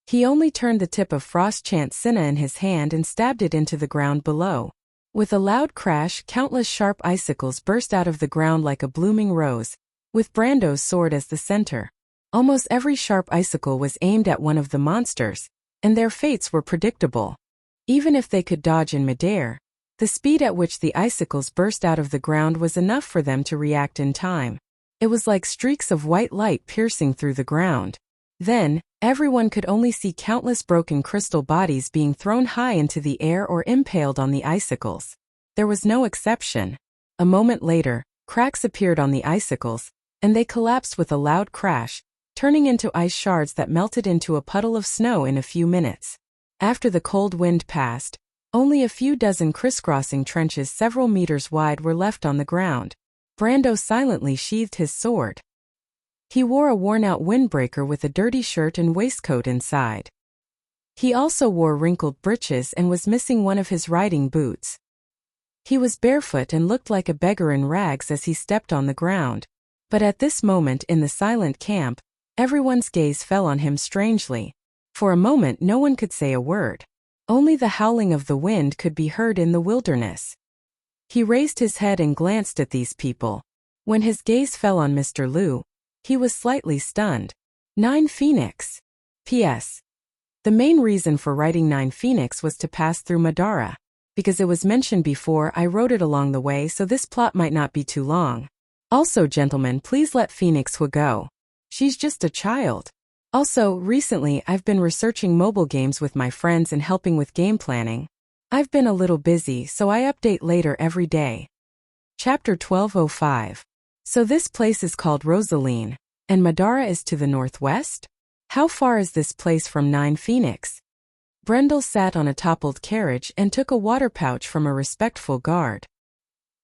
He only turned the tip of Frost-Chant Cinna in his hand and stabbed it into the ground below. With a loud crash, countless sharp icicles burst out of the ground like a blooming rose, with Brando's sword as the center. Almost every sharp icicle was aimed at one of the monsters, and their fates were predictable. Even if they could dodge in midair, the speed at which the icicles burst out of the ground was enough for them to react in time. It was like streaks of white light piercing through the ground. Then, everyone could only see countless broken crystal bodies being thrown high into the air or impaled on the icicles. There was no exception. A moment later, cracks appeared on the icicles, and they collapsed with a loud crash, turning into ice shards that melted into a puddle of snow in a few minutes. After the cold wind passed, only a few dozen crisscrossing trenches several meters wide were left on the ground. Brando silently sheathed his sword. He wore a worn-out windbreaker with a dirty shirt and waistcoat inside. He also wore wrinkled breeches and was missing one of his riding boots. He was barefoot and looked like a beggar in rags as he stepped on the ground. But at this moment in the silent camp, everyone's gaze fell on him strangely. For a moment no one could say a word. Only the howling of the wind could be heard in the wilderness. He raised his head and glanced at these people. When his gaze fell on Mr. Liu, he was slightly stunned. 9 Phoenix. P.S. The main reason for writing 9 Phoenix was to pass through Madara. Because it was mentioned before, I wrote it along the way so this plot might not be too long. Also, gentlemen, please let Phoenix go. She's just a child. Also, recently I've been researching mobile games with my friends and helping with game planning. I've been a little busy, so I update later every day. Chapter 1205. So this place is called Rosaline, and Madara is to the northwest? How far is this place from Nine Phoenix? Brendel sat on a toppled carriage and took a water pouch from a respectful guard.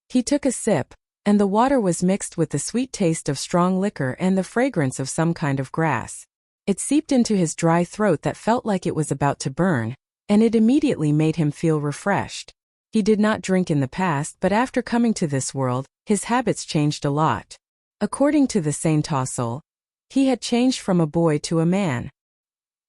He took a sip, and the water was mixed with the sweet taste of strong liquor and the fragrance of some kind of grass. It seeped into his dry throat that felt like it was about to burn, and it immediately made him feel refreshed. He did not drink in the past, but after coming to this world, his habits changed a lot. According to the Saint Tossel, he had changed from a boy to a man.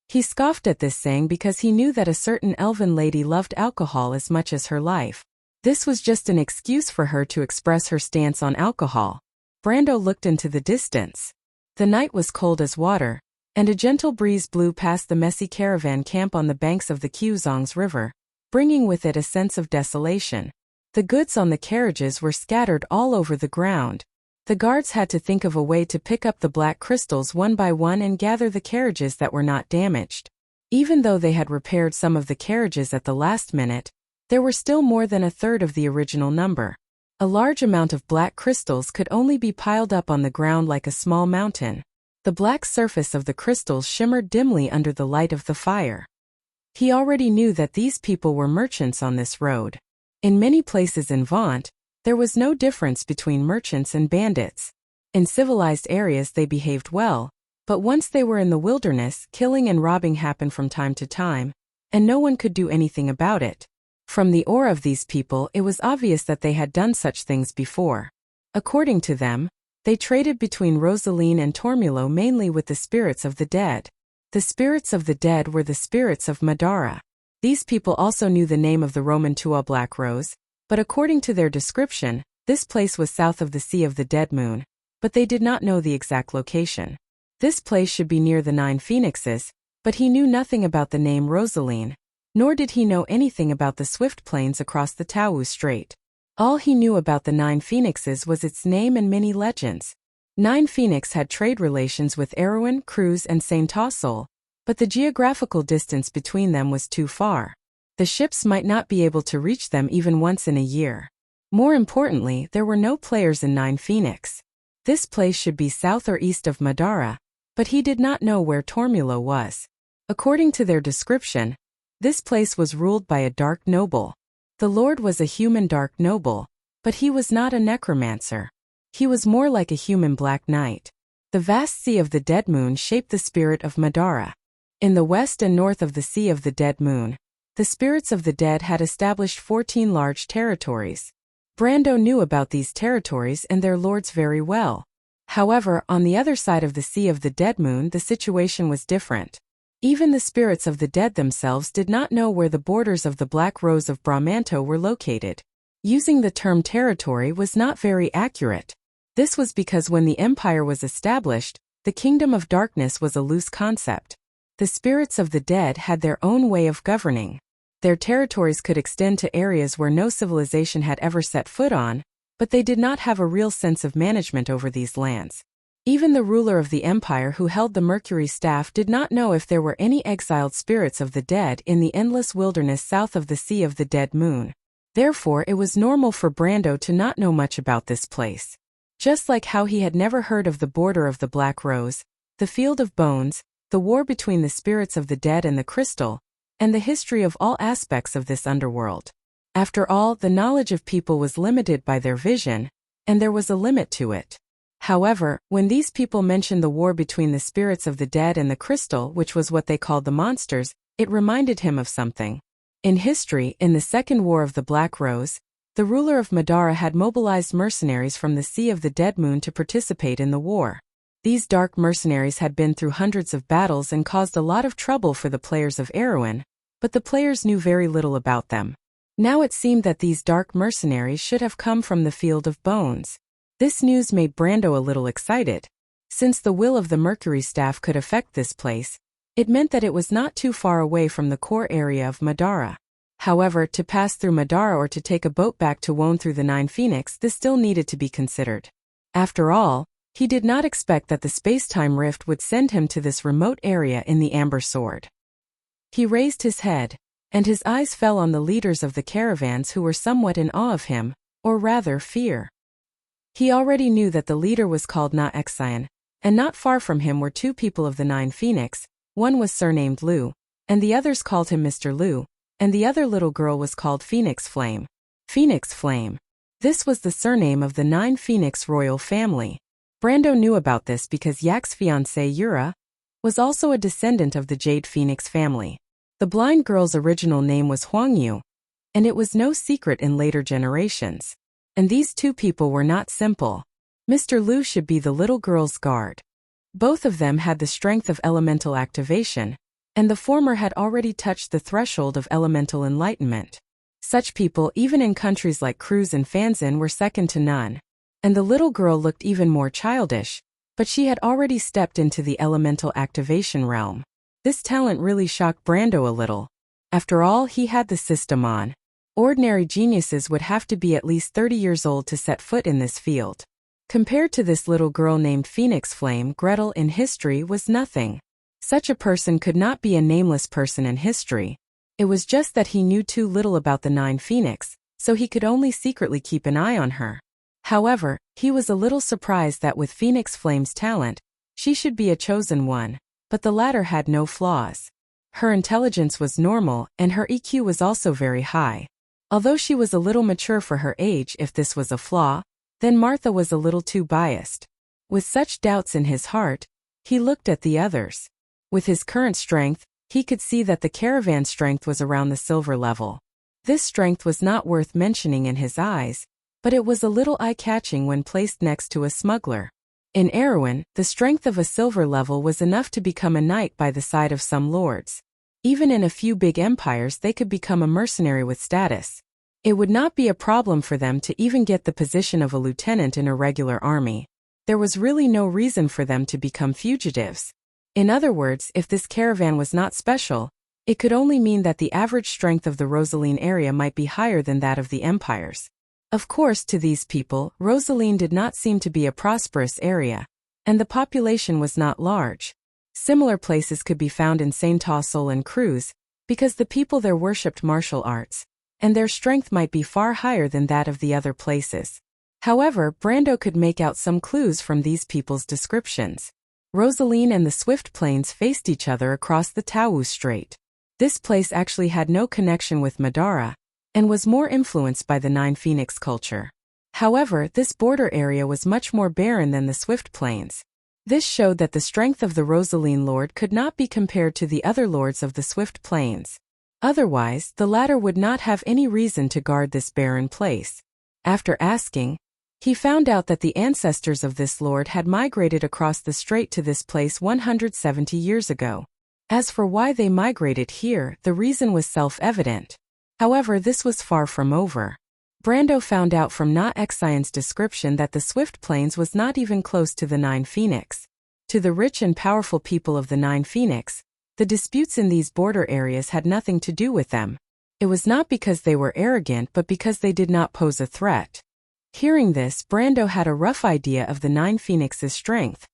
He scoffed at this saying because he knew that a certain elven lady loved alcohol as much as her life. This was just an excuse for her to express her stance on alcohol. Brando looked into the distance. The night was cold as water, and a gentle breeze blew past the messy caravan camp on the banks of the Quzongs River, bringing with it a sense of desolation. The goods on the carriages were scattered all over the ground. The guards had to think of a way to pick up the black crystals one by one and gather the carriages that were not damaged. Even though they had repaired some of the carriages at the last minute, there were still more than a third of the original number. A large amount of black crystals could only be piled up on the ground like a small mountain. The black surface of the crystals shimmered dimly under the light of the fire. He already knew that these people were merchants on this road. In many places in Vaunt, there was no difference between merchants and bandits. In civilized areas they behaved well, but once they were in the wilderness, killing and robbing happened from time to time, and no one could do anything about it. From the aura of these people, it was obvious that they had done such things before. According to them, they traded between Rosaline and Tormulo mainly with the spirits of the dead. The spirits of the dead were the spirits of Madara. These people also knew the name of the Roman Tua Black Rose, but according to their description, this place was south of the Sea of the Dead Moon, but they did not know the exact location. This place should be near the Nine Phoenixes, but he knew nothing about the name Rosaline, nor did he know anything about the swift plains across the Tau Strait. All he knew about the Nine Phoenixes was its name and many legends. Nine Phoenix had trade relations with Erewhon, Cruz, and Saint Tossel, but the geographical distance between them was too far. The ships might not be able to reach them even once in a year. More importantly, there were no players in Nine Phoenix. This place should be south or east of Madara, but he did not know where Tormulo was. According to their description, this place was ruled by a dark noble. The lord was a human dark noble, but he was not a necromancer. He was more like a human black knight. The vast Sea of the Dead Moon shaped the spirit of Madara. In the west and north of the Sea of the Dead Moon, the spirits of the dead had established 14 large territories. Brando knew about these territories and their lords very well. However, on the other side of the Sea of the Dead Moon the situation was different. Even the spirits of the dead themselves did not know where the borders of the Black Rose of Bramanto were located. Using the term territory was not very accurate. This was because when the empire was established, the Kingdom of Darkness was a loose concept. The spirits of the dead had their own way of governing. Their territories could extend to areas where no civilization had ever set foot on, but they did not have a real sense of management over these lands. Even the ruler of the empire who held the Mercury staff did not know if there were any exiled spirits of the dead in the endless wilderness south of the Sea of the Dead Moon. Therefore, it was normal for Brando to not know much about this place. Just like how he had never heard of the border of the Black Rose, the Field of Bones, the war between the spirits of the dead and the crystal, and the history of all aspects of this underworld. After all, the knowledge of people was limited by their vision, and there was a limit to it. However, when these people mentioned the war between the spirits of the dead and the crystal, which was what they called the monsters, it reminded him of something. In history, in the Second War of the Black Rose, the ruler of Madara had mobilized mercenaries from the Sea of the Dead Moon to participate in the war. These dark mercenaries had been through hundreds of battles and caused a lot of trouble for the players of Erewhon, but the players knew very little about them. Now it seemed that these dark mercenaries should have come from the Field of Bones. This news made Brando a little excited. Since the will of the Mercury staff could affect this place, it meant that it was not too far away from the core area of Madara. However, to pass through Madara or to take a boat back to Wone through the Nine Phoenix, this still needed to be considered. After all, He did not expect that the space-time rift would send him to this remote area in the Amber Sword. He raised his head, and his eyes fell on the leaders of the caravans who were somewhat in awe of him, or rather fear. He already knew that the leader was called Na-Exian, and not far from him were two people of the Nine Phoenix. One was surnamed Lu, and the others called him Mr. Lu, and the other little girl was called Phoenix Flame. Phoenix Flame. This was the surname of the Nine Phoenix royal family. Brando knew about this because Yak's fiancée Yura was also a descendant of the Jade Phoenix family. The blind girl's original name was Huangyu, and it was no secret in later generations. And these two people were not simple. Mr. Lu should be the little girl's guard. Both of them had the strength of elemental activation, and the former had already touched the threshold of elemental enlightenment. Such people, even in countries like Cruz and Fanzin, were second to none. And the little girl looked even more childish, but she had already stepped into the elemental activation realm. This talent really shocked Brando a little. After all, he had the system on. Ordinary geniuses would have to be at least 30 years old to set foot in this field. Compared to this little girl named Phoenix Flame, Gretel in history was nothing. Such a person could not be a nameless person in history. It was just that he knew too little about the Nine Phoenix, so he could only secretly keep an eye on her. However, he was a little surprised that with Phoenix Flame's talent, she should be a chosen one, but the latter had no flaws. Her intelligence was normal, and her EQ was also very high. Although she was a little mature for her age, if this was a flaw, then Martha was a little too biased. With such doubts in his heart, he looked at the others. With his current strength, he could see that the caravan strength was around the silver level. This strength was not worth mentioning in his eyes, but it was a little eye-catching when placed next to a smuggler. In Erewhon, the strength of a silver level was enough to become a knight by the side of some lords. Even in a few big empires they could become a mercenary with status. It would not be a problem for them to even get the position of a lieutenant in a regular army. There was really no reason for them to become fugitives. In other words, if this caravan was not special, it could only mean that the average strength of the Rosaline area might be higher than that of the empires. Of course, to these people, Rosaline did not seem to be a prosperous area, and the population was not large. Similar places could be found in Saint-Tassel and Cruz, because the people there worshipped martial arts, and their strength might be far higher than that of the other places. However, Brando could make out some clues from these people's descriptions. Rosaline and the Swift Plains faced each other across the Tawu Strait. This place actually had no connection with Madara, and was more influenced by the Nine Phoenix culture. However, this border area was much more barren than the Swift Plains. This showed that the strength of the Rosaline Lord could not be compared to the other lords of the Swift Plains. Otherwise, the latter would not have any reason to guard this barren place. After asking, he found out that the ancestors of this lord had migrated across the strait to this place 170 years ago. As for why they migrated here, the reason was self-evident. However, this was far from over. Brando found out from Na-Exian's description that the Swift Plains was not even close to the Nine Phoenix. To the rich and powerful people of the Nine Phoenix, the disputes in these border areas had nothing to do with them. It was not because they were arrogant but because they did not pose a threat. Hearing this, Brando had a rough idea of the Nine Phoenix's strength.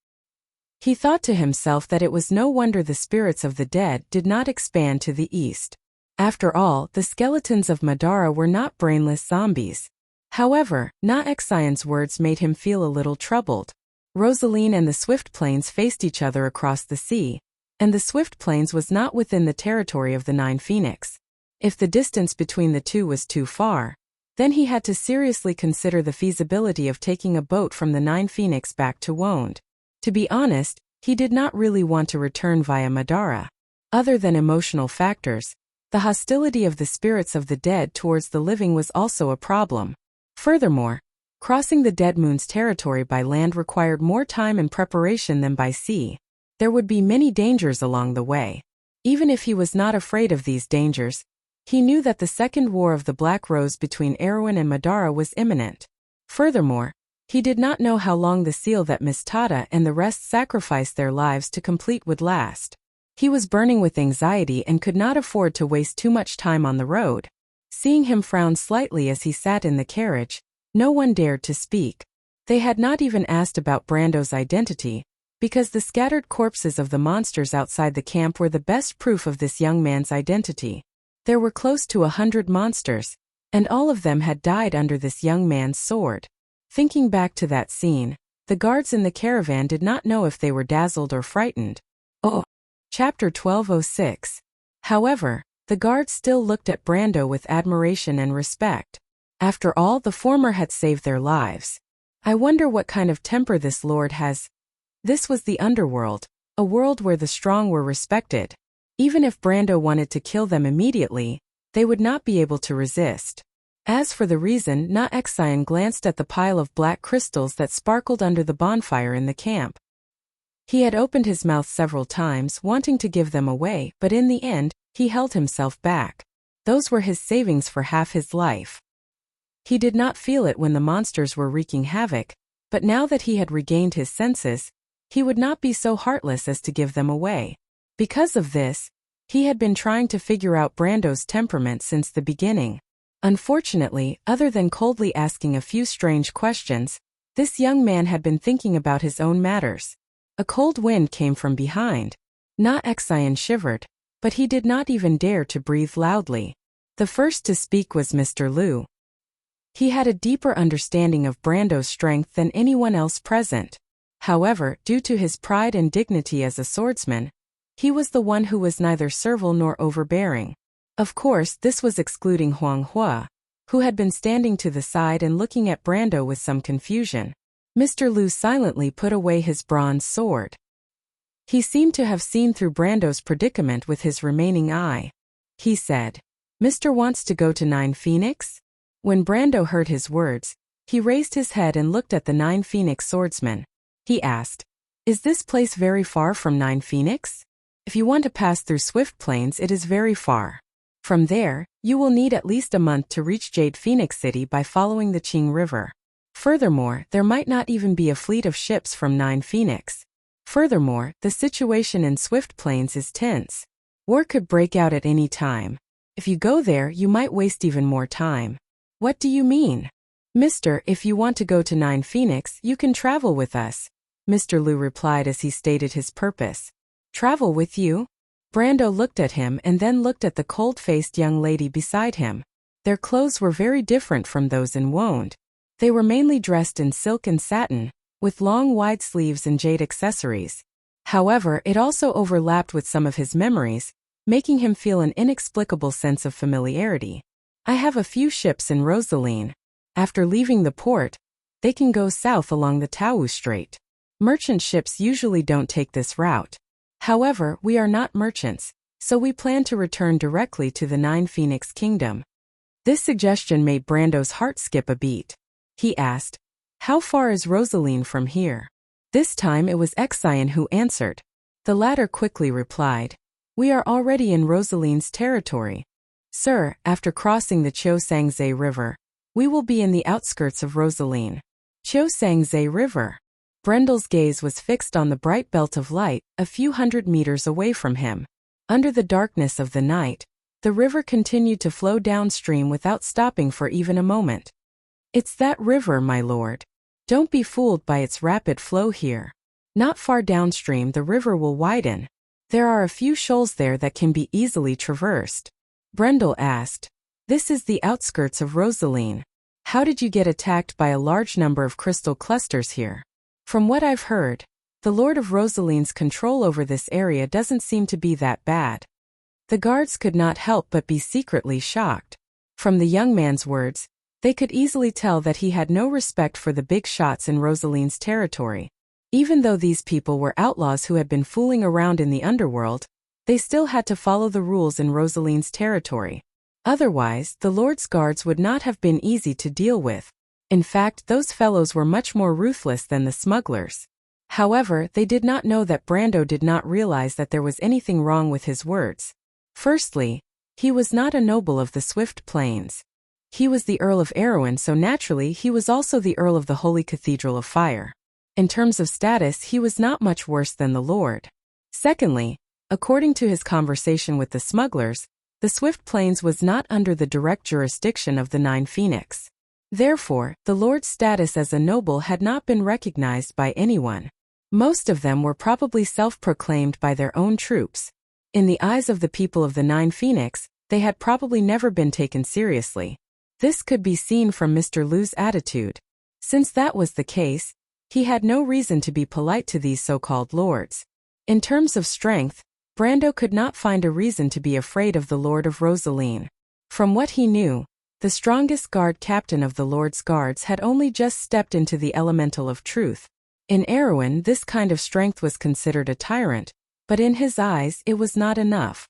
He thought to himself that it was no wonder the spirits of the dead did not expand to the east. After all, the skeletons of Madara were not brainless zombies. However, Na-Exian's words made him feel a little troubled. Rosaline and the Swift Plains faced each other across the sea, and the Swift Plains was not within the territory of the Nine Phoenix. If the distance between the two was too far, then he had to seriously consider the feasibility of taking a boat from the Nine Phoenix back to Wonde. To be honest, he did not really want to return via Madara. Other than emotional factors, the hostility of the spirits of the dead towards the living was also a problem. Furthermore, crossing the Dead Moon's territory by land required more time and preparation than by sea. There would be many dangers along the way. Even if he was not afraid of these dangers, he knew that the Second War of the Black Rose between Erewhon and Madara was imminent. Furthermore, he did not know how long the seal that Miss Tada and the rest sacrificed their lives to complete would last. He was burning with anxiety and could not afford to waste too much time on the road. Seeing him frown slightly as he sat in the carriage, no one dared to speak. They had not even asked about Brando's identity, because the scattered corpses of the monsters outside the camp were the best proof of this young man's identity. There were close to 100 monsters, and all of them had died under this young man's sword. Thinking back to that scene, the guards in the caravan did not know if they were dazzled or frightened. Oh! Chapter 1206. However, the guards still looked at Brando with admiration and respect. After all, the former had saved their lives. I wonder what kind of temper this lord has. This was the underworld, a world where the strong were respected. Even if Brando wanted to kill them immediately, they would not be able to resist. As for the reason, Na Exian glanced at the pile of black crystals that sparkled under the bonfire in the camp. He had opened his mouth several times, wanting to give them away, but in the end, he held himself back. Those were his savings for half his life. He did not feel it when the monsters were wreaking havoc, but now that he had regained his senses, he would not be so heartless as to give them away. Because of this, he had been trying to figure out Brando's temperament since the beginning. Unfortunately, other than coldly asking a few strange questions, this young man had been thinking about his own matters. A cold wind came from behind. Na Exian shivered, but he did not even dare to breathe loudly. The first to speak was Mr. Liu. He had a deeper understanding of Brando's strength than anyone else present. However, due to his pride and dignity as a swordsman, he was the one who was neither servile nor overbearing. Of course, this was excluding Huang Hua, who had been standing to the side and looking at Brando with some confusion. Mr. Liu silently put away his bronze sword. He seemed to have seen through Brando's predicament with his remaining eye. He said, "Mr. wants to go to Nine Phoenix?" When Brando heard his words, he raised his head and looked at the Nine Phoenix swordsman. He asked, "Is this place very far from Nine Phoenix? If you want to pass through Swift Plains, it is very far. From there, you will need at least a month to reach Jade Phoenix City by following the Qing River. Furthermore, there might not even be a fleet of ships from Nine Phoenix. Furthermore, the situation in Swift Plains is tense. War could break out at any time. If you go there, you might waste even more time." "What do you mean?" "Mister, if you want to go to Nine Phoenix, you can travel with us," Mr. Liu replied as he stated his purpose. "Travel with you?" Brando looked at him and then looked at the cold-faced young lady beside him. Their clothes were very different from those in Wonde. They were mainly dressed in silk and satin, with long wide sleeves and jade accessories. However, it also overlapped with some of his memories, making him feel an inexplicable sense of familiarity. "I have a few ships in Rosaline. After leaving the port, they can go south along the Tau Strait. Merchant ships usually don't take this route. However, we are not merchants, so we plan to return directly to the Nine Phoenix Kingdom." This suggestion made Brando's heart skip a beat. He asked, "How far is Rosaline from here?" This time it was Exian who answered. The latter quickly replied, "We are already in Rosaline's territory. Sir, after crossing the Chiosangze River, we will be in the outskirts of Rosaline." Chiosangze River. Brendel's gaze was fixed on the bright belt of light, a few hundred meters away from him. Under the darkness of the night, the river continued to flow downstream without stopping for even a moment. "It's that river, my lord. Don't be fooled by its rapid flow here. Not far downstream the river will widen. There are a few shoals there that can be easily traversed." Brendel asked, "This is the outskirts of Rosaline. How did you get attacked by a large number of crystal clusters here?" "From what I've heard, the Lord of Rosaline's control over this area doesn't seem to be that bad." The guards could not help but be secretly shocked. From the young man's words, they could easily tell that he had no respect for the big shots in Rosaline's territory. Even though these people were outlaws who had been fooling around in the underworld, they still had to follow the rules in Rosaline's territory. Otherwise, the Lord's guards would not have been easy to deal with. In fact, those fellows were much more ruthless than the smugglers. However, they did not know that Brando did not realize that there was anything wrong with his words. Firstly, he was not a noble of the Swift Plains. He was the Earl of Erewhon, so naturally he was also the Earl of the Holy Cathedral of Fire. In terms of status, he was not much worse than the Lord. Secondly, according to his conversation with the smugglers, the Swift Plains was not under the direct jurisdiction of the Nine Phoenix. Therefore, the lord's status as a noble had not been recognized by anyone. Most of them were probably self-proclaimed by their own troops. In the eyes of the people of the Nine Phoenix, they had probably never been taken seriously. This could be seen from Mr. Lu's attitude. Since that was the case, he had no reason to be polite to these so-called lords. In terms of strength, Brando could not find a reason to be afraid of the Lord of Rosaline. From what he knew, the strongest guard captain of the Lord's Guards had only just stepped into the elemental of truth. In Erewhon, this kind of strength was considered a tyrant, but in his eyes it was not enough.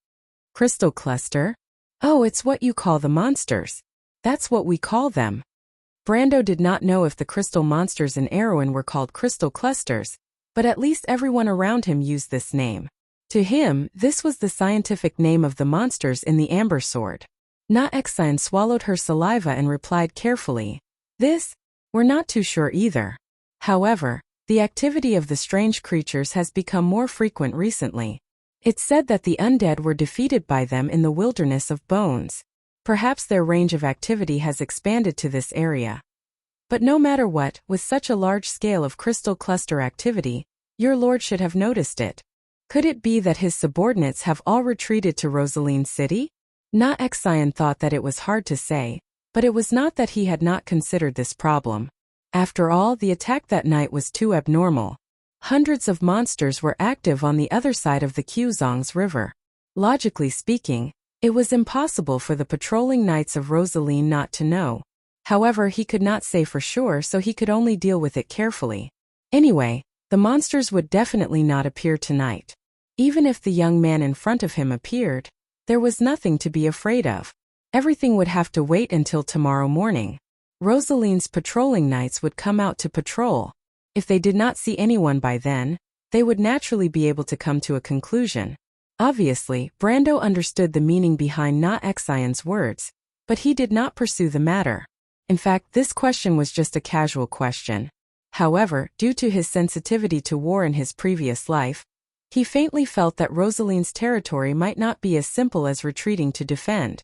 Crystal cluster? Oh, it's what you call the monsters. That's what we call them. Brando did not know if the crystal monsters in Erewhon were called crystal clusters, but at least everyone around him used this name. To him, this was the scientific name of the monsters in the Amber Sword. Na-Exine swallowed her saliva and replied carefully, "This? We're not too sure either." However, the activity of the strange creatures has become more frequent recently. It's said that the undead were defeated by them in the wilderness of bones. Perhaps their range of activity has expanded to this area. But no matter what, with such a large scale of crystal cluster activity, your lord should have noticed it. Could it be that his subordinates have all retreated to Rosaline City? Na-Exine thought that it was hard to say, but it was not that he had not considered this problem. After all, the attack that night was too abnormal. Hundreds of monsters were active on the other side of the Quzongs River. Logically speaking, it was impossible for the patrolling knights of Rosaline not to know. However, he could not say for sure, so he could only deal with it carefully. Anyway, the monsters would definitely not appear tonight. Even if the young man in front of him appeared, there was nothing to be afraid of. Everything would have to wait until tomorrow morning. Rosaline's patrolling knights would come out to patrol. If they did not see anyone by then, they would naturally be able to come to a conclusion. Obviously, Brando understood the meaning behind Na-Exine's words, but he did not pursue the matter. In fact, this question was just a casual question. However, due to his sensitivity to war in his previous life, he faintly felt that Rosaline's territory might not be as simple as retreating to defend.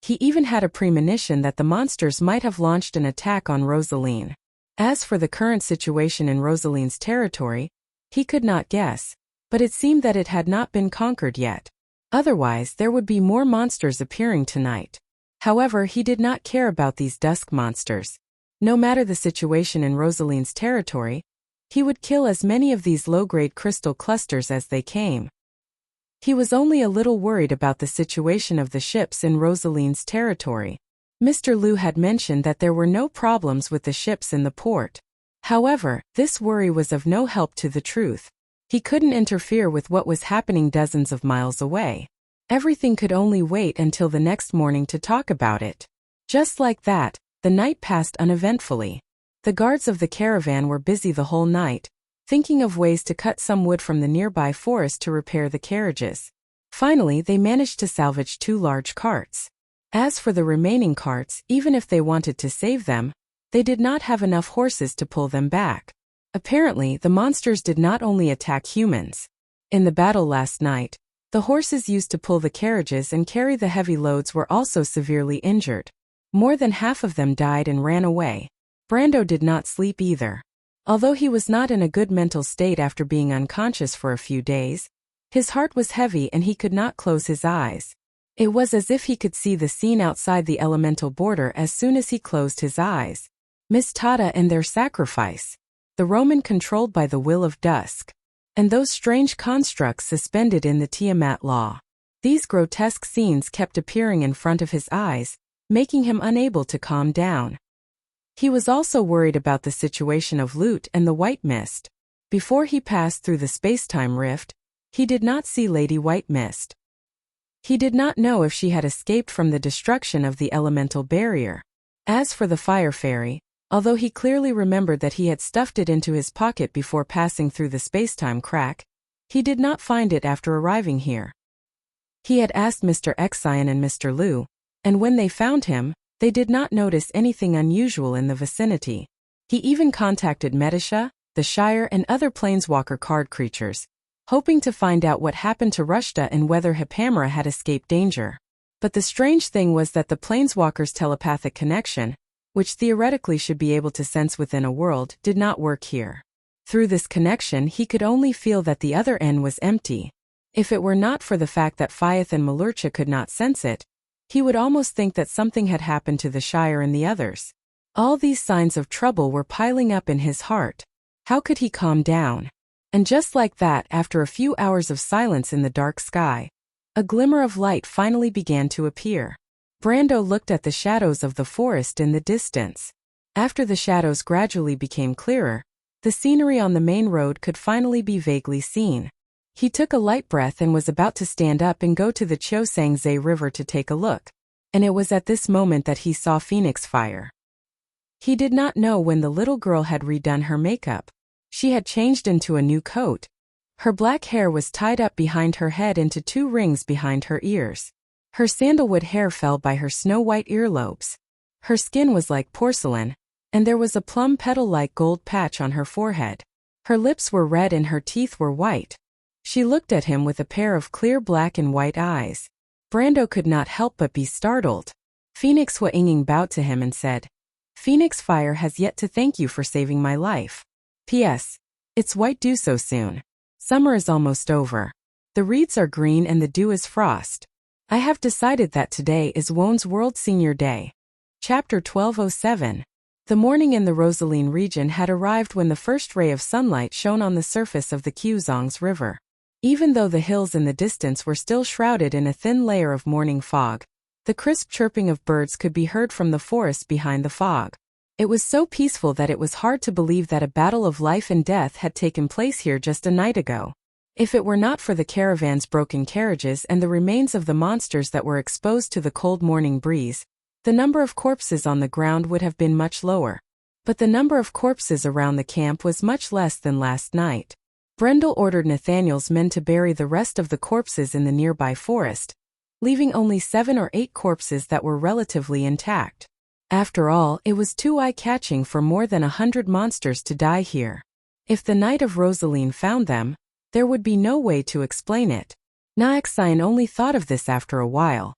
He even had a premonition that the monsters might have launched an attack on Rosaline. As for the current situation in Rosaline's territory, he could not guess, but it seemed that it had not been conquered yet. Otherwise, there would be more monsters appearing tonight. However, he did not care about these dusk monsters. No matter the situation in Rosaline's territory, he would kill as many of these low-grade crystal clusters as they came. He was only a little worried about the situation of the ships in Rosaline's territory. Mr. Lu had mentioned that there were no problems with the ships in the port. However, this worry was of no help to the truth. He couldn't interfere with what was happening dozens of miles away. Everything could only wait until the next morning to talk about it. Just like that, the night passed uneventfully. The guards of the caravan were busy the whole night, thinking of ways to cut some wood from the nearby forest to repair the carriages. Finally, they managed to salvage 2 large carts. As for the remaining carts, even if they wanted to save them, they did not have enough horses to pull them back. Apparently, the monsters did not only attack humans. In the battle last night, the horses used to pull the carriages and carry the heavy loads were also severely injured. More than half of them died and ran away. Brando did not sleep either. Although he was not in a good mental state after being unconscious for a few days, his heart was heavy and he could not close his eyes. It was as if he could see the scene outside the elemental border as soon as he closed his eyes. Miss Tada and their sacrifice. The Roman controlled by the will of dusk. And those strange constructs suspended in the Tiamat law. These grotesque scenes kept appearing in front of his eyes, making him unable to calm down. He was also worried about the situation of Lute and the White Mist. Before he passed through the space-time rift, he did not see Lady White Mist. He did not know if she had escaped from the destruction of the elemental barrier. As for the Fire Fairy, although he clearly remembered that he had stuffed it into his pocket before passing through the space-time crack, he did not find it after arriving here. He had asked Mr. Exine and Mr. Lu, and when they found him, they did not notice anything unusual in the vicinity. He even contacted Medisha, the Shire and other planeswalker card creatures, hoping to find out what happened to Rushta and whether Hipamra had escaped danger. But the strange thing was that the planeswalker's telepathic connection which theoretically should be able to sense within a world, did not work here. Through this connection he could only feel that the other end was empty. If it were not for the fact that Fyeth and Malurcha could not sense it, he would almost think that something had happened to the Shire and the others. All these signs of trouble were piling up in his heart. How could he calm down? And just like that, after a few hours of silence in the dark sky, a glimmer of light finally began to appear. Brando looked at the shadows of the forest in the distance. After the shadows gradually became clearer, the scenery on the main road could finally be vaguely seen. He took a light breath and was about to stand up and go to the Chiosangze River to take a look. And it was at this moment that he saw Phoenix Fire. He did not know when the little girl had redone her makeup. She had changed into a new coat. Her black hair was tied up behind her head into 2 rings behind her ears. Her sandalwood hair fell by her snow-white earlobes. Her skin was like porcelain, and there was a plum petal-like gold patch on her forehead. Her lips were red and her teeth were white. She looked at him with a pair of clear black and white eyes. Brando could not help but be startled. Phoenix Huainging bowed to him and said, "Phoenix Fire has yet to thank you for saving my life. P.S. It's white dew so soon. Summer is almost over. The reeds are green and the dew is frost. I have decided that today is Won's World Senior Day." Chapter 1207. The morning in the Rosaline region had arrived when the first ray of sunlight shone on the surface of the Qiuzongs River. Even though the hills in the distance were still shrouded in a thin layer of morning fog, the crisp chirping of birds could be heard from the forest behind the fog. It was so peaceful that it was hard to believe that a battle of life and death had taken place here just a night ago. If it were not for the caravan's broken carriages and the remains of the monsters that were exposed to the cold morning breeze, the number of corpses on the ground would have been much lower. But the number of corpses around the camp was much less than last night. Brendel ordered Nathaniel's men to bury the rest of the corpses in the nearby forest, leaving only 7 or 8 corpses that were relatively intact. After all, it was too eye-catching for more than 100 monsters to die here. If the Knight of Rosaline found them, there would be no way to explain it. Naexine only thought of this after a while.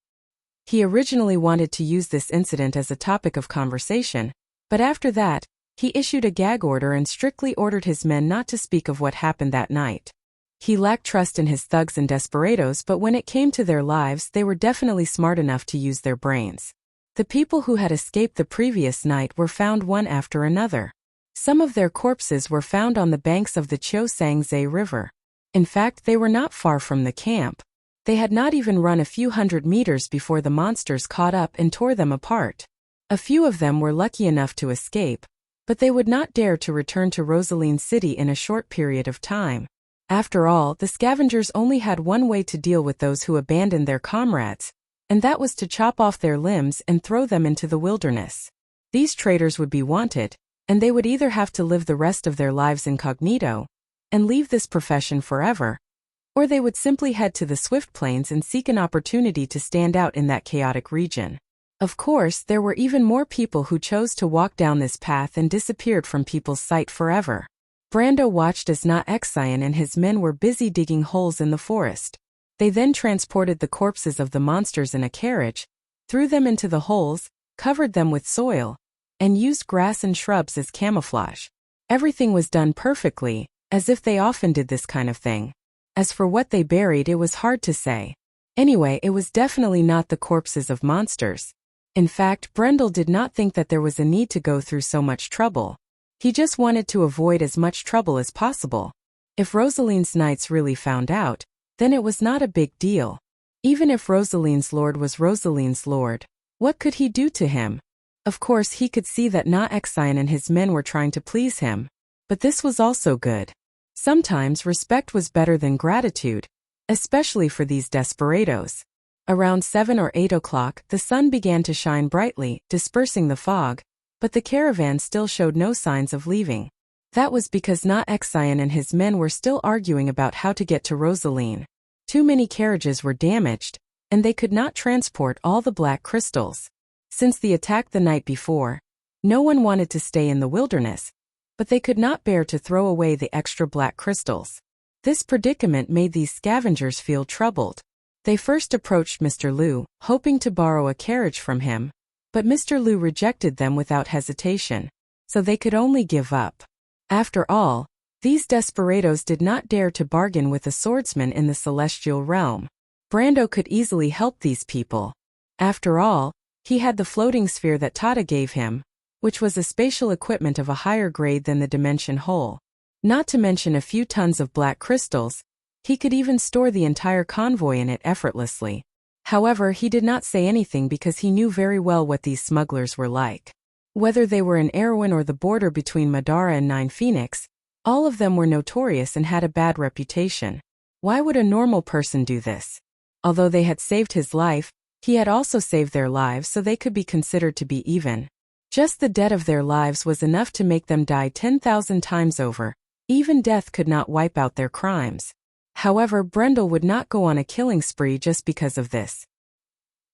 He originally wanted to use this incident as a topic of conversation, but after that, he issued a gag order and strictly ordered his men not to speak of what happened that night. He lacked trust in his thugs and desperados, but when it came to their lives, they were definitely smart enough to use their brains. The people who had escaped the previous night were found one after another. Some of their corpses were found on the banks of the Chiosangze River. In fact, they were not far from the camp. They had not even run a few hundred meters before the monsters caught up and tore them apart. A few of them were lucky enough to escape, but they would not dare to return to Rosaline City in a short period of time. After all, the scavengers only had one way to deal with those who abandoned their comrades, and that was to chop off their limbs and throw them into the wilderness. These traitors would be wanted, and they would either have to live the rest of their lives incognito and leave this profession forever, or they would simply head to the Swift Plains and seek an opportunity to stand out in that chaotic region. Of course, there were even more people who chose to walk down this path and disappeared from people's sight forever. Brando watched as Naexine and his men were busy digging holes in the forest. They then transported the corpses of the monsters in a carriage, threw them into the holes, covered them with soil, and used grass and shrubs as camouflage. Everything was done perfectly, as if they often did this kind of thing. As for what they buried, it was hard to say. Anyway, it was definitely not the corpses of monsters. In fact, Brendel did not think that there was a need to go through so much trouble. He just wanted to avoid as much trouble as possible. If Rosaline's knights really found out, then it was not a big deal. Even if Rosaline's lord was Rosaline's lord, what could he do to him? Of course, he could see that Naexine and his men were trying to please him, but this was also good. Sometimes respect was better than gratitude, especially for these desperados. Around 7 or 8 o'clock, the sun began to shine brightly, dispersing the fog, but the caravan still showed no signs of leaving. That was because Naexine and his men were still arguing about how to get to Rosaline. Too many carriages were damaged, and they could not transport all the black crystals. Since the attack the night before, no one wanted to stay in the wilderness, but they could not bear to throw away the extra black crystals. This predicament made these scavengers feel troubled. They first approached Mr. Liu, hoping to borrow a carriage from him, But Mr. Liu rejected them without hesitation, so they could only give up. After all, these desperados did not dare to bargain with a swordsman in the celestial realm. Brando could easily help these people. After all, he had the floating sphere that Tada gave him, which was a spatial equipment of a higher grade than the dimension whole. Not to mention a few tons of black crystals, he could even store the entire convoy in it effortlessly. However, he did not say anything because he knew very well what these smugglers were like. Whether they were in Erewhon or the border between Madara and Nine Phoenix, all of them were notorious and had a bad reputation. Why would a normal person do this? Although they had saved his life, he had also saved their lives, so they could be considered to be even. Just the debt of their lives was enough to make them die 10,000 times over. Even death could not wipe out their crimes. However, Brendel would not go on a killing spree just because of this.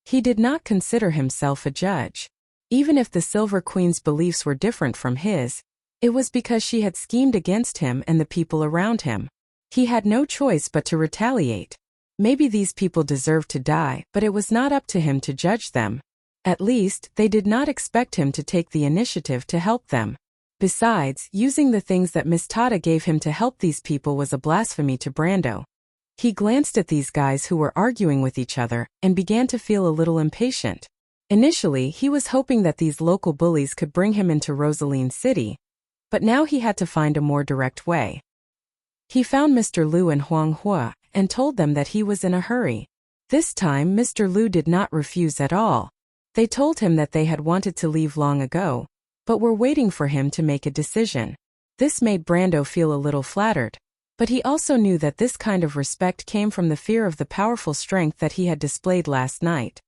He did not consider himself a judge. Even if the Silver Queen's beliefs were different from his, it was because she had schemed against him and the people around him. He had no choice but to retaliate. Maybe these people deserved to die, but it was not up to him to judge them. At least, they did not expect him to take the initiative to help them. Besides, using the things that Miss Tada gave him to help these people was a blasphemy to Brando. He glanced at these guys who were arguing with each other and began to feel a little impatient. Initially, he was hoping that these local bullies could bring him into Rosaline City, but now he had to find a more direct way. He found Mr. Liu and Huang Hua and told them that he was in a hurry. This time, Mr. Liu did not refuse at all. They told him that they had wanted to leave long ago, but were waiting for him to make a decision. This made Brando feel a little flattered, but he also knew that this kind of respect came from the fear of the powerful strength that he had displayed last night.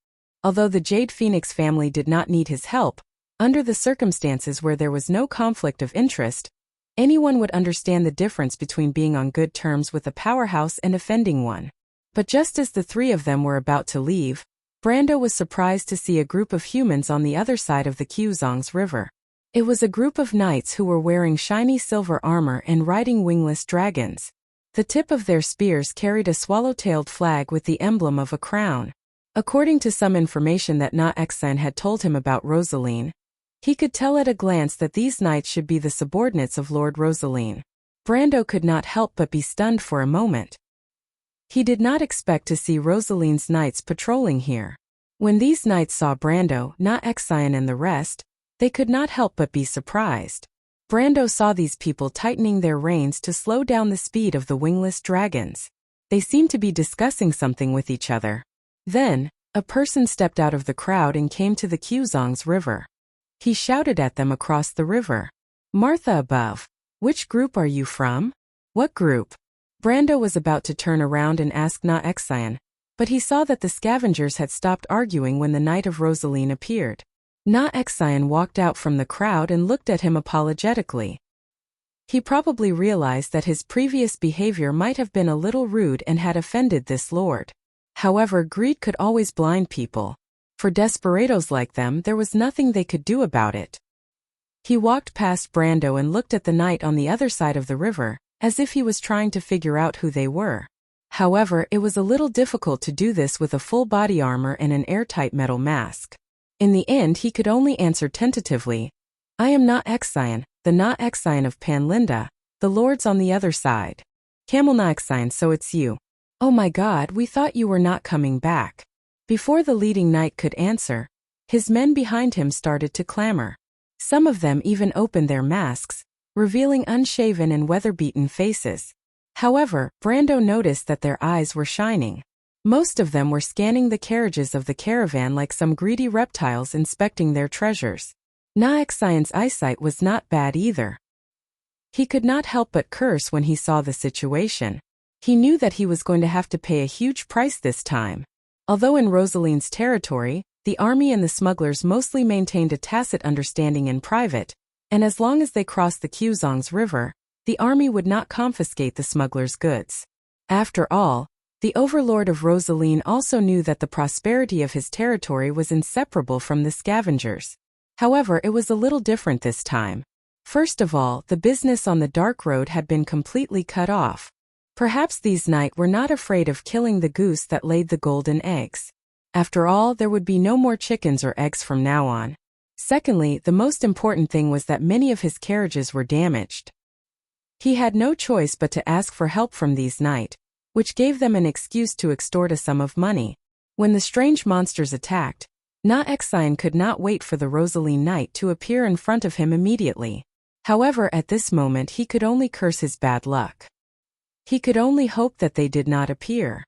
Although the Jade Phoenix family did not need his help, under the circumstances where there was no conflict of interest, anyone would understand the difference between being on good terms with a powerhouse and offending one. But just as the three of them were about to leave, Brando was surprised to see a group of humans on the other side of the Quzong's river. It was a group of knights who were wearing shiny silver armor and riding wingless dragons. The tip of their spears carried a swallow-tailed flag with the emblem of a crown. According to some information that Na Exan had told him about Rosaline, he could tell at a glance that these knights should be the subordinates of Lord Rosaline. Brando could not help but be stunned for a moment. He did not expect to see Rosaline's knights patrolling here. When these knights saw Brando, Na Exan and the rest, they could not help but be surprised. Brando saw these people tightening their reins to slow down the speed of the wingless dragons. They seemed to be discussing something with each other. Then, a person stepped out of the crowd and came to the Quzong's river. He shouted at them across the river. "Martha above, which group are you from?" "What group?" Brando was about to turn around and ask Na Exan, but he saw that the scavengers had stopped arguing when the Knight of Rosaline appeared. Na Exan walked out from the crowd and looked at him apologetically. He probably realized that his previous behavior might have been a little rude and had offended this lord. However, greed could always blind people. For desperados like them, there was nothing they could do about it. He walked past Brando and looked at the knight on the other side of the river, as if he was trying to figure out who they were. However, it was a little difficult to do this with a full body armor and an airtight metal mask. In the end, he could only answer tentatively, "I am Na Exan, the Na Exan of Panlinda, the lords on the other side." "Camel Na Exan, so it's you. Oh my god, we thought you were not coming back." Before the leading knight could answer, his men behind him started to clamor. Some of them even opened their masks, revealing unshaven and weather-beaten faces. However, Brando noticed that their eyes were shining. Most of them were scanning the carriages of the caravan like some greedy reptiles inspecting their treasures. Na Exan's eyesight was not bad either. He could not help but curse when he saw the situation. He knew that he was going to have to pay a huge price this time. Although in Rosaline's territory, the army and the smugglers mostly maintained a tacit understanding in private, and as long as they crossed the Quzong's river, the army would not confiscate the smugglers' goods. After all, the overlord of Rosaline also knew that the prosperity of his territory was inseparable from the scavengers. However, it was a little different this time. First of all, the business on the dark road had been completely cut off. Perhaps these knights were not afraid of killing the goose that laid the golden eggs. After all, there would be no more chickens or eggs from now on. Secondly, the most important thing was that many of his carriages were damaged. He had no choice but to ask for help from these knights, which gave them an excuse to extort a sum of money. When the strange monsters attacked, Na-Exine could not wait for the Rosaline knight to appear in front of him immediately. However, at this moment he could only curse his bad luck. He could only hope that they did not appear.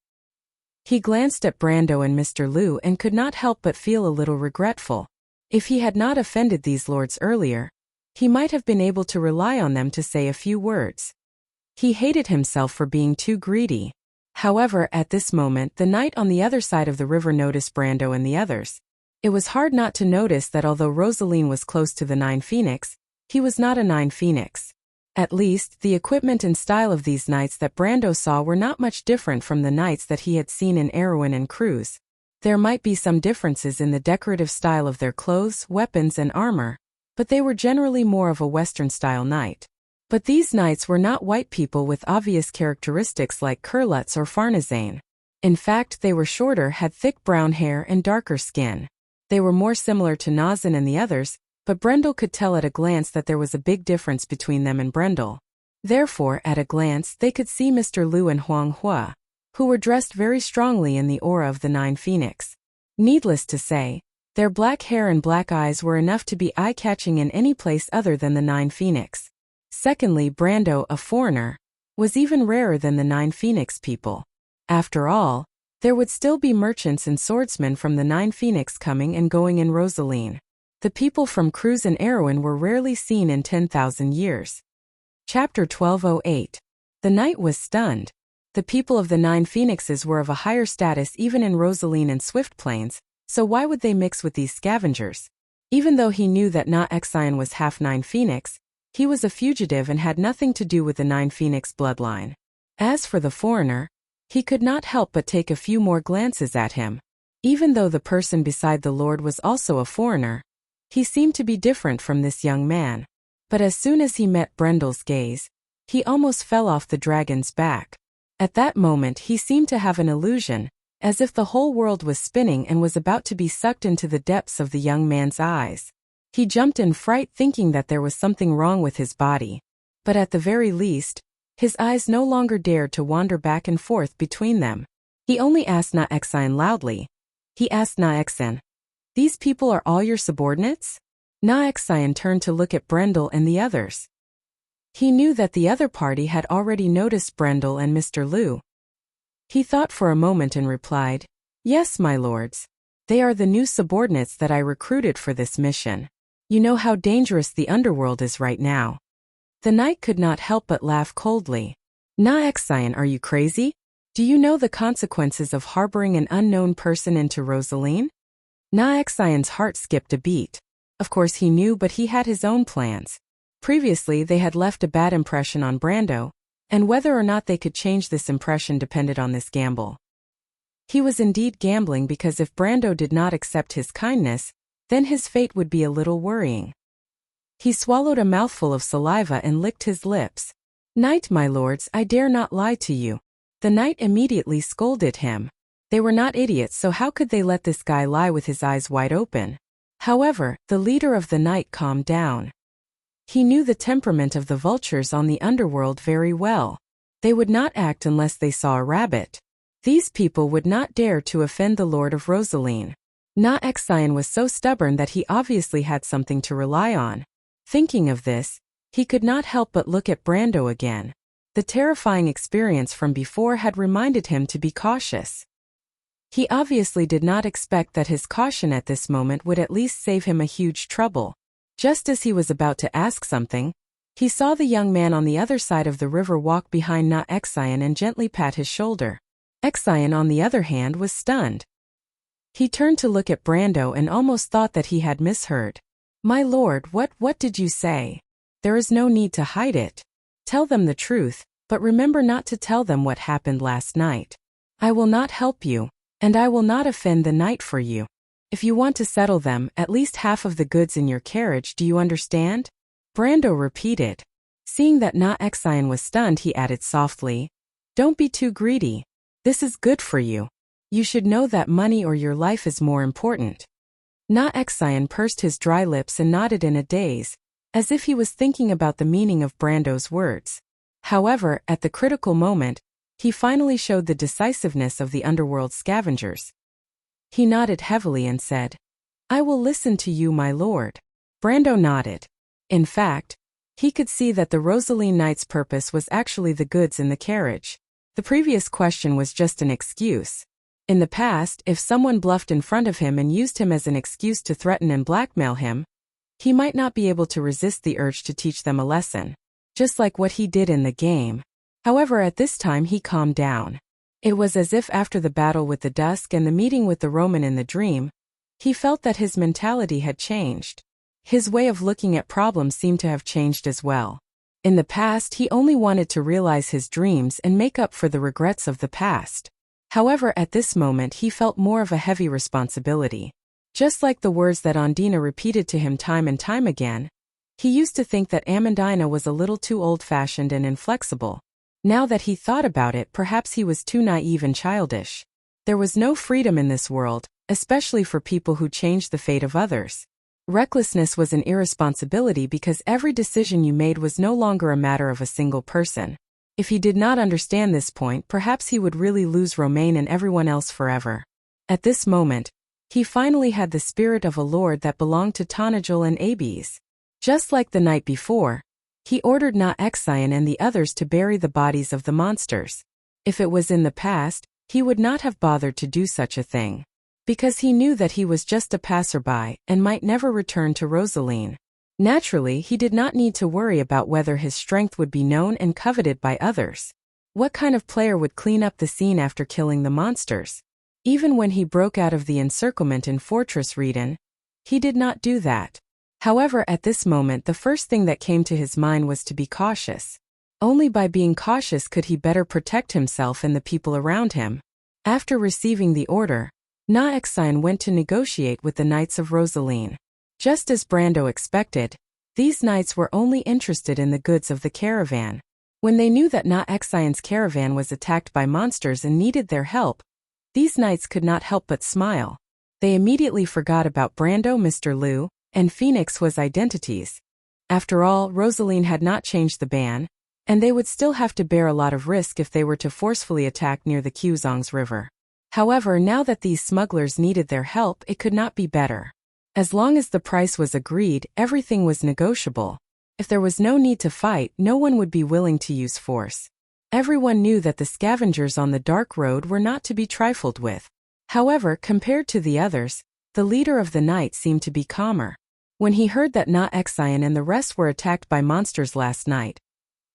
He glanced at Brando and Mr. Liu and could not help but feel a little regretful. If he had not offended these lords earlier, he might have been able to rely on them to say a few words. He hated himself for being too greedy. However, at this moment the knight on the other side of the river noticed Brando and the others. It was hard not to notice that although Rosaline was close to the Nine Phoenix, he was not a Nine Phoenix. At least, the equipment and style of these knights that Brando saw were not much different from the knights that he had seen in Erewhon and Cruz. There might be some differences in the decorative style of their clothes, weapons, and armor, but they were generally more of a Western-style knight. But these knights were not white people with obvious characteristics like curluts or Farnezane. In fact, they were shorter, had thick brown hair, and darker skin. They were more similar to Nazan and the others, but Brendel could tell at a glance that there was a big difference between them and Brendel. Therefore, at a glance, they could see Mr. Liu and Huang Hua, who were dressed very strongly in the aura of the Nine Phoenix. Needless to say, their black hair and black eyes were enough to be eye-catching in any place other than the Nine Phoenix. Secondly, Brando, a foreigner, was even rarer than the Nine Phoenix people. After all, there would still be merchants and swordsmen from the Nine Phoenix coming and going in Rosaline. The people from Cruz and Erewhon were rarely seen in 10,000 years. Chapter 1208. The knight was stunned. The people of the Nine Phoenixes were of a higher status even in Rosaline and Swift Plains, so why would they mix with these scavengers? Even though he knew that Na-Exine was half Nine Phoenix, he was a fugitive and had nothing to do with the Nine Phoenix bloodline. As for the foreigner, he could not help but take a few more glances at him. Even though the person beside the Lord was also a foreigner, he seemed to be different from this young man. But as soon as he met Brendel's gaze, he almost fell off the dragon's back. At that moment he seemed to have an illusion, as if the whole world was spinning and was about to be sucked into the depths of the young man's eyes. He jumped in fright thinking that there was something wrong with his body. But at the very least, his eyes no longer dared to wander back and forth between them. He only asked Na-Exine loudly. He asked Na-Exine, "These people are all your subordinates?" Na-Exine turned to look at Brendel and the others. He knew that the other party had already noticed Brendel and Mr. Liu. He thought for a moment and replied, "Yes, my lords. They are the new subordinates that I recruited for this mission. You know how dangerous the underworld is right now." The knight could not help but laugh coldly. "Na-Exine, are you crazy? Do you know the consequences of harboring an unknown person into Rosaline?" Na-Exine's heart skipped a beat. Of course he knew, but he had his own plans. Previously they had left a bad impression on Brando, and whether or not they could change this impression depended on this gamble. He was indeed gambling because if Brando did not accept his kindness, then his fate would be a little worrying. He swallowed a mouthful of saliva and licked his lips. "Knight, my lords, I dare not lie to you." The knight immediately scolded him. They were not idiots, so how could they let this guy lie with his eyes wide open? However, the leader of the night calmed down. He knew the temperament of the vultures on the underworld very well. They would not act unless they saw a rabbit. These people would not dare to offend the Lord of Rosaline. Na-Exine was so stubborn that he obviously had something to rely on. Thinking of this, he could not help but look at Brando again. The terrifying experience from before had reminded him to be cautious. He obviously did not expect that his caution at this moment would at least save him a huge trouble. Just as he was about to ask something, he saw the young man on the other side of the river walk behind Na-Exine and gently pat his shoulder. Exine, on the other hand, was stunned. He turned to look at Brando and almost thought that he had misheard. "My lord, what did you say? There is no need to hide it. Tell them the truth, but remember not to tell them what happened last night. I will not help you, and I will not offend the knight for you. If you want to settle them, at least half of the goods in your carriage, do you understand?" Brando repeated. Seeing that Na-Exine was stunned, he added softly, "Don't be too greedy. This is good for you. You should know that money or your life is more important. Na Xian pursed his dry lips and nodded in a daze, as if he was thinking about the meaning of Brando's words. However, at the critical moment, he finally showed the decisiveness of the underworld scavengers. He nodded heavily and said, "I will listen to you, my lord." Brando nodded. In fact, he could see that the Rosaline Knight's purpose was actually the goods in the carriage. The previous question was just an excuse. In the past, if someone bluffed in front of him and used him as an excuse to threaten and blackmail him, he might not be able to resist the urge to teach them a lesson, just like what he did in the game. However, at this time he calmed down. It was as if after the battle with the Dusk and the meeting with the Roman in the dream, he felt that his mentality had changed. His way of looking at problems seemed to have changed as well. In the past, he only wanted to realize his dreams and make up for the regrets of the past. However, at this moment he felt more of a heavy responsibility. Just like the words that Ondina repeated to him time and time again, he used to think that Amandina was a little too old-fashioned and inflexible. Now that he thought about it, perhaps he was too naive and childish. There was no freedom in this world, especially for people who changed the fate of others. Recklessness was an irresponsibility because every decision you made was no longer a matter of a single person. If he did not understand this point, perhaps he would really lose Romain and everyone else forever. At this moment, he finally had the spirit of a lord that belonged to Tanajul and Abes. Just like the night before, he ordered Na Xian and the others to bury the bodies of the monsters. If it was in the past, he would not have bothered to do such a thing, because he knew that he was just a passerby and might never return to Rosaline. Naturally, he did not need to worry about whether his strength would be known and coveted by others. What kind of player would clean up the scene after killing the monsters? Even when he broke out of the encirclement in Fortress Reden, he did not do that. However, at this moment the first thing that came to his mind was to be cautious. Only by being cautious could he better protect himself and the people around him. After receiving the order, Na Xian went to negotiate with the Knights of Rosaline. Just as Brando expected, these knights were only interested in the goods of the caravan. When they knew that Na Xian's caravan was attacked by monsters and needed their help, these knights could not help but smile. They immediately forgot about Brando, Mr. Liu, and Phoenix was identities. After all, Rosaline had not changed the ban, and they would still have to bear a lot of risk if they were to forcefully attack near the Quzongs River. However, now that these smugglers needed their help, it could not be better. As long as the price was agreed, everything was negotiable. If there was no need to fight, no one would be willing to use force. Everyone knew that the scavengers on the dark road were not to be trifled with. However, compared to the others, the leader of the night seemed to be calmer. When he heard that Na Xian and the rest were attacked by monsters last night,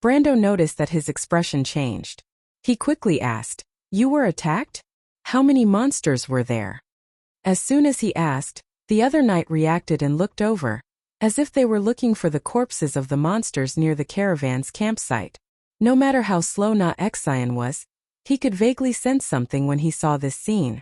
Brando noticed that his expression changed. He quickly asked, "You were attacked? How many monsters were there?" As soon as he asked, the other knight reacted and looked over, as if they were looking for the corpses of the monsters near the caravan's campsite. No matter how slow Na Xian was, he could vaguely sense something when he saw this scene.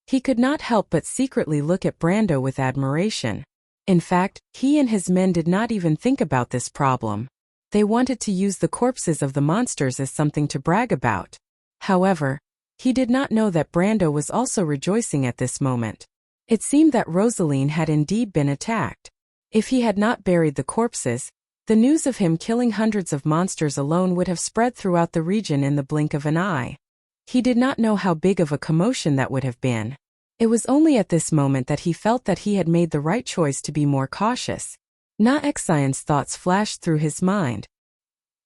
He could not help but secretly look at Brando with admiration. In fact, he and his men did not even think about this problem. They wanted to use the corpses of the monsters as something to brag about. However, he did not know that Brando was also rejoicing at this moment. It seemed that Rosaline had indeed been attacked. If he had not buried the corpses, the news of him killing hundreds of monsters alone would have spread throughout the region in the blink of an eye. He did not know how big of a commotion that would have been. It was only at this moment that he felt that he had made the right choice to be more cautious. Na Xian's thoughts flashed through his mind.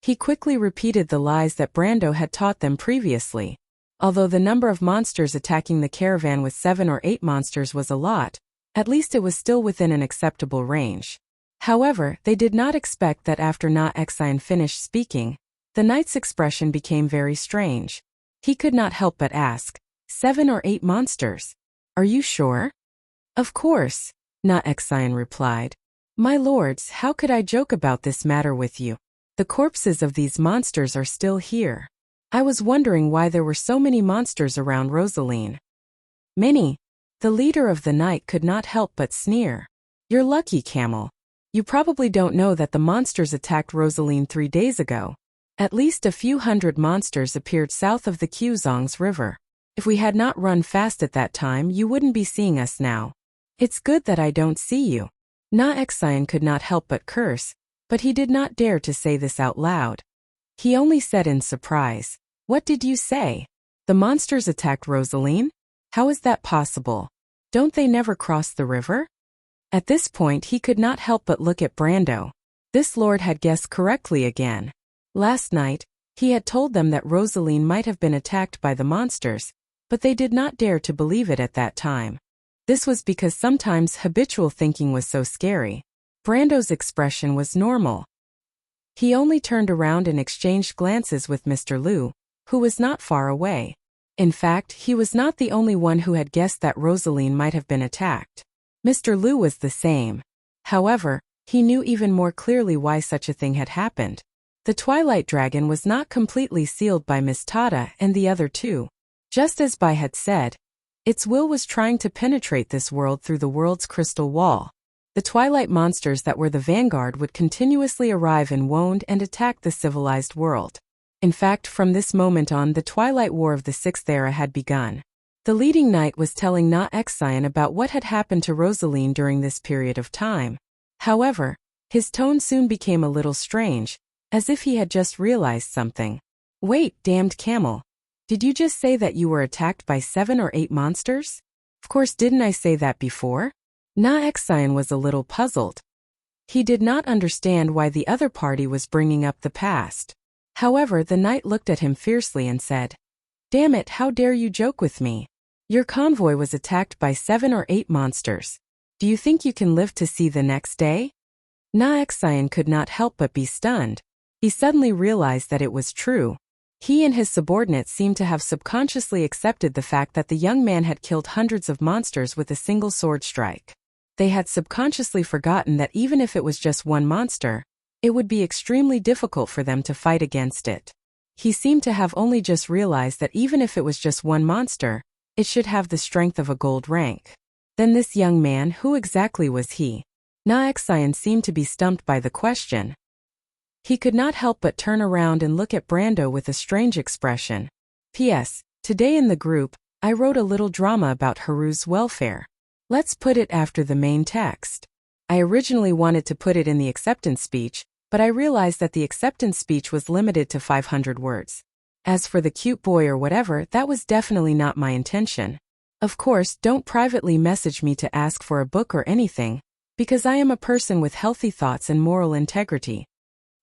He quickly repeated the lies that Brando had taught them previously. Although the number of monsters attacking the caravan with 7 or 8 monsters was a lot, at least it was still within an acceptable range. However, they did not expect that after Na Xian finished speaking, the knight's expression became very strange. He could not help but ask, 7 or 8 monsters? Are you sure? Of course, Na Xian replied. My lords, how could I joke about this matter with you? The corpses of these monsters are still here. I was wondering why there were so many monsters around Rosaline. Many. The leader of the night could not help but sneer. You're lucky, Camel. You probably don't know that the monsters attacked Rosaline 3 days ago. At least a few hundred monsters appeared south of the Quzongs River. If we had not run fast at that time, you wouldn't be seeing us now. It's good that I don't see you. Na Xian could not help but curse, but he did not dare to say this out loud. He only said in surprise, "What did you say? The monsters attacked Rosaline? How is that possible? Don't they never cross the river?" At this point he could not help but look at Brando. This lord had guessed correctly again. Last night, he had told them that Rosaline might have been attacked by the monsters, but they did not dare to believe it at that time. This was because sometimes habitual thinking was so scary. Brando's expression was normal. He only turned around and exchanged glances with Mr. Liu, who was not far away. In fact, he was not the only one who had guessed that Rosaline might have been attacked. Mr. Liu was the same. However, he knew even more clearly why such a thing had happened. The Twilight Dragon was not completely sealed by Miss Tada and the other two. Just as Bai had said, its will was trying to penetrate this world through the world's crystal wall. The Twilight monsters that were the vanguard would continuously arrive and wound and attack the civilized world. In fact, from this moment on, the Twilight War of the Sixth Era had begun. The leading knight was telling Na Xian about what had happened to Rosaline during this period of time. However, his tone soon became a little strange, as if he had just realized something. "Wait, damned camel. Did you just say that you were attacked by 7 or 8 monsters? Of course, didn't I say that before?" Na Xian was a little puzzled. He did not understand why the other party was bringing up the past. However, the knight looked at him fiercely and said, "Damn it, how dare you joke with me? Your convoy was attacked by 7 or 8 monsters. Do you think you can live to see the next day?" Na Xian could not help but be stunned. He suddenly realized that it was true. He and his subordinates seemed to have subconsciously accepted the fact that the young man had killed hundreds of monsters with a single sword strike. They had subconsciously forgotten that even if it was just one monster, it would be extremely difficult for them to fight against it. He seemed to have only just realized that even if it was just one monster, it should have the strength of a gold rank. Then this young man, who exactly was he? Na Xian seemed to be stumped by the question. He could not help but turn around and look at Brando with a strange expression. "P.S. Today in the group, I wrote a little drama about Haru's welfare. Let's put it after the main text. I originally wanted to put it in the acceptance speech, but I realized that the acceptance speech was limited to 500 words. As for the cute boy or whatever, that was definitely not my intention. Of course, don't privately message me to ask for a book or anything, because I am a person with healthy thoughts and moral integrity."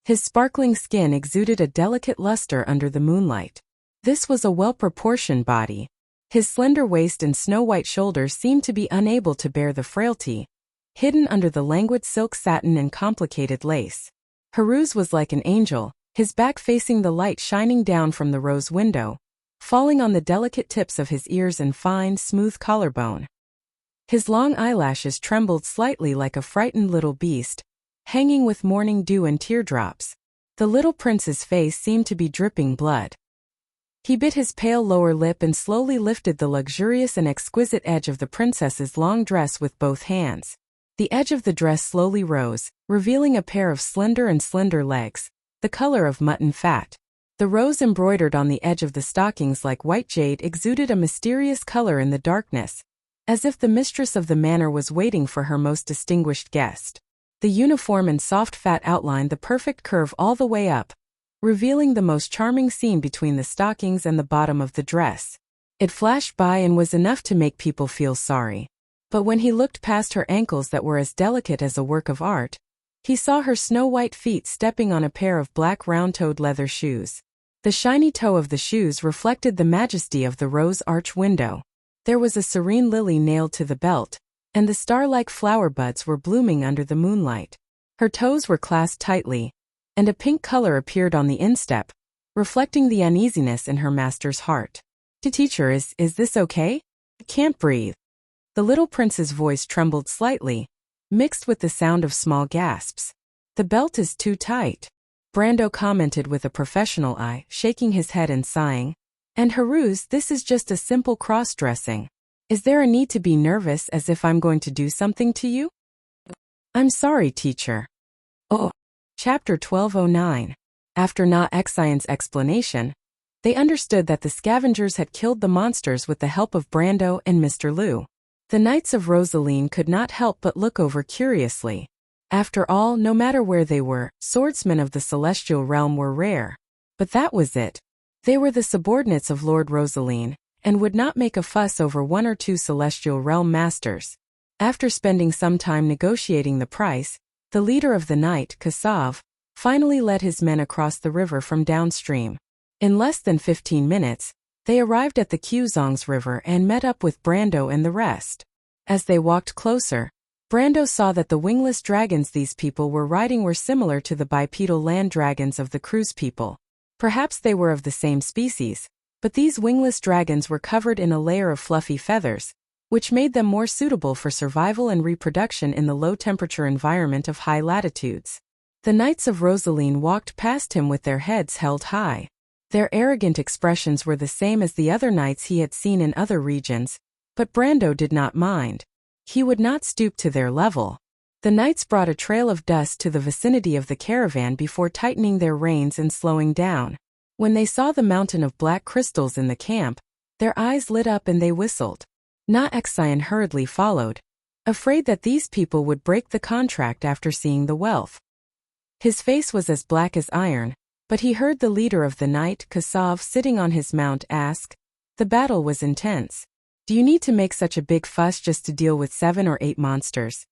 His sparkling skin exuded a delicate luster under the moonlight. This was a well-proportioned body. His slender waist and snow-white shoulders seemed to be unable to bear the frailty, hidden under the languid silk satin and complicated lace. Haru's was like an angel, his back facing the light shining down from the rose window, falling on the delicate tips of his ears and fine, smooth collarbone. His long eyelashes trembled slightly like a frightened little beast, hanging with morning dew and teardrops. The little prince's face seemed to be dripping blood. He bit his pale lower lip and slowly lifted the luxurious and exquisite edge of the princess's long dress with both hands. The edge of the dress slowly rose, revealing a pair of slender legs, the color of mutton fat. The rose embroidered on the edge of the stockings like white jade exuded a mysterious color in the darkness, as if the mistress of the manor was waiting for her most distinguished guest. The uniform and soft fat outlined the perfect curve all the way up, revealing the most charming seam between the stockings and the bottom of the dress. It flashed by and was enough to make people feel sorry. But when he looked past her ankles that were as delicate as a work of art, he saw her snow-white feet stepping on a pair of black round-toed leather shoes. The shiny toe of the shoes reflected the majesty of the rose arch window. There was a serene lily nailed to the belt, and the star-like flower buds were blooming under the moonlight. Her toes were clasped tightly, and a pink color appeared on the instep, reflecting the uneasiness in her master's heart. "Teacher, is this okay? I can't breathe." The little prince's voice trembled slightly, mixed with the sound of small gasps. "The belt is too tight," Brando commented with a professional eye, shaking his head and sighing. "And Haru's, this is just a simple cross-dressing. Is there a need to be nervous as if I'm going to do something to you?" "I'm sorry, teacher." Oh. Chapter 1209. After Na Xian's explanation, They understood that the scavengers had killed the monsters with the help of Brando and Mr. Liu. The Knights of Rosaline could not help but look over curiously. After all, no matter where they were, swordsmen of the celestial realm were rare. But that was it. They were the subordinates of Lord Rosaline, and would not make a fuss over one or two celestial realm masters. After spending some time negotiating the price, the leader of the night, Kasav, finally led his men across the river from downstream. In less than 15 minutes, they arrived at the Quzong's river and met up with Brando and the rest. As they walked closer, Brando saw that the wingless dragons these people were riding were similar to the bipedal land dragons of the cruise people. Perhaps they were of the same species, but these wingless dragons were covered in a layer of fluffy feathers, which made them more suitable for survival and reproduction in the low-temperature environment of high latitudes. The Knights of Rosaline walked past him with their heads held high. Their arrogant expressions were the same as the other knights he had seen in other regions, but Brando did not mind. He would not stoop to their level. The knights brought a trail of dust to the vicinity of the caravan before tightening their reins and slowing down. When they saw the mountain of black crystals in the camp, their eyes lit up and they whistled. Na-Exian hurriedly followed, afraid that these people would break the contract after seeing the wealth. His face was as black as iron, but he heard the leader of the night, Kasav, sitting on his mount, ask, "The battle was intense. Do you need to make such a big fuss just to deal with 7 or 8 monsters?"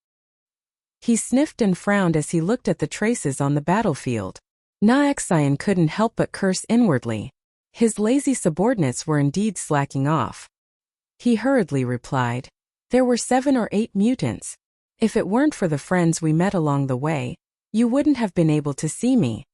He sniffed and frowned as he looked at the traces on the battlefield. Na-Exian couldn't help but curse inwardly. His lazy subordinates were indeed slacking off. He hurriedly replied, "There were 7 or 8 mutants. If it weren't for the friends we met along the way, you wouldn't have been able to see me."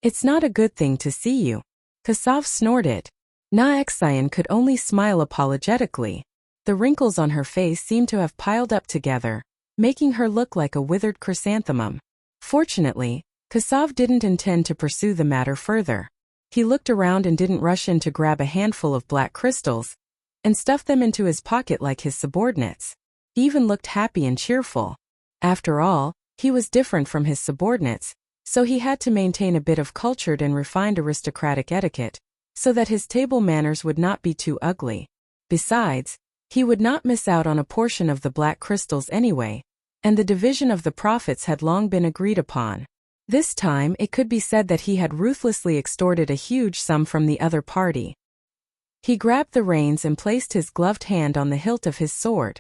"It's not a good thing to see you," Kasav snorted. Na-Exian could only smile apologetically. The wrinkles on her face seemed to have piled up together, making her look like a withered chrysanthemum. Fortunately, Kasav didn't intend to pursue the matter further. He looked around and didn't rush in to grab a handful of black crystals and stuff them into his pocket like his subordinates. He even looked happy and cheerful. After all, he was different from his subordinates, so he had to maintain a bit of cultured and refined aristocratic etiquette, so that his table manners would not be too ugly. Besides, he would not miss out on a portion of the black crystals anyway, and the division of the profits had long been agreed upon. This time it could be said that he had ruthlessly extorted a huge sum from the other party. He grabbed the reins and placed his gloved hand on the hilt of his sword.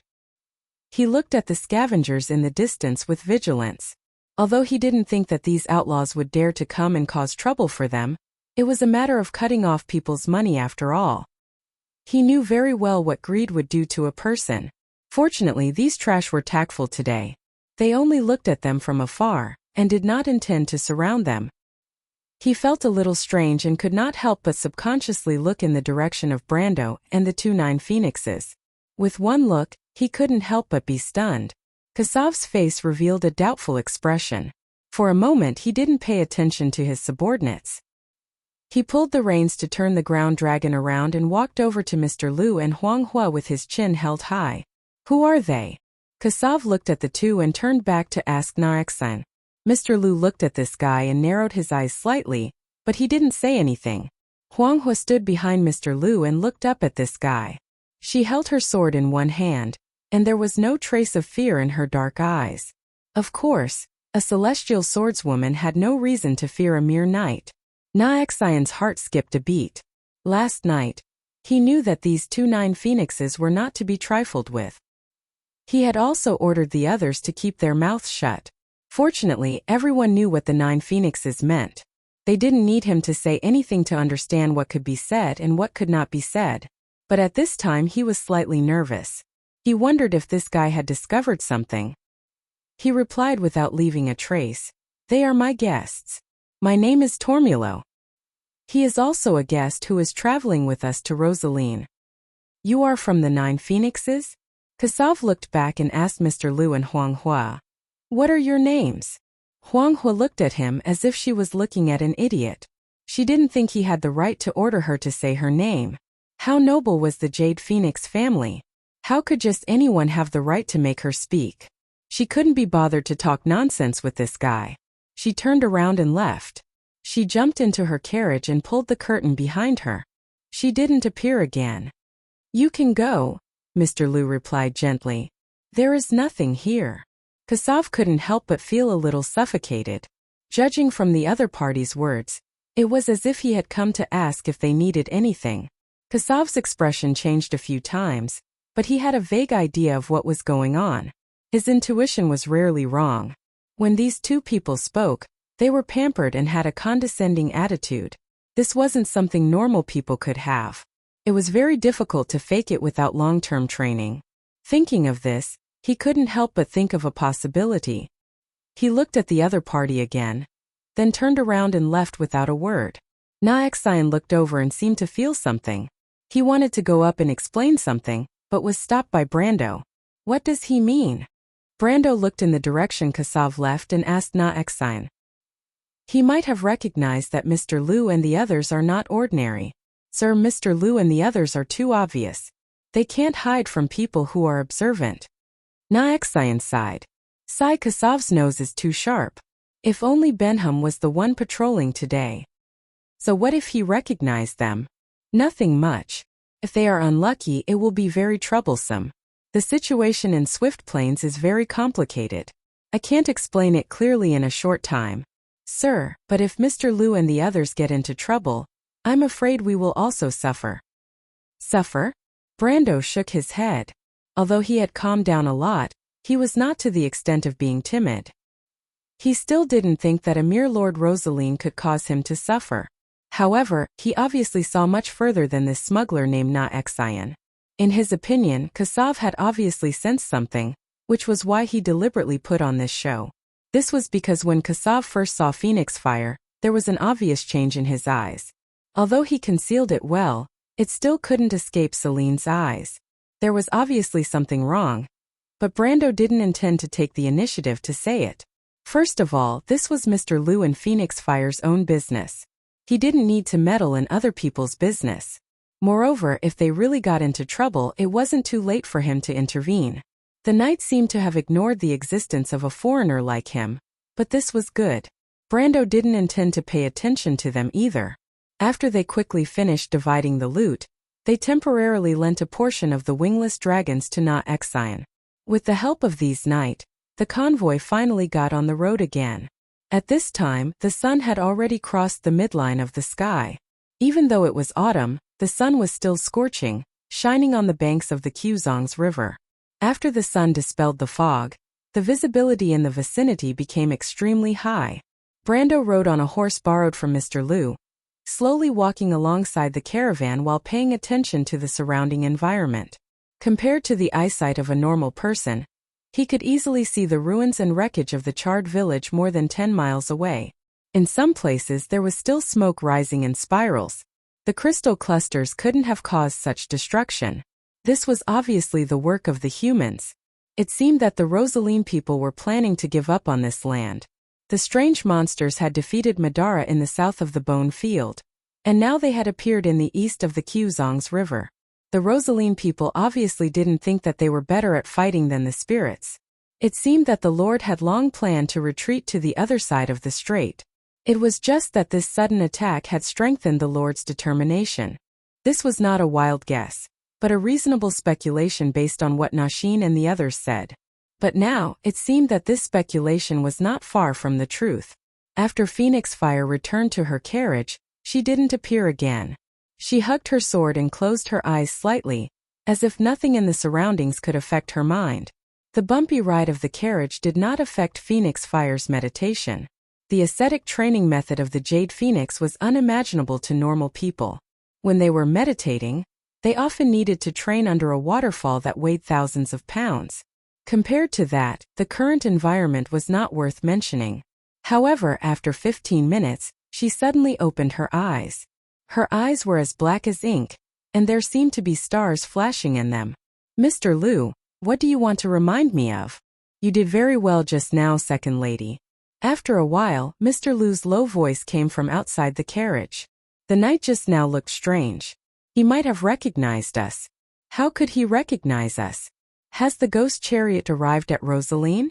He looked at the scavengers in the distance with vigilance. Although he didn't think that these outlaws would dare to come and cause trouble for them, it was a matter of cutting off people's money after all. He knew very well what greed would do to a person. Fortunately, these trash were tactful today. They only looked at them from afar, and did not intend to surround them. He felt a little strange and could not help but subconsciously look in the direction of Brando and the 2 9 phoenixes. With one look, he couldn't help but be stunned. Kasav's face revealed a doubtful expression. For a moment he didn't pay attention to his subordinates. He pulled the reins to turn the ground dragon around and walked over to Mr. Liu and Huang Hua with his chin held high. "Who are they?" Kasav looked at the two and turned back to ask Na-Exian. Mr. Liu looked at this guy and narrowed his eyes slightly, but he didn't say anything. Huang Hua stood behind Mr. Liu and looked up at this guy. She held her sword in one hand, and there was no trace of fear in her dark eyes. Of course, a celestial swordswoman had no reason to fear a mere knight. Na-Exian's heart skipped a beat. Last night, he knew that these 2 9 phoenixes were not to be trifled with. He had also ordered the others to keep their mouths shut. Fortunately, everyone knew what the 9 phoenixes meant. They didn't need him to say anything to understand what could be said and what could not be said. But at this time he was slightly nervous. He wondered if this guy had discovered something. He replied without leaving a trace, "They are my guests. My name is Tormulo. He is also a guest who is traveling with us to Rosaline." "You are from the 9 phoenixes?" Kasav looked back and asked Mr. Liu and Huang Hua. "What are your names?" Huang Hua looked at him as if she was looking at an idiot. She didn't think he had the right to order her to say her name. How noble was the Jade Phoenix family? How could just anyone have the right to make her speak? She couldn't be bothered to talk nonsense with this guy. She turned around and left. She jumped into her carriage and pulled the curtain behind her. She didn't appear again. "You can go," Mr. Liu replied gently. "There is nothing here." Kassav couldn't help but feel a little suffocated. Judging from the other party's words, it was as if he had come to ask if they needed anything. Kassav's expression changed a few times, but he had a vague idea of what was going on. His intuition was rarely wrong. When these two people spoke, they were pampered and had a condescending attitude. This wasn't something normal people could have. It was very difficult to fake it without long-term training. Thinking of this, he couldn't help but think of a possibility. He looked at the other party again, then turned around and left without a word. Naexxian looked over and seemed to feel something. He wanted to go up and explain something, but was stopped by Brando. "What does he mean?" Brando looked in the direction Kassav left and asked Naexxian. He might have recognized that Mr. Liu and the others are not ordinary. "Sir, Mr. Liu and the others are too obvious. They can't hide from people who are observant." Naexxian sighed. Kassav's nose is too sharp. If only Benham was the one patrolling today. So what if he recognized them? Nothing much. If they are unlucky, it will be very troublesome. The situation in Swift Plains is very complicated. I can't explain it clearly in a short time. "Sir, but if Mr. Liu and the others get into trouble, I'm afraid we will also suffer." "Suffer?" Brando shook his head. Although he had calmed down a lot, he was not to the extent of being timid. He still didn't think that a mere Lord Rosaline could cause him to suffer. However, he obviously saw much further than this smuggler named Naexxian. In his opinion, Kassav had obviously sensed something, which was why he deliberately put on this show. This was because when Kassav first saw Phoenix Fire, there was an obvious change in his eyes. Although he concealed it well, it still couldn't escape Celine's eyes. There was obviously something wrong. But Brando didn't intend to take the initiative to say it. First of all, this was Mr. Liu and Phoenix Fire's own business. He didn't need to meddle in other people's business. Moreover, if they really got into trouble, it wasn't too late for him to intervene. The knight seemed to have ignored the existence of a foreigner like him, but this was good. Brando didn't intend to pay attention to them either. After they quickly finished dividing the loot, they temporarily lent a portion of the wingless dragons to Naexxian. With the help of these knight, the convoy finally got on the road again. At this time, the sun had already crossed the midline of the sky. Even though it was autumn, the sun was still scorching, shining on the banks of the Quzongs River. After the sun dispelled the fog, the visibility in the vicinity became extremely high. Brando rode on a horse borrowed from Mr. Liu, slowly walking alongside the caravan while paying attention to the surrounding environment. Compared to the eyesight of a normal person, he could easily see the ruins and wreckage of the charred village more than 10 miles away. In some places there was still smoke rising in spirals. The crystal clusters couldn't have caused such destruction. This was obviously the work of the humans. It seemed that the Rosaline people were planning to give up on this land. The strange monsters had defeated Madara in the south of the Bone Field, and now they had appeared in the east of the Quzongs River. The Rosaline people obviously didn't think that they were better at fighting than the spirits. It seemed that the Lord had long planned to retreat to the other side of the strait. It was just that this sudden attack had strengthened the Lord's determination. This was not a wild guess, but a reasonable speculation based on what Nashin and the others said. But now, it seemed that this speculation was not far from the truth. After Phoenix Fire returned to her carriage, she didn't appear again. She hugged her sword and closed her eyes slightly, as if nothing in the surroundings could affect her mind. The bumpy ride of the carriage did not affect Phoenix Fire's meditation. The ascetic training method of the Jade Phoenix was unimaginable to normal people. When they were meditating, they often needed to train under a waterfall that weighed thousands of pounds. Compared to that, the current environment was not worth mentioning. However, after 15 minutes, she suddenly opened her eyes. Her eyes were as black as ink, and there seemed to be stars flashing in them. "Mr. Liu, what do you want to remind me of?" "You did very well just now, second lady." After a while, Mr. Liu's low voice came from outside the carriage. The knight just now looked strange. He might have recognized us. How could he recognize us? Has the ghost chariot arrived at Rosaline?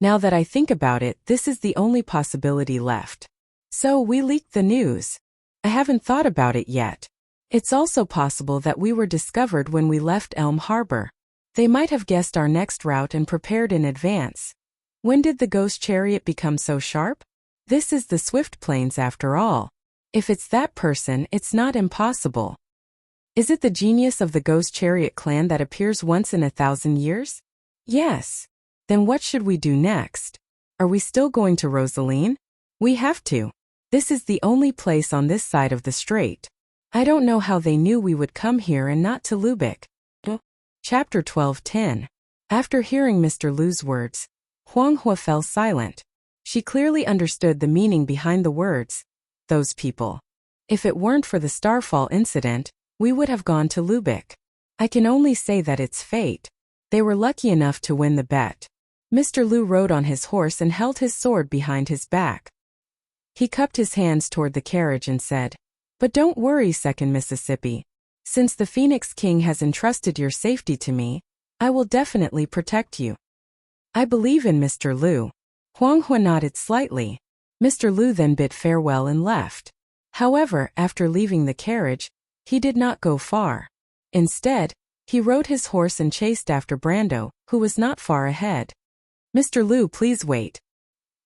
Now that I think about it, this is the only possibility left. So we leaked the news. I haven't thought about it yet. It's also possible that we were discovered when we left Elm Harbor. They might have guessed our next route and prepared in advance. When did the ghost chariot become so sharp? This is the Swift Plains after all. If it's that person, it's not impossible. Is it the genius of the ghost chariot clan that appears once in 1,000 years? Yes. Then what should we do next? Are we still going to Rosaline? We have to. This is the only place on this side of the strait. I don't know how they knew we would come here and not to Lubeck. Chapter 12:10. After hearing Mr. Lu's words, Huang Hua fell silent. She clearly understood the meaning behind the words. Those people. If it weren't for the Starfall incident, we would have gone to Lubeck. I can only say that it's fate. They were lucky enough to win the bet. Mr. Lu rode on his horse and held his sword behind his back. He cupped his hands toward the carriage and said, "But don't worry, Second Mississippi. Since the Phoenix King has entrusted your safety to me, I will definitely protect you. I believe in Mr. Lu." Huang Hua nodded slightly. Mr. Lu then bid farewell and left. However, after leaving the carriage, he did not go far. Instead, he rode his horse and chased after Brando, who was not far ahead. "Mr. Lu, please wait."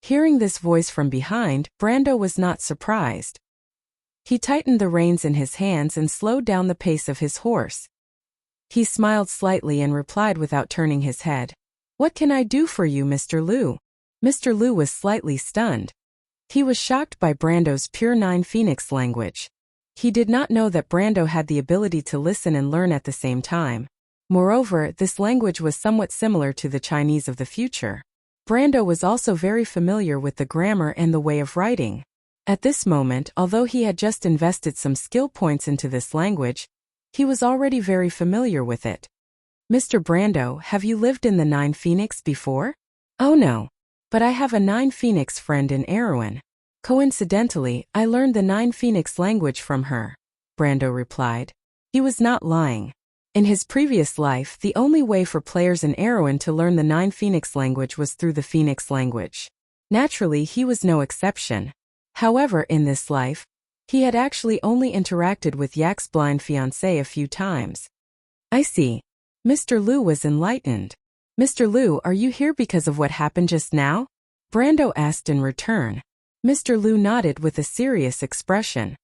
Hearing this voice from behind, Brando was not surprised. He tightened the reins in his hands and slowed down the pace of his horse. He smiled slightly and replied without turning his head, "What can I do for you, Mr. Lu?" Mr. Lu was slightly stunned. He was shocked by Brando's pure Nine Phoenix language. He did not know that Brando had the ability to listen and learn at the same time. Moreover, this language was somewhat similar to the Chinese of the future. Brando was also very familiar with the grammar and the way of writing. At this moment, although he had just invested some skill points into this language, he was already very familiar with it. "Mr. Brando, have you lived in the Nine Phoenix before?" "Oh no. But I have a Nine Phoenix friend in Erewhon. Coincidentally, I learned the Nine Phoenix language from her," Brando replied. He was not lying. In his previous life, the only way for players in Erewhon to learn the Nine Phoenix language was through the Phoenix language. Naturally, he was no exception. However, in this life, he had actually only interacted with Yak's blind fiancé a few times. "I see." Mr. Lu was enlightened. "Mr. Lu, are you here because of what happened just now?" Brando asked in return. Mr. Lu nodded with a serious expression.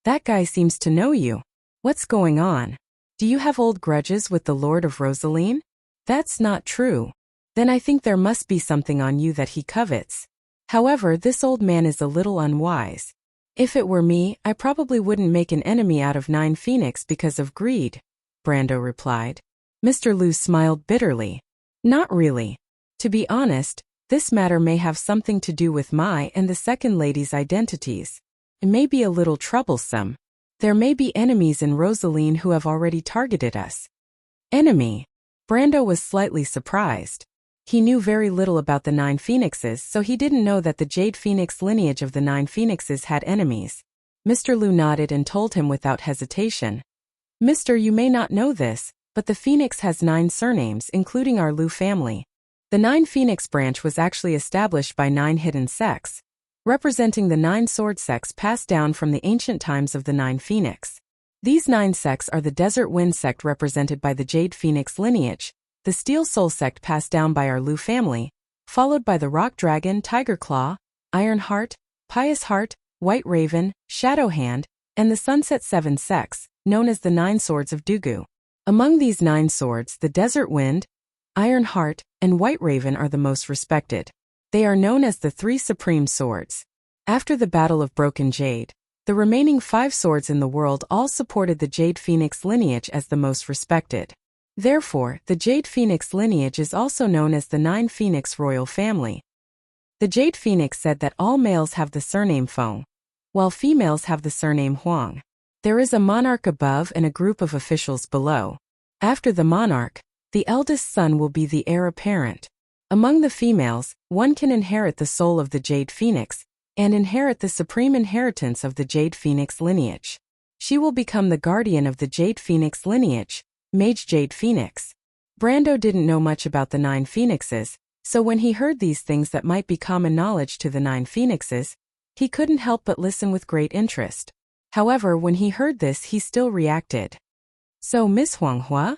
"That guy seems to know you. What's going on? Do you have old grudges with the Lord of Rosaline?" "That's not true." "Then I think there must be something on you that he covets. However, this old man is a little unwise. If it were me, I probably wouldn't make an enemy out of Nine Phoenix because of greed," Brando replied. Mr. Lu smiled bitterly. "Not really. To be honest, this matter may have something to do with my and the second lady's identities. It may be a little troublesome. There may be enemies in Rosaline who have already targeted us." "Enemy?" Brando was slightly surprised. He knew very little about the Nine Phoenixes, so he didn't know that the Jade Phoenix lineage of the Nine Phoenixes had enemies. Mr. Lu nodded and told him without hesitation. "Mister, you may not know this, but the Phoenix has 9 surnames, including our Lu family. The Nine Phoenix branch was actually established by 9 hidden sects, representing the 9 sword sects passed down from the ancient times of the Nine Phoenix. These 9 sects are the Desert Wind sect represented by the Jade Phoenix lineage, the Steel Soul sect passed down by our Lu family, followed by the Rock Dragon, Tiger Claw, Iron Heart, Pious Heart, White Raven, Shadow Hand, and the Sunset 7 sects, known as the 9 Swords of Dugu. Among these 9 swords, the Desert Wind, Iron Heart, and White Raven are the most respected. They are known as the 3 Supreme Swords. After the Battle of Broken Jade, the remaining 5 swords in the world all supported the Jade Phoenix lineage as the most respected. Therefore, the Jade Phoenix lineage is also known as the 9 Phoenix royal family. The Jade Phoenix said that all males have the surname Feng, while females have the surname Huang. There is a monarch above and a group of officials below. After the monarch, the eldest son will be the heir apparent. Among the females, one can inherit the soul of the Jade Phoenix, and inherit the supreme inheritance of the Jade Phoenix lineage. She will become the guardian of the Jade Phoenix lineage, Mage Jade Phoenix. Brando didn't know much about the 9 Phoenixes, so when he heard these things that might be common knowledge to the 9 Phoenixes, He couldn't help but listen with great interest. However, when he heard this, he still reacted. So Miss Huanghua?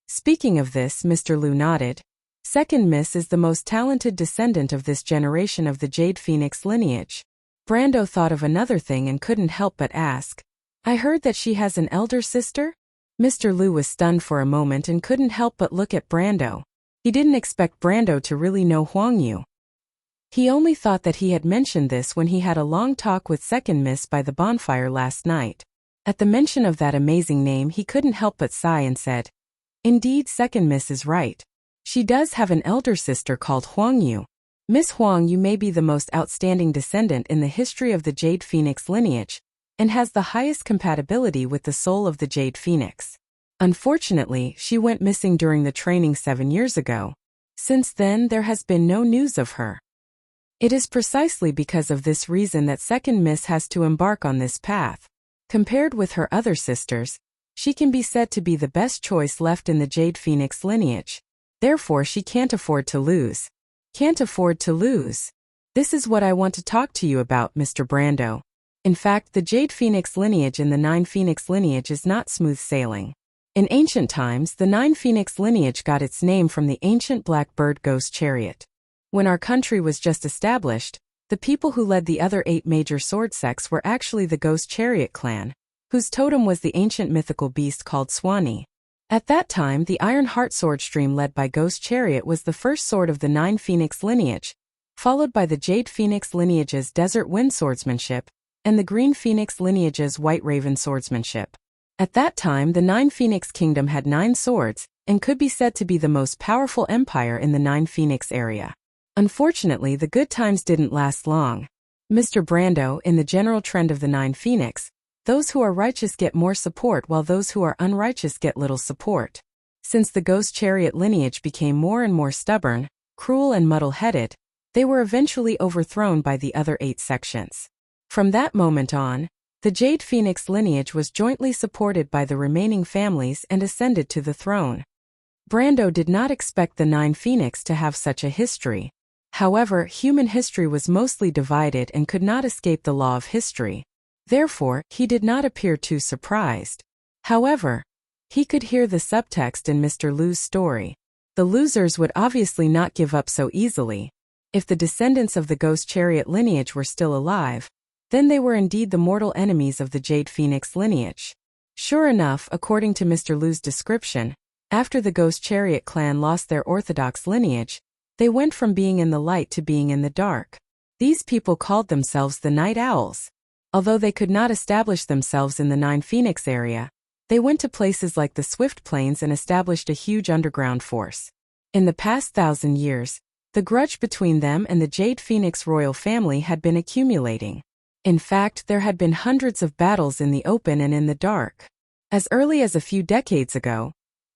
Speaking of this, Mr. Lu nodded. Second Miss is the most talented descendant of this generation of the Jade Phoenix lineage. Brando thought of another thing and couldn't help but ask. I heard that she has an elder sister? Mr. Lu was stunned for a moment and couldn't help but look at Brando. He didn't expect Brando to really know Huang Yu. He only thought that he had mentioned this when he had a long talk with Second Miss by the bonfire last night. At the mention of that amazing name, he couldn't help but sigh and said, Indeed, Second Miss is right. She does have an elder sister called Huang Yu. Miss Huang Yu may be the most outstanding descendant in the history of the Jade Phoenix lineage, and has the highest compatibility with the soul of the Jade Phoenix. Unfortunately, she went missing during the training 7 years ago. Since then, there has been no news of her. It is precisely because of this reason that Second Miss has to embark on this path. Compared with her other sisters, she can be said to be the best choice left in the Jade Phoenix lineage. Therefore, she can't afford to lose. Can't afford to lose. This is what I want to talk to you about, Mr. Brando. In fact, the Jade Phoenix lineage and the Nine Phoenix lineage is not smooth sailing. In ancient times, the Nine Phoenix lineage got its name from the ancient Black Bird Ghost Chariot. When our country was just established, the people who led the other 8 major sword sects were actually the Ghost Chariot clan, whose totem was the ancient mythical beast called Swanee. At that time, the Iron Heart sword stream led by Ghost Chariot was the first sword of the Nine Phoenix lineage, followed by the Jade Phoenix lineage's Desert Wind Swordsmanship, and the Green Phoenix lineage's White Raven Swordsmanship. At that time, the Nine Phoenix Kingdom had 9 swords, and could be said to be the most powerful empire in the Nine Phoenix area. Unfortunately, the good times didn't last long. Mr. Brando, in the general trend of the Nine Phoenix, those who are righteous get more support while those who are unrighteous get little support. Since the Ghost Chariot lineage became more and more stubborn, cruel and muddle-headed, they were eventually overthrown by the other 8 sections. From that moment on, the Jade Phoenix lineage was jointly supported by the remaining families and ascended to the throne. Brando did not expect the Nine Phoenix to have such a history. However, human history was mostly divided and could not escape the law of history. Therefore, he did not appear too surprised. However, he could hear the subtext in Mr. Lu's story. The losers would obviously not give up so easily. If the descendants of the Ghost Chariot lineage were still alive, then they were indeed the mortal enemies of the Jade Phoenix lineage. Sure enough, according to Mr. Lu's description, after the Ghost Chariot clan lost their orthodox lineage, they went from being in the light to being in the dark. These people called themselves the Night Owls. Although they could not establish themselves in the Nine Phoenix area, they went to places like the Swift Plains and established a huge underground force. In the past 1,000 years, the grudge between them and the Jade Phoenix royal family had been accumulating. In fact, there had been hundreds of battles in the open and in the dark. As early as a few decades ago,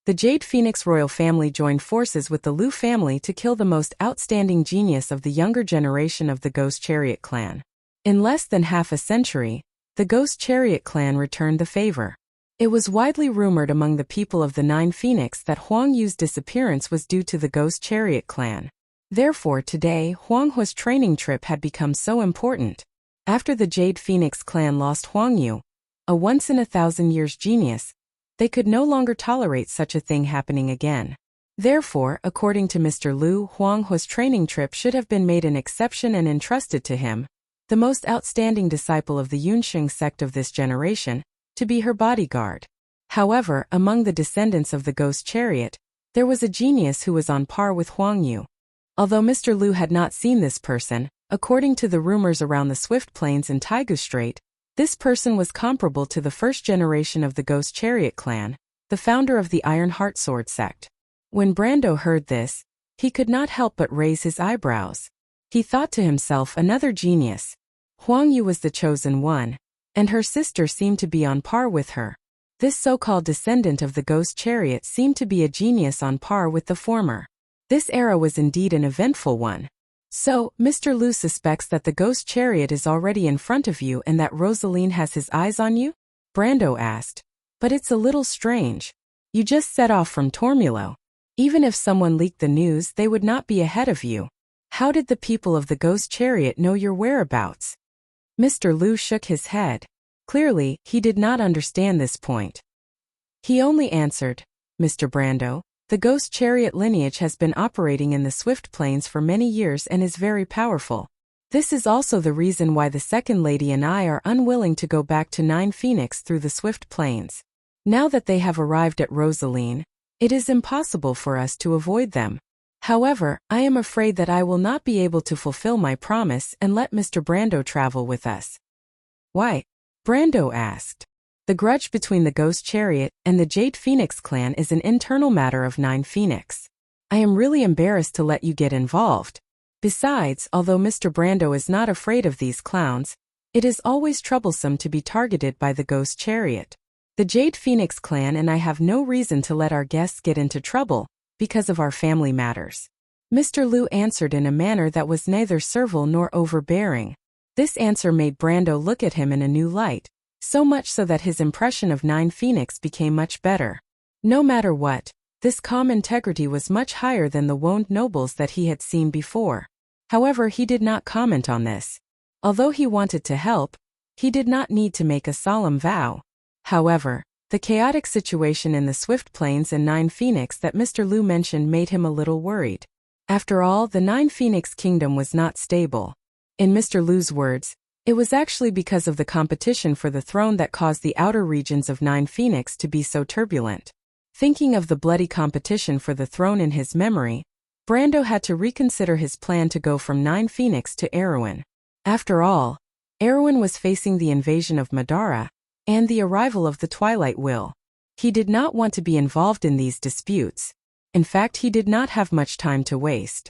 the Jade Phoenix royal family joined forces with the Lu family to kill the most outstanding genius of the younger generation of the Ghost Chariot clan. In less than half a century, the Ghost Chariot clan returned the favor. It was widely rumored among the people of the Nine Phoenix that Huang Yu's disappearance was due to the Ghost Chariot clan. Therefore, today, Huang Hua's training trip had become so important. After the Jade Phoenix clan lost Huang Yu, a once-in-a-thousand-years genius, they could no longer tolerate such a thing happening again. Therefore, according to Mr. Lu, Huang Hua's training trip should have been made an exception and entrusted to him, the most outstanding disciple of the Yunsheng sect of this generation, to be her bodyguard. However, among the descendants of the Ghost Chariot, there was a genius who was on par with Huang Yu. Although Mr. Lu had not seen this person, according to the rumors around the Swift Plains and Taigu Strait, this person was comparable to the first generation of the Ghost Chariot clan, the founder of the Iron Heart sword sect. When Brando heard this, he could not help but raise his eyebrows. He thought to himself, another genius. Huang Yu was the chosen one, and her sister seemed to be on par with her. This so-called descendant of the Ghost Chariot seemed to be a genius on par with the former. This era was indeed an eventful one. So, Mr. Lu suspects that the Ghost Chariot is already in front of you and that Rosaline has his eyes on you? Brando asked. But it's a little strange. You just set off from Tormulo. Even if someone leaked the news, they would not be ahead of you. How did the people of the Ghost Chariot know your whereabouts? Mr. Lu shook his head. Clearly, he did not understand this point. He only answered, Mr. Brando, the ghost chariot lineage has been operating in the Swift Plains for many years and is very powerful. This is also the reason why the second lady and I are unwilling to go back to Nine Phoenix through the Swift Plains. Now that they have arrived at Rosaline, it is impossible for us to avoid them. However, I am afraid that I will not be able to fulfill my promise and let Mr. Brando travel with us. Why? Brando asked. The grudge between the Ghost Chariot and the Jade Phoenix clan is an internal matter of Nine Phoenix. I am really embarrassed to let you get involved. Besides, although Mr. Brando is not afraid of these clowns, it is always troublesome to be targeted by the Ghost Chariot. The Jade Phoenix clan and I have no reason to let our guests get into trouble because of our family matters. Mr. Lu answered in a manner that was neither servile nor overbearing. This answer made Brando look at him in a new light, so much so that his impression of Nine Phoenix became much better. No matter what, this calm integrity was much higher than the wound nobles that he had seen before. However, he did not comment on this. Although he wanted to help, he did not need to make a solemn vow. However, the chaotic situation in the Swift Plains and Nine Phoenix that Mr. Lu mentioned made him a little worried. After all, the Nine Phoenix kingdom was not stable. In Mr. Lu's words, it was actually because of the competition for the throne that caused the outer regions of Nine Phoenix to be so turbulent. Thinking of the bloody competition for the throne in his memory, Brando had to reconsider his plan to go from Nine Phoenix to Erewhon. After all, Erewhon was facing the invasion of Madara and the arrival of the Twilight Will. He did not want to be involved in these disputes. In fact, he did not have much time to waste.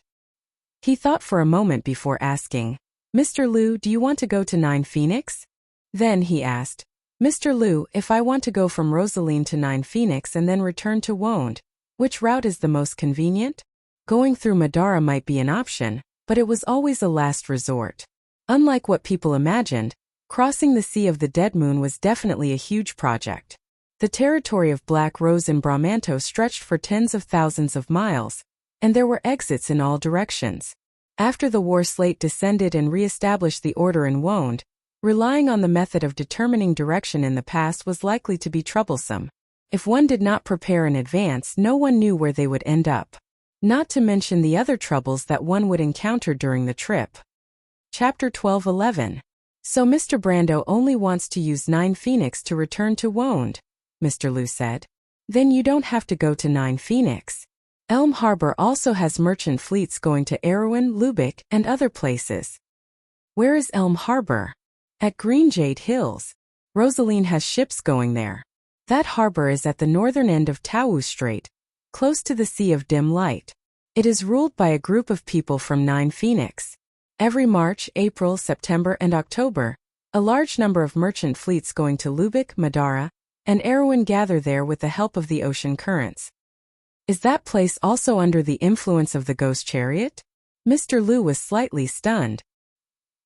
He thought for a moment before asking, Mr. Lu, do you want to go to Nine Phoenix? Then he asked, Mr. Lu, if I want to go from Rosaline to Nine Phoenix and then return to Wound, which route is the most convenient? Going through Madara might be an option, but it was always a last resort. Unlike what people imagined, crossing the Sea of the Dead Moon was definitely a huge project. The territory of Black Rose and Bramanto stretched for tens of thousands of miles, and there were exits in all directions. After the war slate descended and re-established the order in Wound, relying on the method of determining direction in the past was likely to be troublesome. If one did not prepare in advance, no one knew where they would end up. Not to mention the other troubles that one would encounter during the trip. Chapter 12:11. So Mr. Brando only wants to use Nine Phoenix to return to Wound, Mr. Lu said. Then you don't have to go to Nine Phoenix. Elm Harbor also has merchant fleets going to Erewhon, Lubeck, and other places. Where is Elm Harbor? At Green Jade Hills. Rosaline has ships going there. That harbor is at the northern end of Tawu Strait, close to the Sea of Dim Light. It is ruled by a group of people from Nine Phoenix. Every March, April, September, and October, a large number of merchant fleets going to Lubeck, Madara, and Erewhon gather there with the help of the ocean currents. Is that place also under the influence of the Ghost Chariot? Mr. Lu was slightly stunned.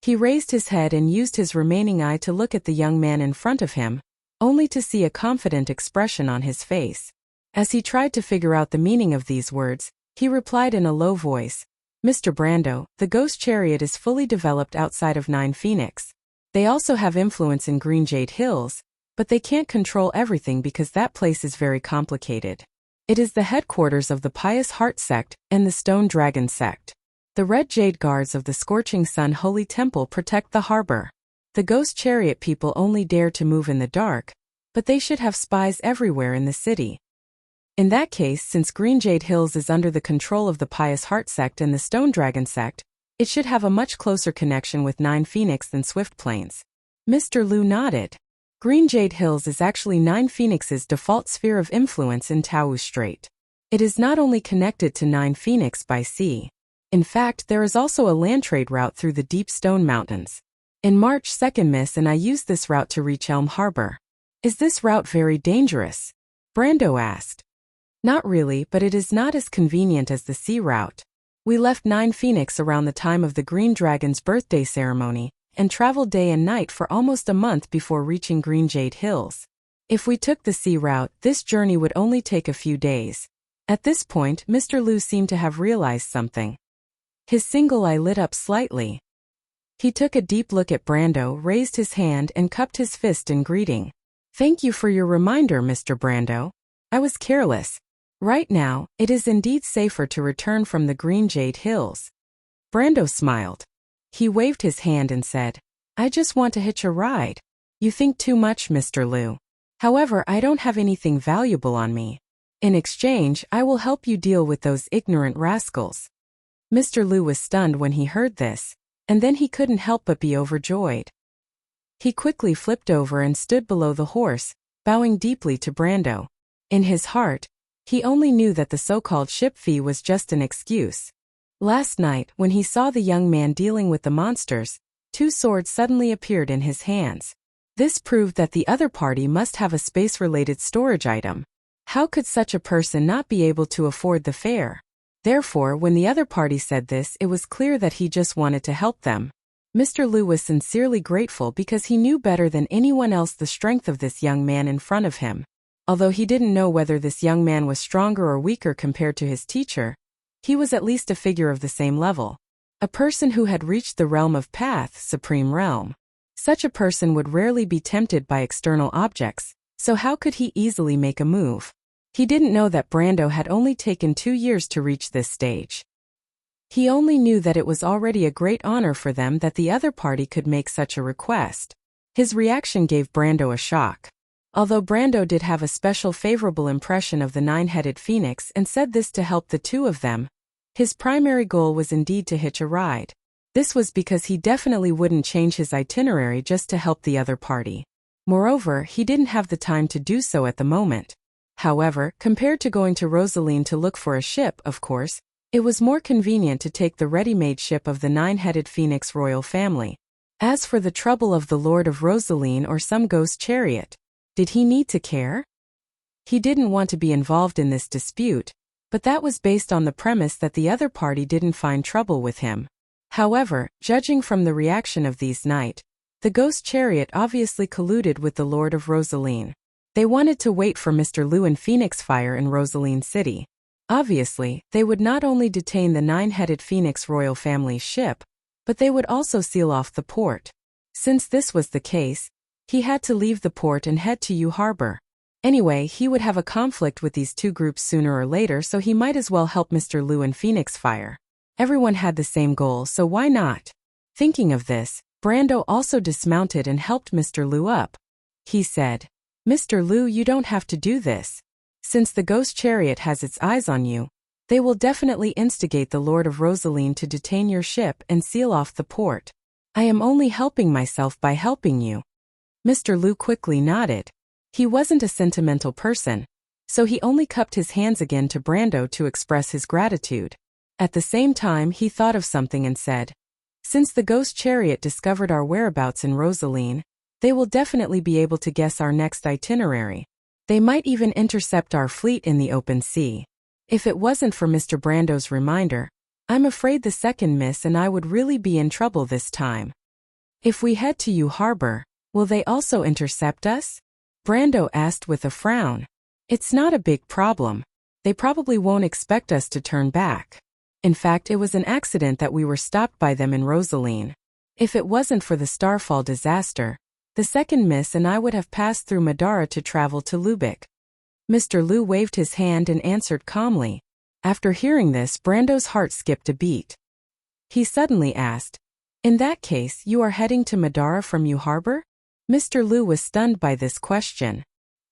He raised his head and used his remaining eye to look at the young man in front of him, only to see a confident expression on his face. As he tried to figure out the meaning of these words, he replied in a low voice, Mr. Brando, the Ghost Chariot is fully developed outside of Nine Phoenix. They also have influence in Green Jade Hills, but they can't control everything because that place is very complicated. It is the headquarters of the Pious Heart sect and the Stone Dragon sect. The Red Jade Guards of the Scorching Sun Holy Temple protect the harbor. The Ghost Chariot people only dare to move in the dark, but they should have spies everywhere in the city. In that case, since Green Jade Hills is under the control of the Pious Heart sect and the Stone Dragon sect, it should have a much closer connection with Nine Phoenix than Swift Plains. Mr. Lu nodded. Green Jade Hills is actually Nine Phoenix's default sphere of influence in Tawu Strait. It is not only connected to Nine Phoenix by sea. In fact, there is also a land trade route through the deep stone mountains. In March 2nd Miss and I used this route to reach Elm Harbor. Is this route very dangerous? Brando asked. Not really, but it is not as convenient as the sea route. We left Nine Phoenix around the time of the Green Dragon's birthday ceremony, and traveled day and night for almost a month before reaching Green Jade Hills. If we took the sea route, this journey would only take a few days. At this point, Mr. Lu seemed to have realized something. His single eye lit up slightly. He took a deep look at Brando, raised his hand and cupped his fist in greeting. "Thank you for your reminder, Mr. Brando. I was careless. Right now, it is indeed safer to return from the Green Jade Hills." Brando smiled. He waved his hand and said, "I just want to hitch a ride." "You think too much, Mr. Liu. However, I don't have anything valuable on me. In exchange, I will help you deal with those ignorant rascals." Mr. Liu was stunned when he heard this, and then he couldn't help but be overjoyed. He quickly flipped over and stood below the horse, bowing deeply to Brando. In his heart, he only knew that the so-called ship fee was just an excuse. Last night, when he saw the young man dealing with the monsters, 2 swords suddenly appeared in his hands. This proved that the other party must have a space-related storage item. How could such a person not be able to afford the fare? Therefore, when the other party said this, it was clear that he just wanted to help them. Mr. Liu was sincerely grateful because he knew better than anyone else the strength of this young man in front of him. Although he didn't know whether this young man was stronger or weaker compared to his teacher, he was at least a figure of the same level. A person who had reached the realm of Path, Supreme Realm. Such a person would rarely be tempted by external objects, so how could he easily make a move? He didn't know that Brando had only taken 2 years to reach this stage. He only knew that it was already a great honor for them that the other party could make such a request. His reaction gave Brando a shock. Although Brando did have a special favorable impression of the 9-headed phoenix and said this to help the 2 of them, his primary goal was indeed to hitch a ride. This was because he definitely wouldn't change his itinerary just to help the other party. Moreover, he didn't have the time to do so at the moment. However, compared to going to Rosaline to look for a ship, of course, it was more convenient to take the ready-made ship of the 9-headed phoenix royal family. As for the trouble of the Lord of Rosaline or some ghost chariot, did he need to care? He didn't want to be involved in this dispute, but that was based on the premise that the other party didn't find trouble with him. However, judging from the reaction of these knight, the ghost chariot obviously colluded with the Lord of Rosaline. They wanted to wait for Mr. Liu and Phoenix Fire in Rosaline City. Obviously, they would not only detain the 9-headed phoenix royal family's ship, but they would also seal off the port. Since this was the case, he had to leave the port and head to Yu Harbor. Anyway, he would have a conflict with these 2 groups sooner or later, so he might as well help Mr. Liu and Phoenix Fire. Everyone had the same goal, so why not? Thinking of this, Brando also dismounted and helped Mr. Liu up. He said, "Mr. Liu, you don't have to do this. Since the ghost chariot has its eyes on you, they will definitely instigate the Lord of Rosaline to detain your ship and seal off the port. I am only helping myself by helping you." Mr. Liu quickly nodded. He wasn't a sentimental person, so he only cupped his hands again to Brando to express his gratitude. At the same time, he thought of something and said, "Since the ghost chariot discovered our whereabouts in Rosaline, they will definitely be able to guess our next itinerary. They might even intercept our fleet in the open sea. If it wasn't for Mr. Brando's reminder, I'm afraid the second miss and I would really be in trouble this time. If we head to Yu Harbor, will they also intercept us?" Brando asked with a frown. "It's not a big problem. They probably won't expect us to turn back. In fact, it was an accident that we were stopped by them in Rosaline. If it wasn't for the Starfall disaster, the second miss and I would have passed through Madara to travel to Lubeck." Mr. Liu waved his hand and answered calmly. After hearing this, Brando's heart skipped a beat. He suddenly asked, "In that case, you are heading to Madara from Yu Harbor?" Mr. Liu was stunned by this question.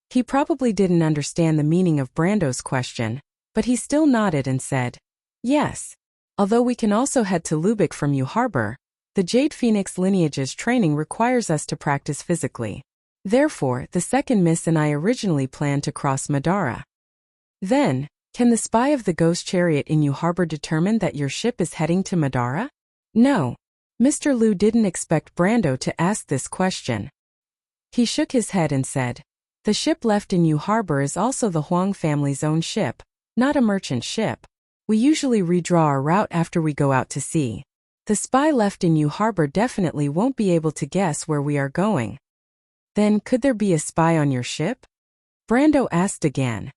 He probably didn't understand the meaning of Brando's question, but he still nodded and said, "Yes. Although we can also head to Lubeck from Yu Harbor, the Jade Phoenix lineage's training requires us to practice physically. Therefore, the second miss and I originally planned to cross Madara." "Then, can the spy of the ghost chariot in Yu Harbor determine that your ship is heading to Madara?" No. Mr. Liu didn't expect Brando to ask this question. He shook his head and said, "The ship left in Yu Harbor is also the Huang family's own ship, not a merchant ship. We usually redraw our route after we go out to sea. The spy left in Yu Harbor definitely won't be able to guess where we are going." "Then, could there be a spy on your ship?" Brando asked again.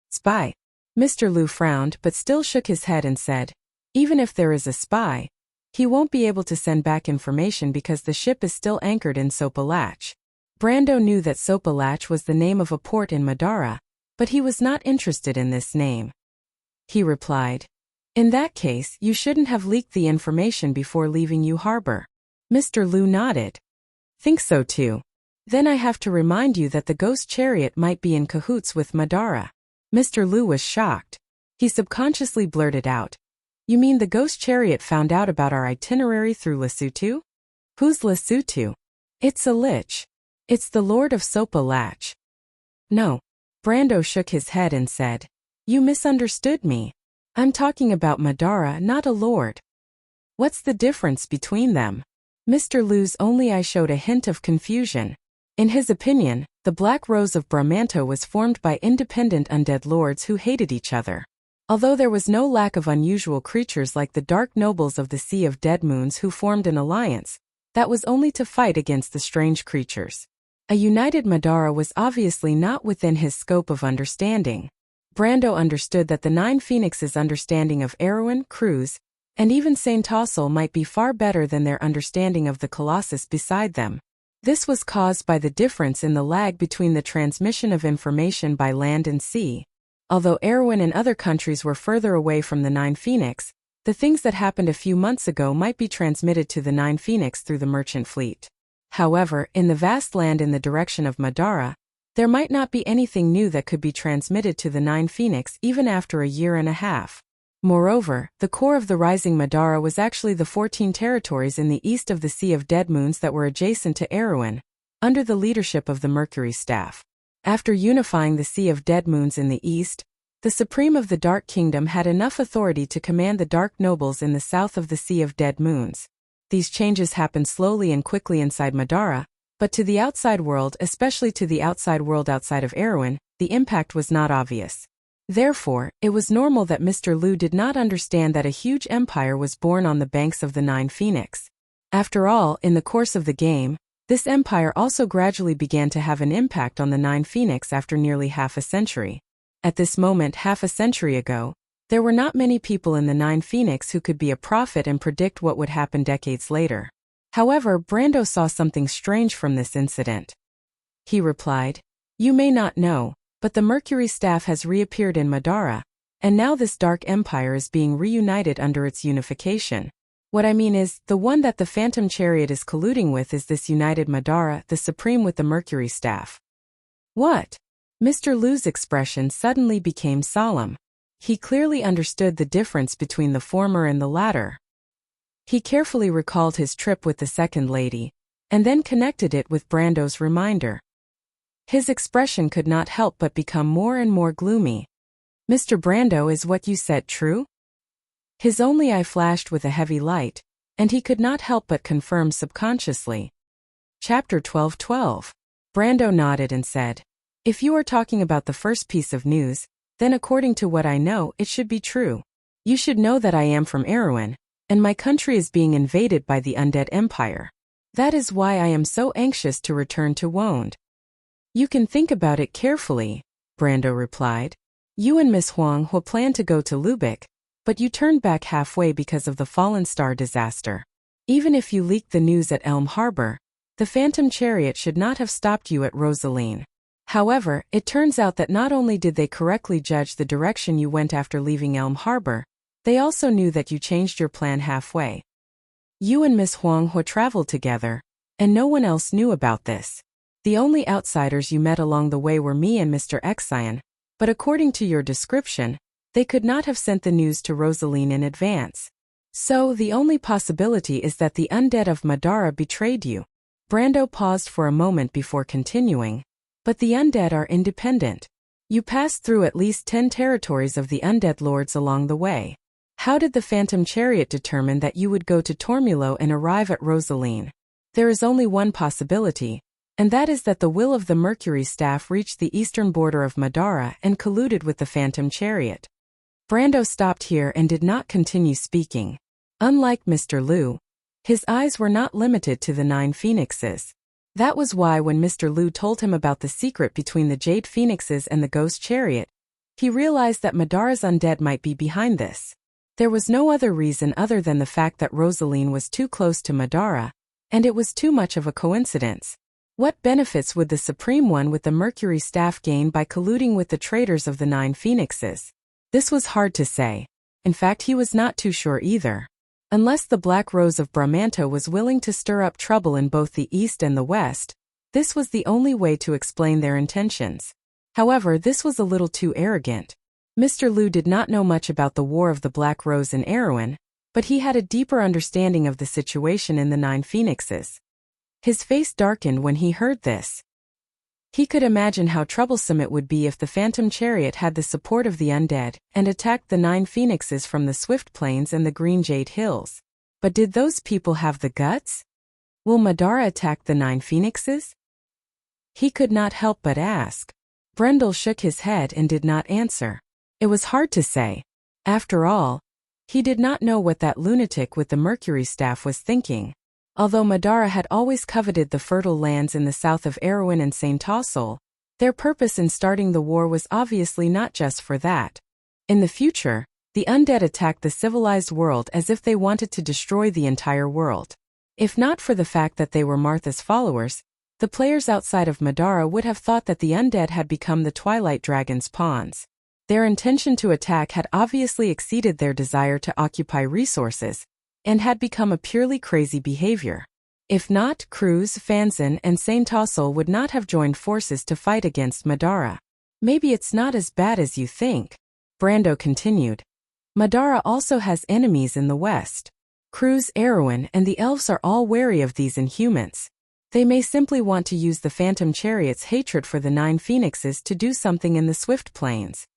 "Spy?" Mr. Liu frowned but still shook his head and said, "Even if there is a spy, He won't be able to send back information because the ship is still anchored in Sopalach. Brando knew that Sopalach was the name of a port in Madara, but he was not interested in this name. He replied, "In that case, you shouldn't have leaked the information before leaving U Harbor." Mr. Lu nodded. "Think so too. Then I have to remind you that the ghost chariot might be in cahoots with Madara." Mr. Lu was shocked. He subconsciously blurted out, "You mean the ghost chariot found out about our itinerary through Lesotho?" "Who's Lesotho?" "It's a lich. It's the Lord of Sopalach." "No." Brando shook his head and said, "You misunderstood me. I'm talking about Madara, not a lord." "What's the difference between them?" Mr. Lu's only eye showed a hint of confusion. In his opinion, the Black Rose of Bramanto was formed by independent undead lords who hated each other. Although there was no lack of unusual creatures like the Dark Nobles of the Sea of Dead Moons who formed an alliance, that was only to fight against the strange creatures. A united Madara was obviously not within his scope of understanding. Brando understood that the Nine Phoenixes' understanding of Erwin, Cruz, and even Saint Tossel might be far better than their understanding of the Colossus beside them. This was caused by the difference in the lag between the transmission of information by land and sea. Although Erwin and other countries were further away from the Nine Phoenix, the things that happened a few months ago might be transmitted to the Nine Phoenix through the merchant fleet. However, in the vast land in the direction of Madara, there might not be anything new that could be transmitted to the Nine Phoenix even after a year and a half. Moreover, the core of the rising Madara was actually the 14 territories in the east of the Sea of Dead Moons that were adjacent to Erewhon, under the leadership of the Mercury Staff. After unifying the Sea of Dead Moons in the east, the Supreme of the Dark Kingdom had enough authority to command the Dark Nobles in the south of the Sea of Dead Moons. These changes happened slowly and quickly inside Madara, but to the outside world, especially to the outside world outside of Erewhon, the impact was not obvious. Therefore, it was normal that Mr. Lu did not understand that a huge empire was born on the banks of the Nine Phoenix. After all, in the course of the game, this empire also gradually began to have an impact on the Nine Phoenix after nearly half a century. At this moment, half a century ago, there were not many people in the Nine Phoenix who could be a prophet and predict what would happen decades later. However, Brando saw something strange from this incident. He replied, "You may not know, but the Mercury Staff has reappeared in Madara, and now this dark empire is being reunited under its unification. What I mean is, the one that the Phantom Chariot is colluding with is this united Madara, the Supreme with the Mercury Staff." "What?" Mr. Lu's expression suddenly became solemn. He clearly understood the difference between the former and the latter. He carefully recalled his trip with the second lady, and then connected it with Brando's reminder. His expression could not help but become more and more gloomy. "Mr. Brando, is what you said true?" His only eye flashed with a heavy light, and he could not help but confirm subconsciously. Chapter 12:12. Brando nodded and said, "If you are talking about the first piece of news, then according to what I know, it should be true. You should know that I am from Erewhon, and my country is being invaded by the Undead Empire. That is why I am so anxious to return to Wond." "You can think about it carefully," Brando replied. "You and Miss Huang Hua planned to go to Lubeck, but you turned back halfway because of the Fallen Star disaster. Even if you leaked the news at Elm Harbor, the Phantom Chariot should not have stopped you at Rosaline. However, it turns out that not only did they correctly judge the direction you went after leaving Elm Harbor, they also knew that you changed your plan halfway. You and Miss Huang Hua traveled together, and no one else knew about this. The only outsiders you met along the way were me and Mr. Exion, but according to your description, they could not have sent the news to Rosaline in advance. So the only possibility is that the undead of Madara betrayed you." Brando paused for a moment before continuing. "But the undead are independent. You passed through at least 10 territories of the undead lords along the way. How did the Phantom Chariot determine that you would go to Tormulo and arrive at Rosaline? There is only one possibility, and that is that the will of the Mercury Staff reached the eastern border of Madara and colluded with the Phantom Chariot." Brando stopped here and did not continue speaking. Unlike Mr. Lu, his eyes were not limited to the Nine Phoenixes. That was why when Mr. Lu told him about the secret between the Jade Phoenixes and the Ghost Chariot, he realized that Madara's undead might be behind this. There was no other reason other than the fact that Rosaline was too close to Madara, and it was too much of a coincidence. What benefits would the Supreme One with the Mercury Staff gain by colluding with the traitors of the Nine Phoenixes? This was hard to say. In fact, he was not too sure either. Unless the Black Rose of Bramanto was willing to stir up trouble in both the East and the West, this was the only way to explain their intentions. However, this was a little too arrogant. Mr. Lu did not know much about the War of the Black Rose in Erewhon, but he had a deeper understanding of the situation in the Nine Phoenixes. His face darkened when he heard this. He could imagine how troublesome it would be if the Phantom Chariot had the support of the undead and attacked the Nine Phoenixes from the Swift Plains and the Green Jade Hills. But did those people have the guts? Will Madara attack the Nine Phoenixes? He could not help but ask. Brendel shook his head and did not answer. It was hard to say. After all, he did not know what that lunatic with the Mercury Staff was thinking. Although Madara had always coveted the fertile lands in the south of Erewhon and Saint-Tassel, their purpose in starting the war was obviously not just for that. In the future, the undead attacked the civilized world as if they wanted to destroy the entire world. If not for the fact that they were Martha's followers, the players outside of Madara would have thought that the undead had become the Twilight Dragon's pawns. Their intention to attack had obviously exceeded their desire to occupy resources, and had become a purely crazy behavior. If not, Cruz, Fanzan, and Saint-Tassel would not have joined forces to fight against Madara. Maybe it's not as bad as you think, Brando continued. Madara also has enemies in the west. Cruz, Erewhon, and the elves are all wary of these Inhumans. They may simply want to use the Phantom Chariot's hatred for the Nine Phoenixes to do something in the Swift Plains.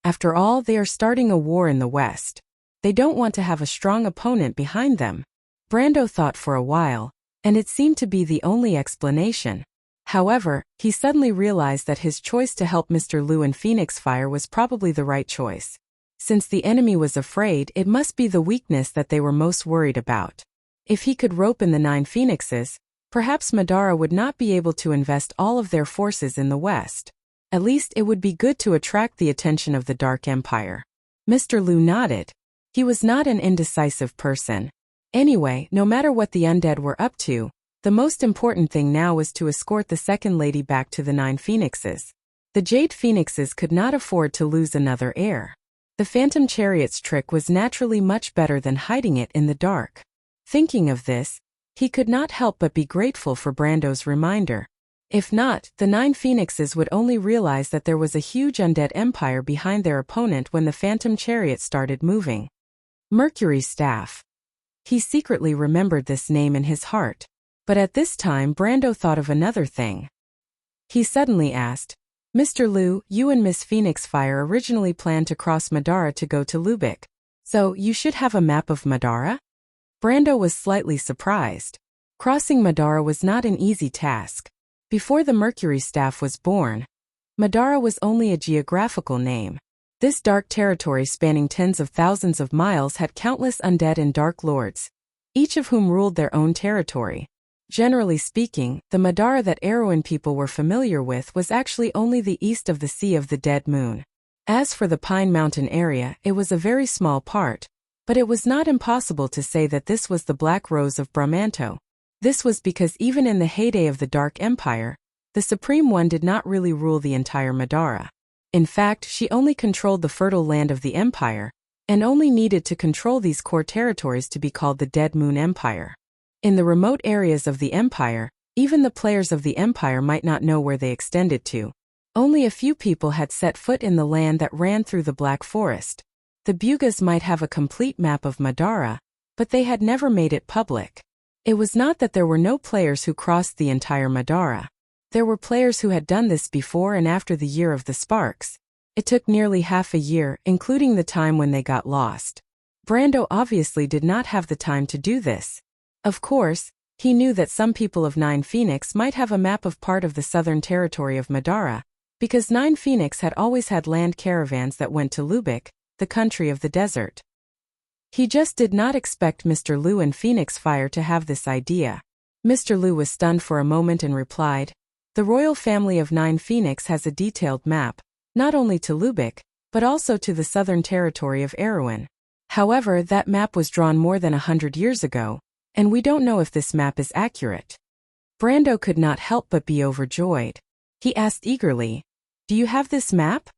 After all, they are starting a war in the west. They don't want to have a strong opponent behind them. Brando thought for a while, and it seemed to be the only explanation. However, he suddenly realized that his choice to help Mr. Lu and Phoenix Fire was probably the right choice. Since the enemy was afraid, it must be the weakness that they were most worried about. If he could rope in the Nine Phoenixes, perhaps Madara would not be able to invest all of their forces in the west. At least it would be good to attract the attention of the Dark Empire. Mr. Lu nodded. He was not an indecisive person. Anyway, no matter what the undead were up to, the most important thing now was to escort the Second Lady back to the Nine Phoenixes. The Jade Phoenixes could not afford to lose another heir. The Phantom Chariot's trick was naturally much better than hiding it in the dark. Thinking of this, he could not help but be grateful for Brando's reminder. If not, the Nine Phoenixes would only realize that there was a huge undead empire behind their opponent when the Phantom Chariot started moving. Mercury Staff. He secretly remembered this name in his heart. But at this time Brando thought of another thing. He suddenly asked, Mr. Lu, you and Miss Phoenix Fire originally planned to cross Madara to go to Lubeck. So, you should have a map of Madara? Brando was slightly surprised. Crossing Madara was not an easy task. Before the Mercury Staff was born, Madara was only a geographical name. This dark territory spanning tens of thousands of miles had countless undead and dark lords, each of whom ruled their own territory. Generally speaking, the Madara that Erewhon people were familiar with was actually only the east of the Sea of the Dead Moon. As for the Pine Mountain area, it was a very small part, but it was not impossible to say that this was the Black Rose of Bramanto. This was because even in the heyday of the Dark Empire, the Supreme One did not really rule the entire Madara. In fact, she only controlled the fertile land of the Empire, and only needed to control these core territories to be called the Dead Moon Empire. In the remote areas of the Empire, even the players of the Empire might not know where they extended to. Only a few people had set foot in the land that ran through the Black Forest. The Bugas might have a complete map of Madara, but they had never made it public. It was not that there were no players who crossed the entire Madara. There were players who had done this before and after the Year of the Sparks. It took nearly half a year, including the time when they got lost. Brando obviously did not have the time to do this. Of course, he knew that some people of Nine Phoenix might have a map of part of the southern territory of Madara, because Nine Phoenix had always had land caravans that went to Lubeck, the country of the desert. He just did not expect Mr. Lu and Phoenix Fire to have this idea. Mr. Lu was stunned for a moment and replied, The royal family of Nine Phoenix has a detailed map, not only to Lubeck, but also to the southern territory of Erewhon. However, that map was drawn more than 100 years ago, and we don't know if this map is accurate. Brando could not help but be overjoyed. He asked eagerly, "Do you have this map?"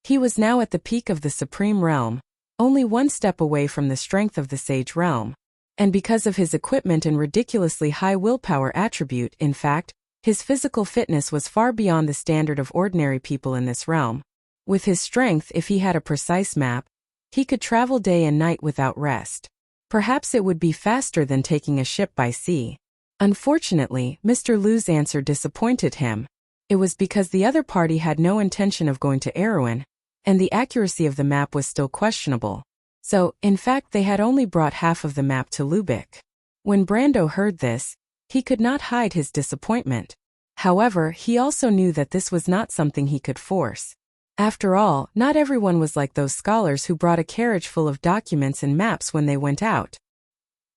He was now at the peak of the Supreme Realm, only one step away from the strength of the Sage Realm. And because of his equipment and ridiculously high willpower attribute, in fact, his physical fitness was far beyond the standard of ordinary people in this realm. With his strength, if he had a precise map, he could travel day and night without rest. Perhaps it would be faster than taking a ship by sea. Unfortunately, Mr. Lu's answer disappointed him. It was because the other party had no intention of going to Erewhon, and the accuracy of the map was still questionable. So, in fact, they had only brought half of the map to Lubeck. When Brando heard this, he could not hide his disappointment. However, he also knew that this was not something he could force. After all, not everyone was like those scholars who brought a carriage full of documents and maps when they went out.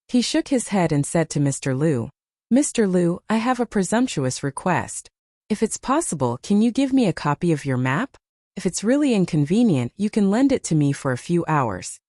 He shook his head and said to Mr. Lu, "Mr. Lu, I have a presumptuous request. If it's possible, can you give me a copy of your map? If it's really inconvenient, you can lend it to me for a few hours."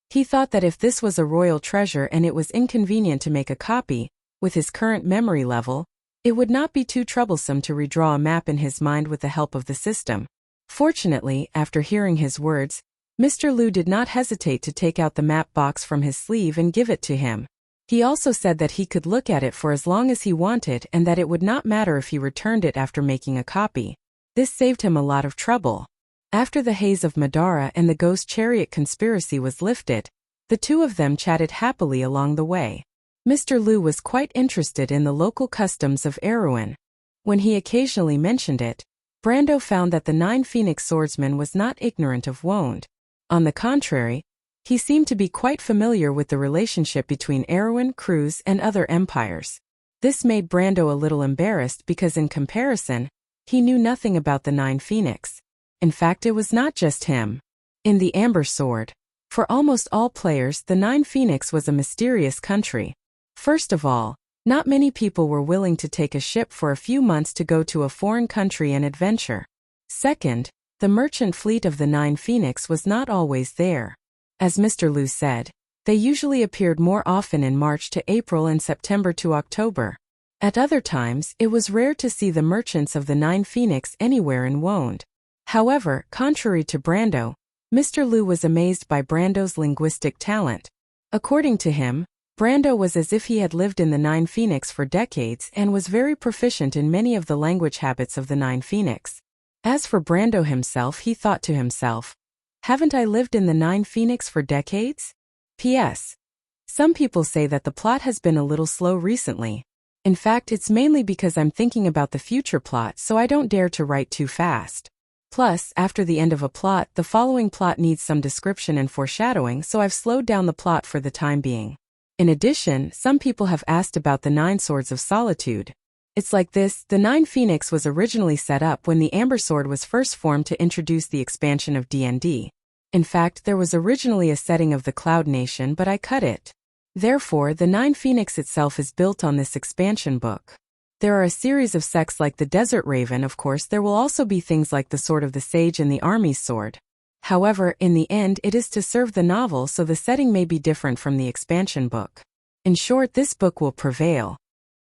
He thought that if this was a royal treasure and it was inconvenient to make a copy, with his current memory level, it would not be too troublesome to redraw a map in his mind with the help of the system. Fortunately, after hearing his words, Mr. Lu did not hesitate to take out the map box from his sleeve and give it to him. He also said that he could look at it for as long as he wanted and that it would not matter if he returned it after making a copy. This saved him a lot of trouble. After the haze of Madara and the Ghost Chariot conspiracy was lifted, the two of them chatted happily along the way. Mr. Lu was quite interested in the local customs of Erewhon. When he occasionally mentioned it, Brando found that the Nine Phoenix swordsman was not ignorant of Wound. On the contrary, he seemed to be quite familiar with the relationship between Erewhon, Cruz, and other empires. This made Brando a little embarrassed because in comparison, he knew nothing about the Nine Phoenix. In fact, it was not just him. In the Amber Sword, for almost all players, the Nine Phoenix was a mysterious country. First of all, not many people were willing to take a ship for a few months to go to a foreign country and adventure. Second, the merchant fleet of the Nine Phoenix was not always there. As Mr. Lu said, they usually appeared more often in March to April and September to October. At other times, it was rare to see the merchants of the Nine Phoenix anywhere in Wound. However, contrary to Brando, Mr. Lu was amazed by Brando's linguistic talent. According to him, Brando was as if he had lived in the Nine Phoenix for decades and was very proficient in many of the language habits of the Nine Phoenix. As for Brando himself, he thought to himself, "Haven't I lived in the Nine Phoenix for decades?" P.S. Some people say that the plot has been a little slow recently. In fact, it's mainly because I'm thinking about the future plot, so I don't dare to write too fast. Plus, after the end of a plot, the following plot needs some description and foreshadowing, so I've slowed down the plot for the time being. In addition, some people have asked about the Nine Swords of Solitude. It's like this: the Nine Phoenix was originally set up when the Amber Sword was first formed to introduce the expansion of D&D. In fact, there was originally a setting of the Cloud Nation, but I cut it. Therefore, the Nine Phoenix itself is built on this expansion book. There are a series of sects like the Desert Raven. Of course, there will also be things like the Sword of the Sage and the Army's Sword. However, in the end, it is to serve the novel, so the setting may be different from the expansion book. In short, this book will prevail.